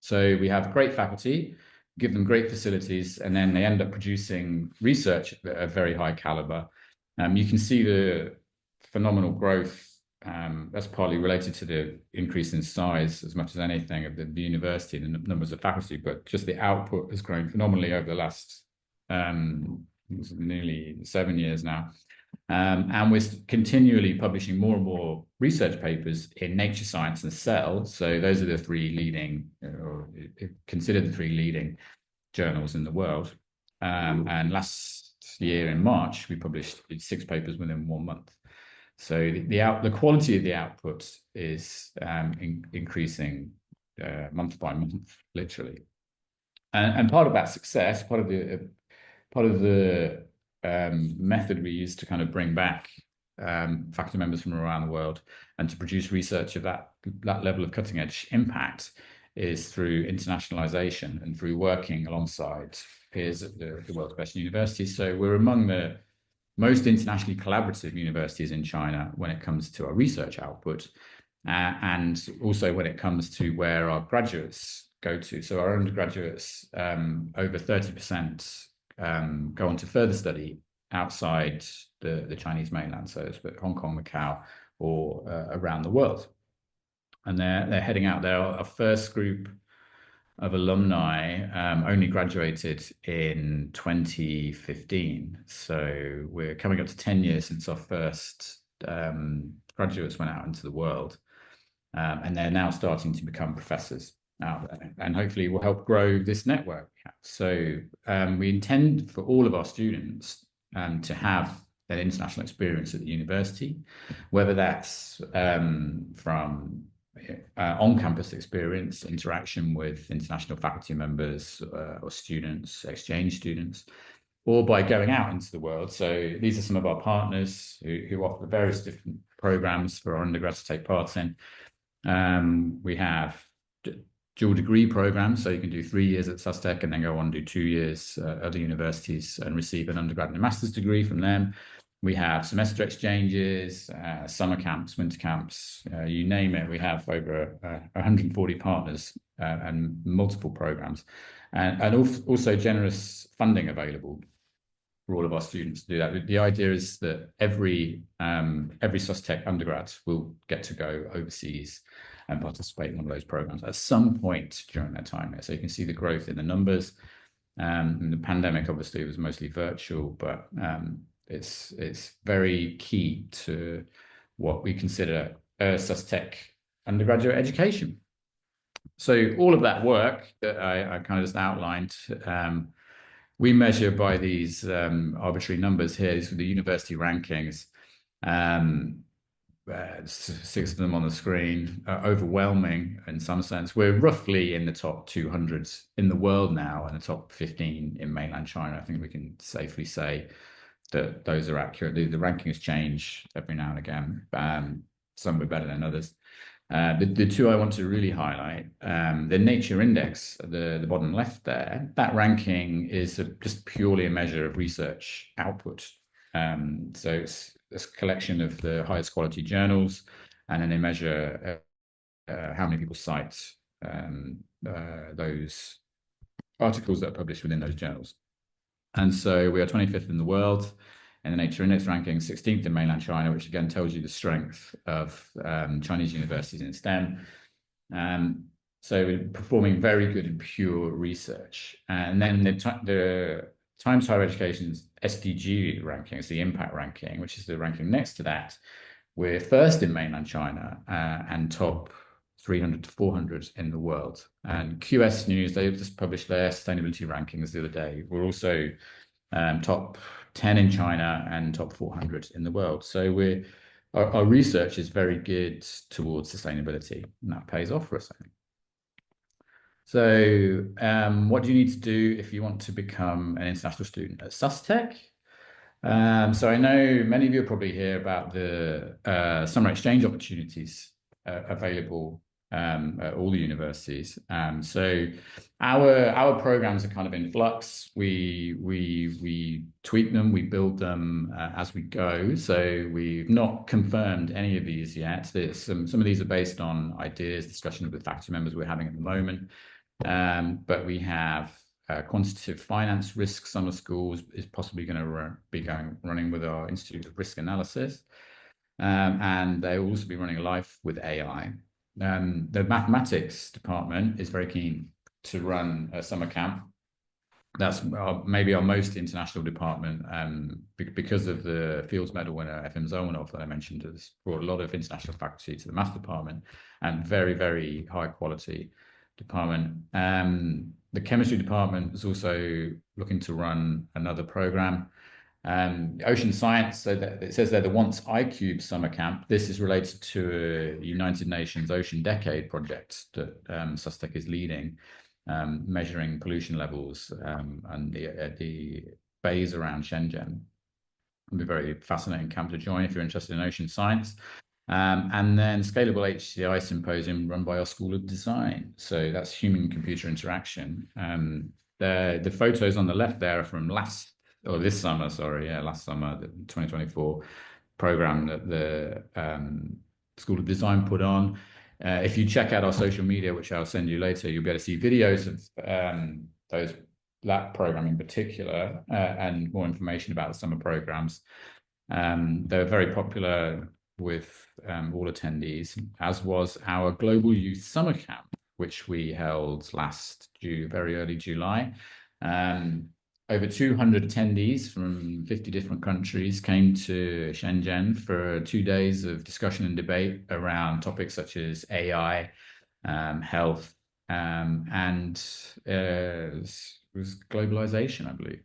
So we have great faculty, give them great facilities, and then they end up producing research at a very high caliber. You can see the phenomenal growth. That's partly related to the increase in size as much as anything of the university and the numbers of faculty, but just the output has grown phenomenally over the last nearly 7 years now. And we're continually publishing more and more research papers in Nature, Science, and Cell. So those are the 3 leading, or considered the 3 leading journals in the world. And last year in March, we published 6 papers within 1 month. So the quality of the output is increasing month by month, literally. And part of that success, part of the method we use to kind of bring back faculty members from around the world and to produce research of that level of cutting edge impact is through internationalization and through working alongside peers at the world's best universities. So we're among the most internationally collaborative universities in China when it comes to our research output, and also when it comes to where our graduates go to. So our undergraduates, over 30% go on to further study outside the Chinese mainland, so it's Hong Kong, Macau, or around the world. And they're heading out there. Our first group of alumni only graduated in 2015. So we're coming up to 10 years since our first graduates went out into the world. And they're now starting to become professors out there, and hopefully will help grow this network. So we intend for all of our students to have an international experience at the university, whether that's from on-campus experience, interaction with international faculty members or students, exchange students, or by going out into the world. So these are some of our partners who offer various different programs for our undergrads to take part in. We have dual degree programs, so you can do 3 years at SUSTEC and then go on and do 2 years at other universities and receive an undergrad and a master's degree from them. We have semester exchanges, summer camps, winter camps, you name it. We have over 140 partners and multiple programs, and also generous funding available for all of our students to do that. The idea is that every SOSTECH undergrad will get to go overseas and participate in one of those programs at some point during their time there. So you can see the growth in the numbers. In the pandemic, obviously, it was mostly virtual, but it's very key to what we consider SOSTECH undergraduate education. So all of that work that I kind of just outlined, we measure by these arbitrary numbers here. These are the university rankings. 6 of them on the screen, overwhelming in some sense. We're roughly in the top 200 in the world now and the top 15 in mainland China. I think we can safely say that those are accurate. The rankings change every now and again. Some are better than others. The two I want to really highlight, the Nature Index, the bottom left there, that ranking is just purely a measure of research output. So it's a collection of the highest quality journals, and then they measure how many people cite those articles that are published within those journals. And so we are 25th in the world in the Nature Index ranking, 16th in mainland China, which again tells you the strength of Chinese universities in STEM. So we're performing very good in pure research. And then the Times Higher Education's SDG ranking is the impact ranking, which is the ranking next to that. We're first in mainland China and top 300 to 400 in the world. And QS News, they just published their sustainability rankings the other day. We're also top 10 in China and top 400 in the world. So our research is very geared towards sustainability, and that pays off for us, I think. So what do you need to do if you want to become an international student at SOSTECH? So I know many of you probably hear about the summer exchange opportunities available at all the universities. So our programs are kind of in flux. We tweak them, we build them as we go. So we've not confirmed any of these yet. Some of these are based on ideas, discussions with faculty members we're having at the moment. But we have quantitative finance risk summer schools is possibly going to be running with our Institute of Risk Analysis. And they'll also be running live with AI. The mathematics department is very keen to run a summer camp. That's maybe our most international department, because of the Fields Medal winner, FM Zolmanov, that I mentioned, has brought a lot of international faculty to the math department, and very, very high quality department. The chemistry department is also looking to run another program. Ocean science, so that it says there the Once iCube summer camp. This is related to a United Nations Ocean Decade project that SOSTECH is leading, measuring pollution levels and the bays around Shenzhen. It'll be a very fascinating camp to join if you're interested in ocean science. And then Scalable HCI Symposium run by our School of Design. So that's human-computer interaction. The photos on the left there are from last summer, the 2024 program that the School of Design put on. If you check out our social media, which I'll send you later, you'll be able to see videos of that program in particular, and more information about the summer programs. They're very popular with all attendees, as was our Global Youth Summer Camp, which we held very early July. Over 200 attendees from 50 different countries came to Shenzhen for 2 days of discussion and debate around topics such as AI, health, and it was globalization, I believe,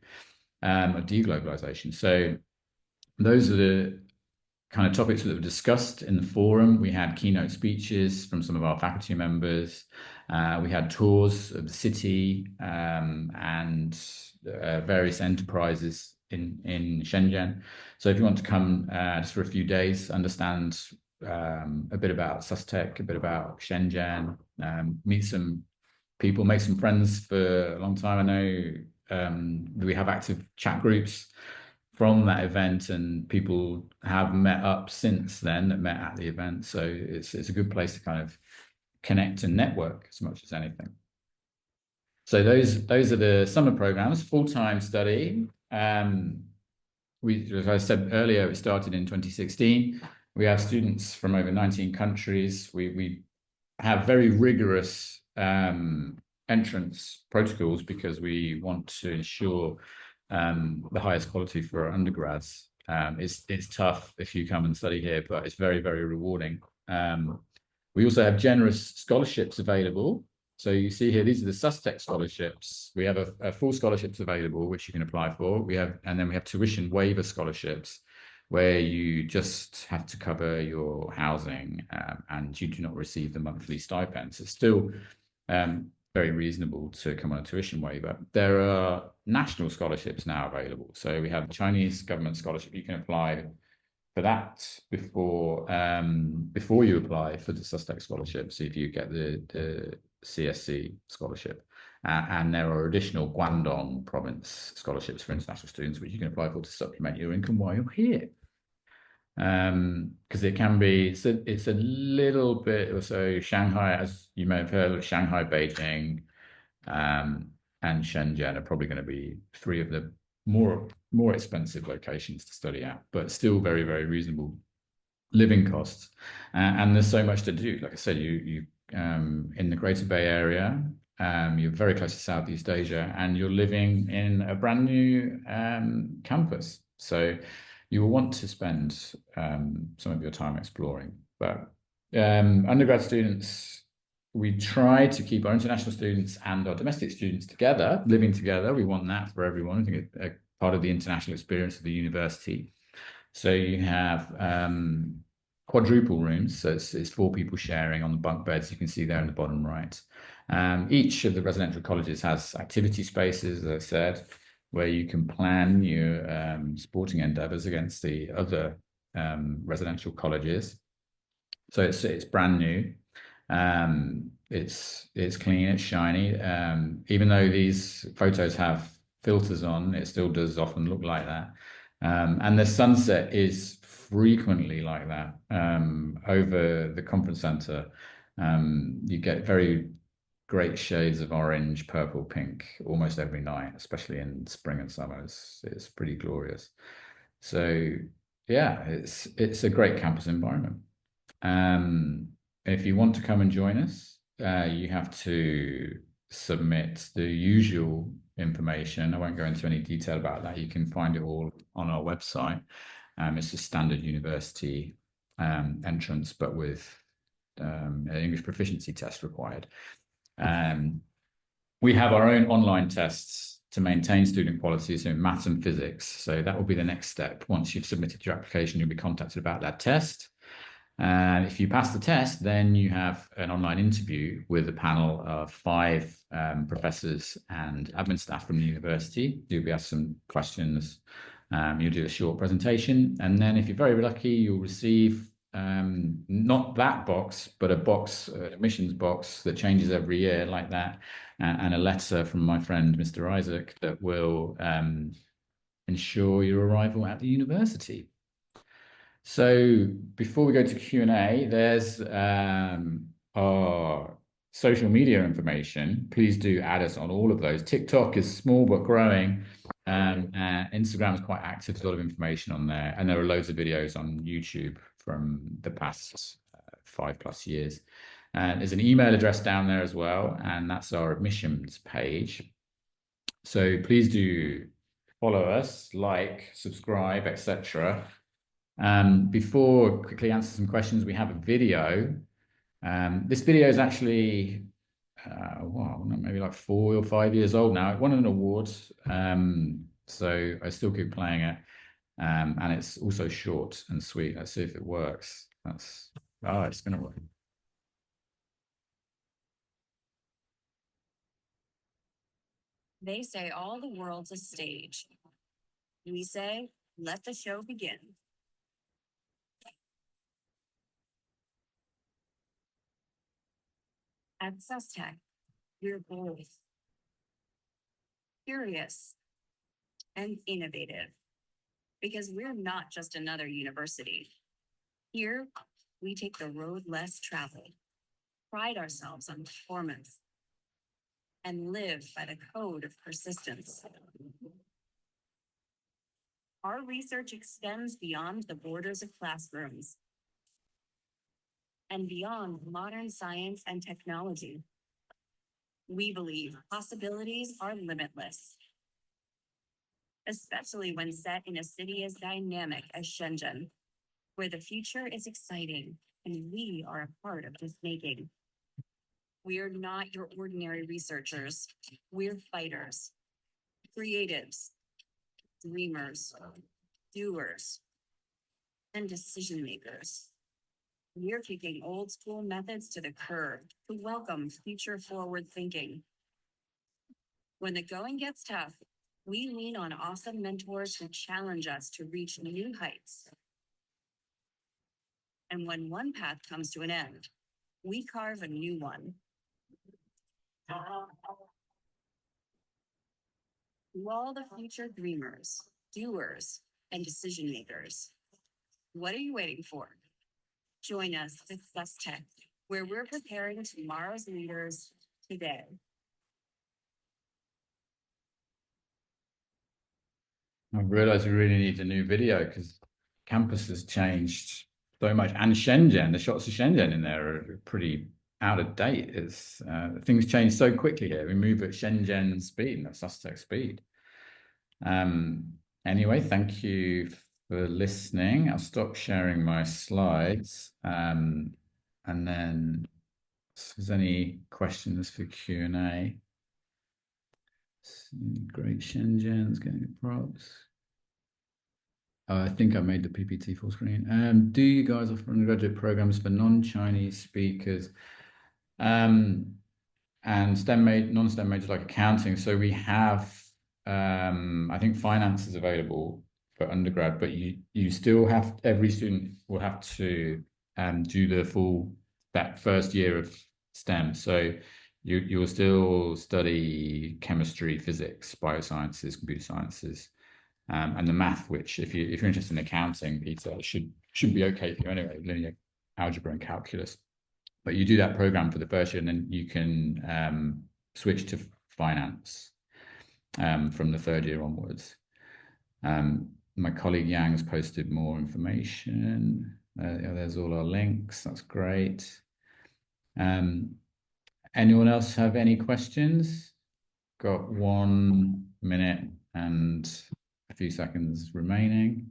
or deglobalization. So those are the kind of topics that were discussed in the forum. We had keynote speeches from some of our faculty members. We had tours of the city and various enterprises in Shenzhen. So if you want to come just for a few days, understand a bit about SOSTECH, a bit about Shenzhen, meet some people, make some friends for a long time. I know we have active chat groups from that event, and people have met up since then that met at the event. So it's a good place to kind of connect and network as much as anything. So those are the summer programs, full-time study. As I said earlier, it started in 2016. We have students from over 19 countries. We have very rigorous entrance protocols because we want to ensure the highest quality for our undergrads. It's tough if you come and study here, but it's very, very rewarding. We also have generous scholarships available. So you see here, these are the SUSTEC scholarships. We have a full scholarships available, which you can apply for. And then we have tuition waiver scholarships, where you just have to cover your housing and you do not receive the monthly stipends. It's still very reasonable to come on a tuition waiver. There are national scholarships now available. So we have the Chinese government scholarship. You can apply for that before you apply for the SUSTEC scholarship. So if you get the CSC scholarship, and there are additional Guangdong province scholarships for international students, which you can apply for to supplement your income while you're here. Because it can be, it's a little bit, so Shanghai, as you may have heard, Shanghai, Beijing, and Shenzhen are probably going to be three of the more expensive locations to study at, but still very, very reasonable living costs. And there's so much to do. Like I said, you in the Greater Bay Area, you're very close to Southeast Asia, and you're living in a brand new campus. So you will want to spend some of your time exploring. But undergrad students, we try to keep our international students and our domestic students together, living together. We want that for everyone. I think it's a part of the international experience of the university. So you have quadruple rooms. So it's 4 people sharing on the bunk beds. You can see there in the bottom right. Each of the residential colleges has activity spaces, as I said, where you can plan your sporting endeavors against the other residential colleges. So it's brand new. It's clean, it's shiny. Even though these photos have filters on, it still does often look like that. And the sunset is frequently like that. Over the conference center, you get very great shades of orange, purple, pink almost every night, especially in spring and summer. It's pretty glorious. So yeah, it's a great campus environment. If you want to come and join us, you have to submit the usual information. I won't go into any detail about that. You can find it all on our website. It's a standard university entrance, but with an English proficiency test required. We have our own online tests to maintain student quality, so in maths and physics. So that will be the next step. Once you've submitted your application, you'll be contacted about that test. If you pass the test, then you have an online interview with a panel of 5 professors and admin staff from the university. You'll be asked some questions. You'll do a short presentation. And then if you're very lucky, you'll receive not that box, but a box, admissions box that changes every year like that, and a letter from my friend, Mr. Isaac, that will ensure your arrival at the university. So before we go to Q&A, there's our social media information. Please do add us on all of those. TikTok is small but growing. Instagram is quite active. There's a lot of information on there. And there are loads of videos on YouTube from the past 5+ years. And there's an email address down there as well. And that's our admissions page. So please do follow us, like, subscribe, etc. Before I quickly answer some questions, we have a video. This video is actually, maybe like 4 or 5 years old now. It won an award, so I still keep playing it. And it's also short and sweet. Let's see if it works. It's going to work. They say all the world's a stage. We say, let the show begin. At SUSTEC, we're bold, curious, and innovative. because we're not just another university. Here, we take the road less traveled, pride ourselves on performance, and live by the code of persistence. Our research extends beyond the borders of classrooms and beyond modern science and technology. We believe possibilities are limitless, especially when set in a city as dynamic as Shenzhen, where the future is exciting and we are a part of this making. We are not your ordinary researchers. We're fighters, creatives, dreamers, doers, and decision makers. We're kicking old school methods to the curb to welcome future forward thinking. When the going gets tough, we lean on awesome mentors who challenge us to reach new heights. And when one path comes to an end, we carve a new one. To all the future dreamers, doers, and decision makers, what are you waiting for? Join us at SUSTech, where we're preparing tomorrow's leaders today. I realized we really need a new video because campus has changed so much, and Shenzhen, the shots of Shenzhen in there are pretty out of date. It's things change so quickly here. We move at Shenzhen speed, not SUSTech speed. Anyway, thank you for listening. I'll stop sharing my slides, and then if there's any questions for Q&A. Great, Shenzhen's getting props. I think I made the PPT full screen. Do you guys offer undergraduate programs for non-Chinese speakers and STEM non-STEM majors like accounting? So we have, I think finance is available for undergrad, but you still have, every student will have to do the full, that first year of STEM. So you will still study chemistry, physics, biosciences, computer sciences, and the math, which if you're interested in accounting, Peter, should be okay for you anyway, linear algebra and calculus. But you do that program for the first year, and then you can switch to finance from the third year onwards. My colleague Yang has posted more information. There's all our links. That's great. Anyone else have any questions? Got 1 minute and a few seconds remaining.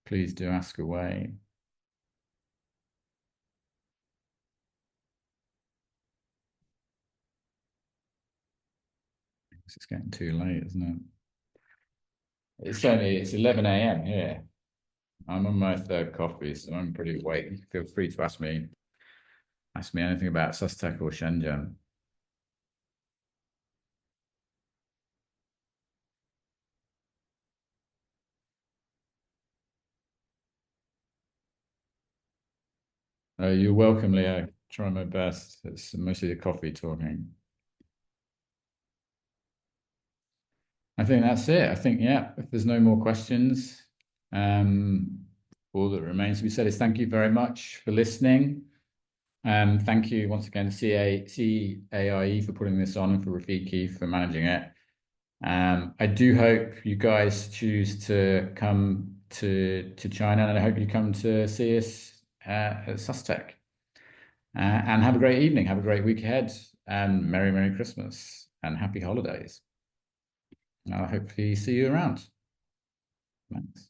Please do ask away. It's getting too late, isn't it? It's 11 a.m. here. I'm on my third coffee, so I'm pretty awake. Feel free to ask me anything about SUSTech or Shenzhen. You're welcome, Leo. Try my best. It's mostly the coffee talking. I think that's it. I think, yeah, if there's no more questions, all that remains to be said is thank you very much for listening. Thank you once again to CAIE for putting this on and for Rafiki for managing it. I do hope you guys choose to come to China, and I hope you come to see us at SUSTech. And have a great evening, have a great week ahead, and Merry Christmas and happy holidays. I'll hopefully see you around. Thanks.